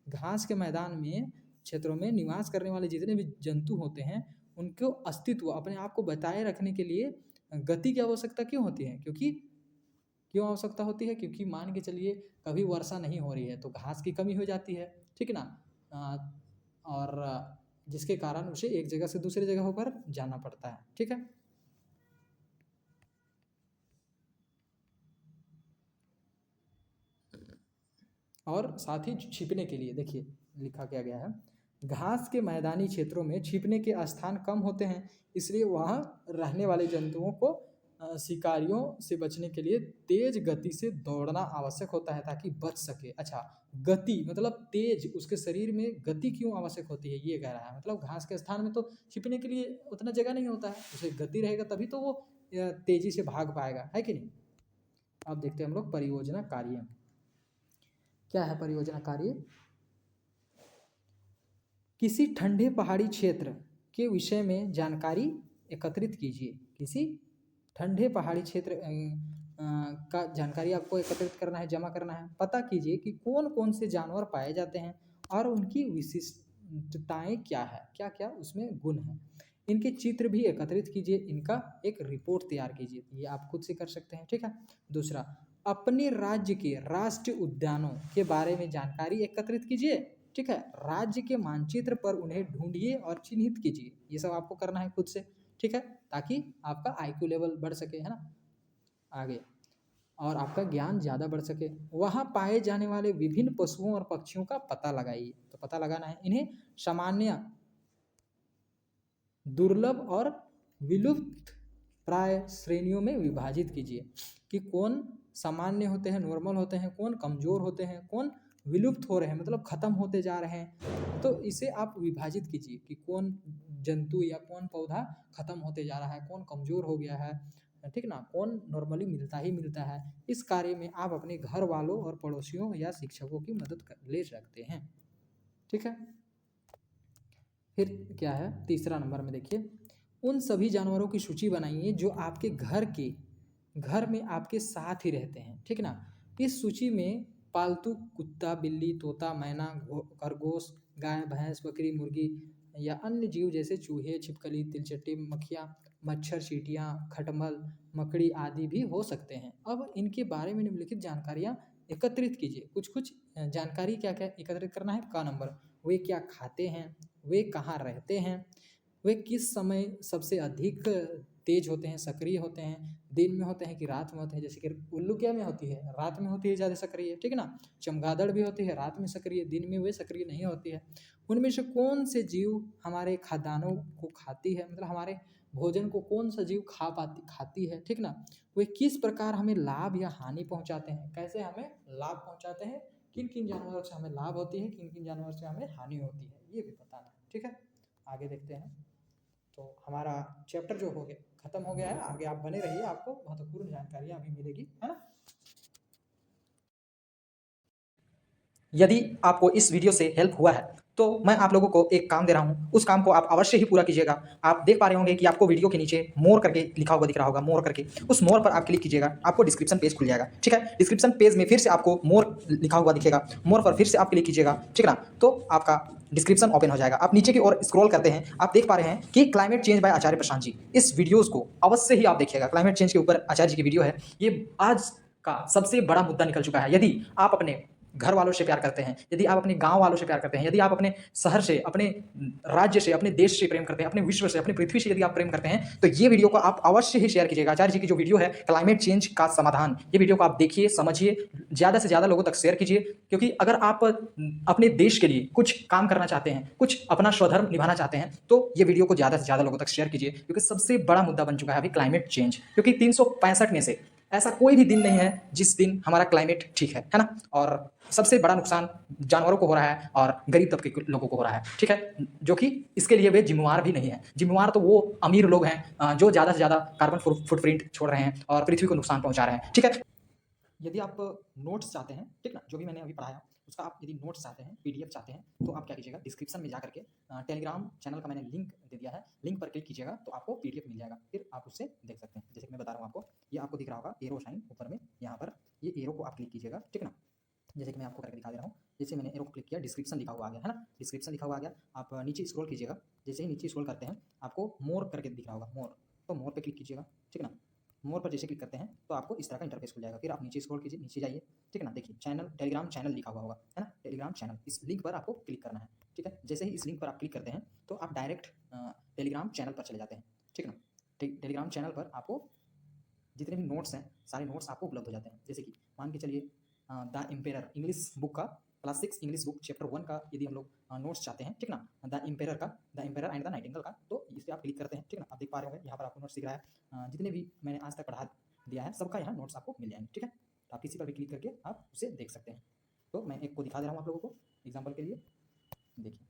घास के मैदान में क्षेत्रों में निवास करने वाले जितने भी जंतु होते हैं उनको अस्तित्व, अपने आप को बताए रखने के लिए गति की आवश्यकता क्यों होती है? क्यों आवश्यकता होती है? क्योंकि मान के चलिए कभी वर्षा नहीं हो रही है तो घास की कमी हो जाती है, ठीक ना। और जिसके कारण उसे एक जगह से दूसरी जगह होकर जाना पड़ता है, ठीक है। और साथ ही छिपने के लिए देखिए लिखा क्या गया है, घास के मैदानी क्षेत्रों में छिपने के स्थान कम होते हैं, इसलिए वहाँ रहने वाले जंतुओं को शिकारियों से बचने के लिए तेज गति से दौड़ना आवश्यक होता है ताकि बच सके। अच्छा, गति मतलब तेज, उसके शरीर में गति क्यों आवश्यक होती है ये कह रहा है। मतलब घास के स्थान में तो छिपने के लिए उतना जगह नहीं होता है, उसे गति रहेगा तभी तो वो तेजी से भाग पाएगा, है कि नहीं। अब देखते हैं हम लोग परियोजना कार्य। क्या है परियोजना कार्य? किसी ठंडे पहाड़ी क्षेत्र के विषय में जानकारी एकत्रित कीजिए। किसी ठंडे पहाड़ी क्षेत्र का जानकारी आपको एकत्रित करना है, जमा करना है। पता कीजिए कि कौन कौन से जानवर पाए जाते हैं और उनकी विशिष्टताएं क्या है, क्या क्या उसमें गुण हैं। इनके चित्र भी एकत्रित कीजिए, इनका एक रिपोर्ट तैयार कीजिए। ये आप खुद से कर सकते हैं, ठीक है। दूसरा, अपने राज्य के राष्ट्रीय उद्यानों के बारे में जानकारी एकत्रित कीजिए, ठीक है। राज्य के मानचित्र पर उन्हें ढूंढिए और चिन्हित कीजिए। ये सब आपको करना है खुद से, ठीक है, ताकि आपका IQ लेवल बढ़ सके, है ना, आगे, और आपका ज्ञान ज़्यादा बढ़ सके। वहाँ पाए जाने वाले विभिन्न पशुओं और पक्षियों का पता लगाइए। तो पता लगाना है, इन्हें सामान्य, दुर्लभ और विलुप्त प्राय श्रेणियों में विभाजित कीजिए कि कौन सामान्य होते हैं, नॉर्मल होते हैं, कौन कमज़ोर होते हैं, कौन विलुप्त हो रहे हैं, मतलब ख़त्म होते जा रहे हैं। तो इसे आप विभाजित कीजिए कि कौन जंतु या कौन पौधा ख़त्म होते जा रहा है, कौन कमज़ोर हो गया है, ठीक ना, कौन नॉर्मली मिलता ही मिलता है। इस कार्य में आप अपने घर वालों और पड़ोसियों या शिक्षकों की मदद ले सकते हैं, ठीक है। फिर क्या है, तीसरा नंबर में देखिए, उन सभी जानवरों की सूची बनाइए जो आपके घर में आपके साथ ही रहते हैं, ठीक ना। इस सूची में पालतू कुत्ता, बिल्ली, तोता, मैना, खरगोश, गाय, भैंस, बकरी, मुर्गी या अन्य जीव जैसे चूहे, छिपकली, तिलचट्टी, मक्खियाँ, मच्छर, चींटियाँ, खटमल, मकड़ी आदि भी हो सकते हैं। अब इनके बारे में निम्नलिखित जानकारियाँ एकत्रित कीजिए। कुछ कुछ जानकारी क्या क्या एकत्रित करना है। का नंबर, वे क्या खाते हैं, वे कहाँ रहते हैं, वे किस समय सबसे अधिक तेज होते हैं, सक्रिय होते हैं, दिन में होते हैं कि रात में होते हैं। जैसे कि उल्लू क्या में होती है, रात में होती है ज़्यादा सक्रिय, ठीक है ना। चमगादड़ भी होती है रात में सक्रिय, दिन में वे सक्रिय नहीं होती है। उनमें से कौन से जीव हमारे खाद्यान्नों को खाती है, मतलब हमारे भोजन को कौन सा जीव खाती है, ठीक ना। वे किस प्रकार हमें लाभ या हानि पहुंचाते हैं, कैसे हमें लाभ पहुंचाते हैं, किन किन जानवरों से हमें लाभ होती है, किन किन जानवरों से हमें हानि होती है, ये भी बताना है। ठीक है, आगे देखते हैं। तो हमारा चैप्टर जो हो गया खत्म हो गया है। आगे आप बने रहिए, आपको महत्वपूर्ण जानकारियाँ अभी मिलेगी, है ना। यदि आपको इस वीडियो से हेल्प हुआ है तो मैं आप लोगों को एक काम दे रहा हूं, उस काम को आप अवश्य ही पूरा कीजिएगा। आप देख पा रहे होंगे कि आपको वीडियो के नीचे मोर करके लिखा हुआ दिख रहा होगा, मोर करके, उस मोर पर आप क्लिक कीजिएगा, आपको डिस्क्रिप्शन पेज खुल जाएगा। ठीक है, डिस्क्रिप्शन पेज में फिर से आपको मोर लिखा हुआ दिखेगा, मोर पर फिर से आप क्लिक कीजिएगा। ठीक है ना, तो आपका डिस्क्रिप्शन ओपन हो जाएगा। आप नीचे की ओर स्क्रॉल करते हैं, आप देख पा रहे हैं कि क्लाइमेट चेंज बाय आचार्य प्रशांत जी, इस वीडियोस को अवश्य ही आप देखिएगा। क्लाइमेट चेंज के ऊपर आचार्य जी की वीडियो है, ये आज का सबसे बड़ा मुद्दा निकल चुका है। यदि आप अपने घर वालों से प्यार करते हैं, यदि आप अपने गांव वालों से प्यार करते हैं, यदि आप अपने शहर से, अपने राज्य से, अपने देश से प्रेम करते हैं, अपने विश्व से, अपनी पृथ्वी से यदि आप प्रेम करते हैं, तो ये वीडियो को आप अवश्य ही शेयर कीजिएगा। आचार्य जी की जो वीडियो है क्लाइमेट चेंज का समाधान, ये वीडियो को आप देखिए, समझिए, ज़्यादा से ज़्यादा लोगों तक शेयर कीजिए। क्योंकि अगर आप अपने देश के लिए कुछ काम करना चाहते हैं, कुछ अपना स्वधर्म निभाना चाहते हैं, तो ये वीडियो को ज़्यादा से ज़्यादा लोगों तक शेयर कीजिए। क्योंकि सबसे बड़ा मुद्दा बन चुका है अभी क्लाइमेट चेंज। क्योंकि 365 में से ऐसा कोई भी दिन नहीं है जिस दिन हमारा क्लाइमेट ठीक है ना। और सबसे बड़ा नुकसान जानवरों को हो रहा है और गरीब तबके के लोगों को हो रहा है। ठीक है, जो कि इसके लिए वे जिम्मेवार भी नहीं है। जिम्मेवार तो वो अमीर लोग हैं जो ज़्यादा से ज़्यादा कार्बन फुटप्रिंट छोड़ रहे हैं और पृथ्वी को नुकसान पहुंचा रहे हैं। ठीक है, यदि आप नोट्स चाहते हैं, ठीक ना, जो भी मैंने अभी पढ़ाया उसका आप यदि नोट्स चाहते हैं, पीडीएफ चाहते हैं, तो आप क्या कीजिएगा, डिस्क्रिप्शन में जा करके टेलीग्राम चैनल का मैंने लिंक दे दिया है, लिंक पर क्लिक कीजिएगा तो आपको पीडीएफ मिल जाएगा, फिर आप उससे देख सकते हैं। जैसे कि मैं बता रहा हूँ आपको, ये आपको दिख रहा होगा एरो साइन ऊपर में, यहाँ पर ये एरो को आप क्लिक कीजिएगा। ठीक है ना, जैसे कि मैं आपको करके दिखा दे रहा हूँ। जैसे मैंने एरो को क्लिक किया, डिस्क्रिप्शन लिखा हुआ आ गया है ना, डिस्क्रिप्शन लिखा हुआ आ गया। आप नीचे स्क्रॉल कीजिएगा, जैसे ही नीचे स्क्रॉल करते हैं आपको मोर करके दिख रहा होगा, मोर, तो मोर पे क्लिक कीजिएगा। ठीक है ना, मोर पर जैसे क्लिक करते हैं तो आपको इस तरह का इंटरफेस खुल जाएगा। फिर आप नीचे स्क्रॉल कीजिए, नीचे जाइए। ठीक है ना, देखिए चैनल, टेलीग्राम चैनल लिखा हुआ होगा, है ना, टेलीग्राम चैनल, इस लिंक पर आपको क्लिक करना है। ठीक है, जैसे ही इस लिंक पर आप क्लिक करते हैं तो आप डायरेक्ट टेलीग्राम चैनल पर चले जाते हैं। ठीक है ना, टेलीग्राम चैनल पर आपको जितने भी नोट्स हैं सारे नोट्स आपको उपलब्ध हो जाते हैं। जैसे कि मान के चलिए द एम्पेयर इंग्लिश बुक का, क्लास 6 इंग्लिश बुक चैप्टर 1 का यदि हम लोग नोट्स चाहते हैं, ठीक ना, द एम्पेयर का, the ampere and the Nightingale का, तो इस पर आप क्लिक करते हैं। ठीक ना, आप देख पा रहे होंगे यहाँ पर आपको नोट्स दिख रहा है, जितने भी मैंने आज तक पढ़ा दिया है सबका यहाँ नोट्स आपको मिल जाएंगे। ठीक है, तो आप किसी पर भी क्लिक करके आप उसे देख सकते हैं। तो मैं एक को दिखा दे रहा हूँ आप लोगों को एग्जाम्पल के लिए। देखिए,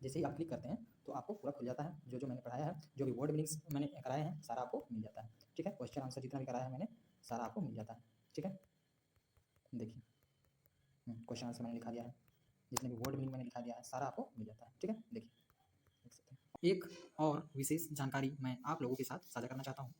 जैसे ही आप क्लिक करते हैं तो आपको पूरा खुल जाता है, जो जो मैंने पढ़ाया है, जो भी वर्ड मीनिंग्स मैंने कराए हैं सारा आपको मिल जाता है। ठीक है, क्वेश्चन आंसर जितना भी कराया है मैंने सारा आपको मिल जाता है। ठीक है, देखिए क्वेश्चन आंसर मैंने लिखा दिया है, जितने भी वर्ड मीनिंग मैंने लिखा दिया है सारा आपको मिल जाता है। ठीक है, देखिए देख सकते हैं। एक और विशेष जानकारी मैं आप लोगों के साथ साझा करना चाहता हूँ।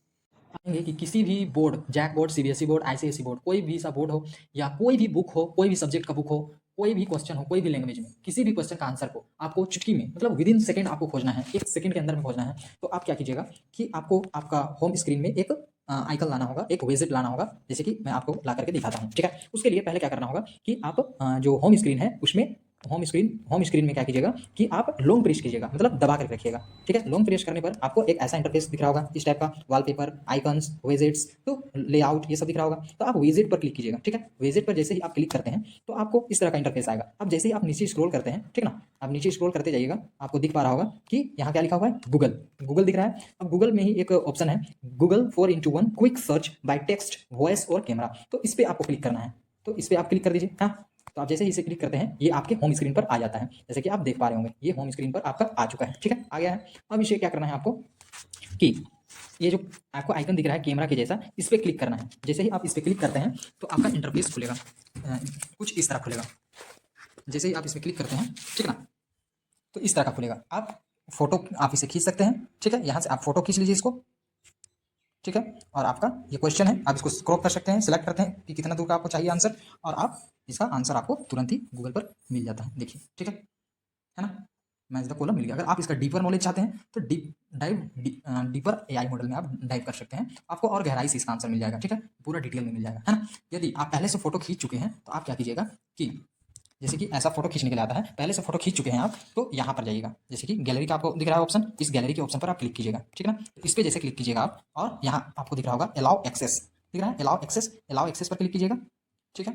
पाएंगे कि किसी भी board, JAC board, CBSE board, ICSE board, कोई भी सा बोर्ड हो या कोई भी बुक हो, कोई भी सब्जेक्ट का बुक हो, कोई भी क्वेश्चन हो, कोई भी लैंग्वेज में, किसी भी क्वेश्चन का आंसर को आपको चुटकी में, मतलब विद इन सेकंड आपको खोजना है, एक सेकंड के अंदर में खोजना है। तो आप क्या कीजिएगा कि आपको आपका होम स्क्रीन में एक आइकन लाना होगा, एक विजिट लाना होगा, जैसे कि मैं आपको ला करके दिखाता हूँ। ठीक है, उसके लिए पहले क्या करना होगा कि आप जो होम स्क्रीन है उसमें, होम स्क्रीन में क्या कीजिएगा कि आप लॉन्ग प्रेस कीजिएगा, मतलब दबा करके रखिएगा। ठीक है, लॉन्ग प्रेस करने पर आपको एक ऐसा इंटरफेस दिख रहा होगा इस टाइप का, वॉलपेपर, आइकन्स, विजेट्स, तो लेआउट, ये सब दिख रहा होगा। तो आप विजेट पर क्लिक कीजिएगा। ठीक है, विजेट पर जैसे ही आप क्लिक करते हैं तो आपको इस तरह का इंटरफेस आएगा। अब जैसे ही आप नीचे स्क्रॉल करते हैं, ठीक ना, आप नीचे स्क्रॉल करते जाइएगा, आपको दिख पा रहा होगा कि यहाँ क्या लिखा हुआ है, गूगल, गूगल दिख रहा है। अब गूगल में ही एक ऑप्शन है, Google 4x1 quick search by text, voice और कैमरा, तो इस पर आपको क्लिक करना है। तो इस पर आप क्लिक कर दीजिए। हाँ, तो आप जैसे ही इसे क्लिक करते हैं ये आपके होम स्क्रीन पर आ जाता है, जैसे कि आप देख पा रहे होंगे ये होम स्क्रीन पर आपका आ चुका है। ठीक है, आ गया है। अब इसे क्या करना है आपको कि ये जो आपको आइकन दिख रहा है कैमरा के जैसा, इस पर क्लिक करना है। जैसे ही आप इस पर क्लिक करते हैं तो आपका इंटरफेस खुलेगा, कुछ इस तरह खुलेगा। जैसे ही आप इस पर क्लिक करते हैं, ठीक है ना, तो इस तरह का खुलेगा। आप फोटो, आप इसे खींच सकते हैं। ठीक है, यहाँ से आप फोटो खींच लीजिए इसको। ठीक है, और आपका ये क्वेश्चन है, आप इसको स्क्रॉल कर सकते हैं, सिलेक्ट करते हैं कि कितना दूर का आपको चाहिए आंसर, और आप इसका आंसर आपको तुरंत ही गूगल पर मिल जाता है। देखिए, ठीक है ना, मैच द कॉलम मिल गया। अगर आप इसका डीपर नॉलेज चाहते हैं तो डीपर एआई मॉडल में आप डाइव कर सकते हैं, आपको और गहराई से इसका आंसर मिल जाएगा। ठीक है, पूरा डिटेल में मिल जाएगा, है ना। यदि आप पहले से फोटो खींच चुके हैं तो आप क्या कीजिएगा कि जैसे कि ऐसा फोटो खींचने के लिए आता है, पहले से फोटो खींच चुके हैं आप, तो यहाँ पर जाइएगा, जैसे कि गैलरी का आपको दिख रहा है ऑप्शन, इस गैलरी के ऑप्शन पर आप क्लिक कीजिएगा। ठीक है ना, तो इस पर जैसे क्लिक कीजिएगा आप, और यहाँ आपको दिख रहा होगा अलाउ एक्सेस, दिख रहा है अलाउ एक्सेस पर क्लिक कीजिएगा। ठीक है,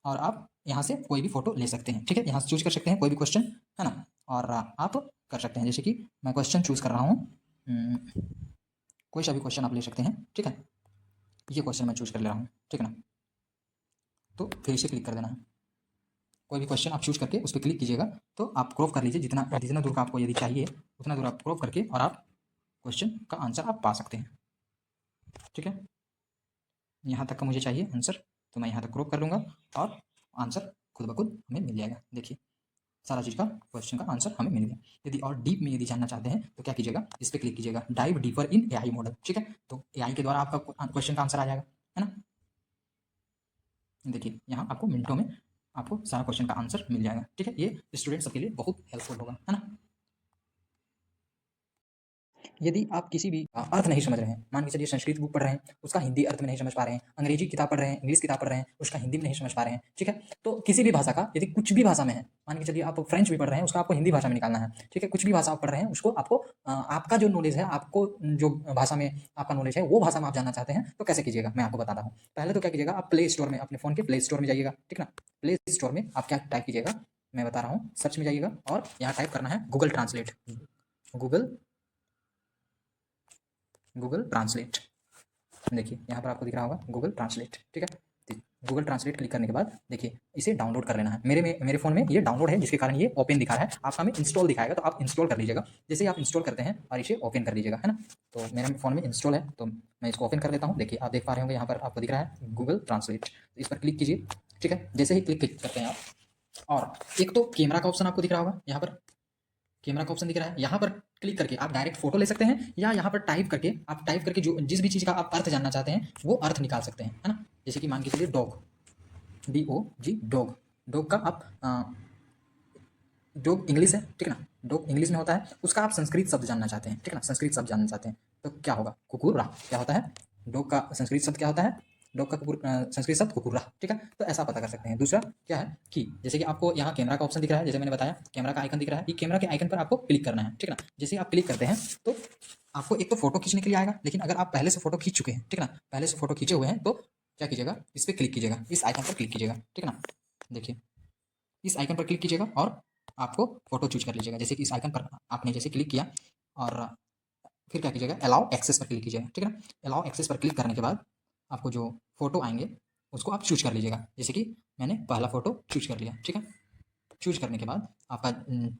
और आप यहाँ से कोई भी फोटो ले सकते हैं। ठीक है, यहाँ से चूज कर सकते हैं कोई भी क्वेश्चन, है ना, और आप कर सकते हैं। जैसे कि मैं क्वेश्चन चूज कर रहा हूँ, कोई सा भी क्वेश्चन आप ले सकते हैं। ठीक है, ये क्वेश्चन मैं चूज कर ले रहा हूँ। ठीक है ना, तो फिर इसे क्लिक कर देना है। कोई भी क्वेश्चन आप चूज करके उस पर क्लिक कीजिएगा तो आप क्रॉप कर लीजिए, जितना जितना दूर का आपको यदि चाहिए उतना दूर आप क्रॉप करके और आप क्वेश्चन का आंसर आप पा सकते हैं। ठीक है, यहाँ तक का मुझे चाहिए आंसर, तो मैं यहाँ तक क्रॉप कर लूँगा और आंसर खुद ब खुद हमें मिल जाएगा। देखिए सारा चीज़ का क्वेश्चन का आंसर हमें मिल गया। यदि और डीप में यदि जानना चाहते हैं तो क्या कीजिएगा, इस पर क्लिक कीजिएगा, dive deeper in AI model. ठीक है, तो एआई के द्वारा आपका क्वेश्चन का आंसर आ जाएगा, है ना। देखिए यहाँ आपको मिनटों में आपको सारा क्वेश्चन का आंसर मिल जाएगा। ठीक है, ये स्टूडेंट सबके लिए बहुत हेल्पफुल होगा, है ना। यदि आप किसी भी अर्थ नहीं समझ रहे हैं, मान के चलिए संस्कृत बुक पढ़ रहे हैं, उसका हिंदी अर्थ में नहीं समझ पा रहे हैं, अंग्रेजी किताब पढ़ रहे हैं, इंग्लिश किताब पढ़ रहे हैं, उसका हिंदी में नहीं समझ पा रहे हैं। ठीक है, तो किसी भी भाषा का यदि कुछ भी भाषा में है, मान के चलिए आप फ्रेंच भी पढ़ रहे हैं, उसका आपको हिंदी भाषा में निकालना है। ठीक है, कुछ भी भाषा आप पढ़ रहे हैं उसको आपको आपका जो नॉलेज है, आपको जो भाषा में आपका नॉलेज है वो भाषा में आप जानना चाहते हैं तो कैसे कीजिएगा, मैं आपको बताता हूँ। पहले तो क्या कीजिएगा, आप प्ले स्टोर में, अपने फ़ोन के प्ले स्टोर में जाइएगा। ठीक ना, प्ले स्टोर में आप क्या टाइप कीजिएगा, मैं बता रहा हूँ, सर्च में जाइएगा और यहाँ टाइप करना है गूगल ट्रांसलेट। गूगल ट्रांसलेट, देखिए यहाँ पर आपको दिख रहा होगा गूगल ट्रांसलेट। ठीक है, गूगल ट्रांसलेट क्लिक करने के बाद देखिए इसे डाउनलोड कर लेना है। मेरे फ़ोन में ये डाउनलोड है, जिसके कारण ये ओपन दिखा रहा है। आपका में इंस्टॉल दिखाएगा तो आप इंस्टॉल कर लीजिएगा। जैसे ही आप इंस्टॉल करते हैं और इसे ओपन कर लीजिएगा, है ना। तो मेरे फ़ोन में इंस्टॉल है तो मैं इसको ओपन कर लेता हूँ। देखिए आप देख पा रहे होंगे यहाँ पर आपको दिख रहा है गूगल ट्रांसलेट, तो इस पर क्लिक कीजिए। ठीक है, जैसे ही क्लिक करते हैं आप, और एक तो कैमरा का ऑप्शन आपको दिख रहा होगा, यहाँ पर कैमरा का ऑप्शन दिख रहा है। यहाँ पर क्लिक करके आप डायरेक्ट फोटो ले सकते हैं, या यहाँ पर टाइप करके जो जिस भी चीज़ का आप अर्थ जानना चाहते हैं वो अर्थ निकाल सकते हैं, है ना। जैसे कि मान के चलिए डॉग, DOG डॉग, डॉग का आप डॉग इंग्लिश है, ठीक है ना, डॉग इंग्लिश में होता है, उसका आप संस्कृत शब्द जानना चाहते हैं, ठीक है ना, संस्कृत शब्द जानना चाहते हैं तो क्या होगा, कुकुरा। क्या होता है डॉग का संस्कृत शब्द, क्या होता है डॉग का संस्कृत शब्द कुकुरा। ठीक है, तो ऐसा पता कर सकते हैं। दूसरा क्या है कि जैसे कि आपको यहाँ कैमरा का ऑप्शन दिख रहा है, जैसे मैंने बताया कैमरा का आइकन दिख रहा है, ये कैमरा के आइकन पर आपको क्लिक करना है। ठीक है ना, जैसे आप क्लिक करते हैं तो आपको एक तो फोटो खींचने के लिए आएगा, लेकिन अगर आप पहले से फोटो खींच चुके हैं, ठीक है ना, पहले से फोटो खींचे हुए हैं तो क्या कीजिएगा, इस पर क्लिक कीजिएगा, इस आइकन पर क्लिक कीजिएगा। ठीक है ना, देखिए इस आइकन पर क्लिक कीजिएगा और आपको फोटो चूज कर लीजिएगा। जैसे कि इस आइकन पर आपने जैसे क्लिक किया और फिर क्या कीजिएगा, अलाउ एक्सेस पर क्लिक कीजिएगा। ठीक है ना, अलाउ एक्सेस पर क्लिक करने के बाद आपको जो फोटो आएंगे उसको आप चूज कर लीजिएगा। जैसे कि मैंने पहला फोटो चूज कर लिया। ठीक है, चूज करने के बाद आपका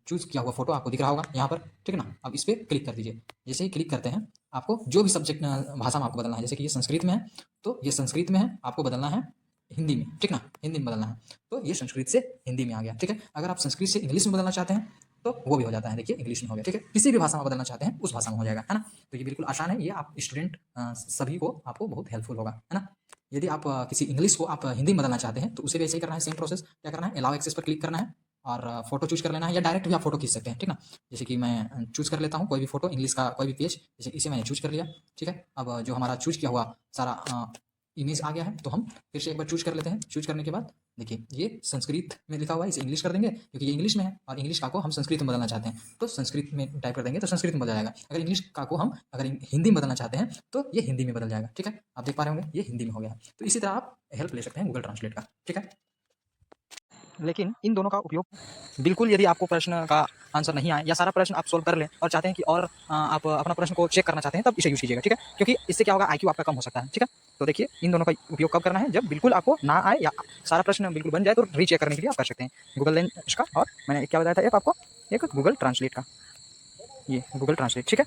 चूज किया हुआ फोटो आपको दिख रहा होगा यहाँ पर। ठीक है ना, अब इस पर क्लिक कर दीजिए। जैसे ही क्लिक करते हैं आपको जो भी सब्जेक्ट भाषा में आपको बदलना है, जैसे कि ये संस्कृत में है तो ये संस्कृत में है, आपको बदलना है हिंदी में। ठीक ना, हिंदी में बदलना है तो ये संस्कृत से हिंदी में आ गया। ठीक है, अगर आप संस्कृत से इंग्लिश में बदलना चाहते हैं तो वो भी हो जाता है, देखिए इंग्लिश में हो गया। ठीक है, किसी भी भाषा में बदलना चाहते हैं उस भाषा में हो जाएगा, है ना। तो ये बिल्कुल आसान है, ये आप स्टूडेंट सभी को आपको बहुत हेल्पफुल होगा, है ना। यदि आप किसी इंग्लिश को आप हिंदी में बदलना चाहते हैं तो उसे भी ऐसे ही करना है, सेम प्रोसेस। क्या करना है, अलाउ एक्सेस पर क्लिक करना है और फोटो चूज कर लेना है, या डायरेक्ट भी आप फोटो खींच सकते हैं। ठीक ना, जैसे कि मैं चूज कर लेता हूँ कोई भी फोटो, इंग्लिश का कोई भी पेज, जैसे इसे मैंने चूज कर लिया। ठीक है, अब जो हमारा चूज किया हुआ सारा इमेज आ गया है तो हम फिर से एक बार चूज कर लेते हैं। चूज करने के बाद देखिए ये संस्कृत में लिखा हुआ है, इसे इंग्लिश कर देंगे क्योंकि ये इंग्लिश में है, और इंग्लिश का को हम संस्कृत में बदलना चाहते हैं तो संस्कृत में टाइप कर देंगे तो संस्कृत में बदल जाएगा। अगर इंग्लिश का को हम अगर हिंदी में बदलना चाहते हैं तो ये हिंदी में बदल जाएगा। ठीक है, आप देख पा रहे होंगे ये हिंदी में हो गया। तो इसी तरह आप हेल्प ले सकते हैं गूगल ट्रांसलेट का। ठीक है, लेकिन इन दोनों का उपयोग बिल्कुल, यदि आपको प्रश्न का आंसर नहीं आए या सारा प्रश्न आप सोल्व कर लें और चाहते हैं कि और आप अपना प्रश्न को चेक करना चाहते हैं, तब इसे यूज़ कीजिएगा। ठीक है, क्योंकि इससे क्या होगा, IQ आपका कम हो सकता है। ठीक है, तो देखिए इन दोनों का उपयोग कब करना है, जब बिल्कुल आपको ना आए या सारा प्रश्न बिल्कुल बन जाए तो रीचेक करने के लिए आप कर सकते हैं गूगल लेंस का। और मैंने क्या बताया था एक आपको, एक गूगल ट्रांसलेट का, ये गूगल ट्रांसलेट। ठीक है।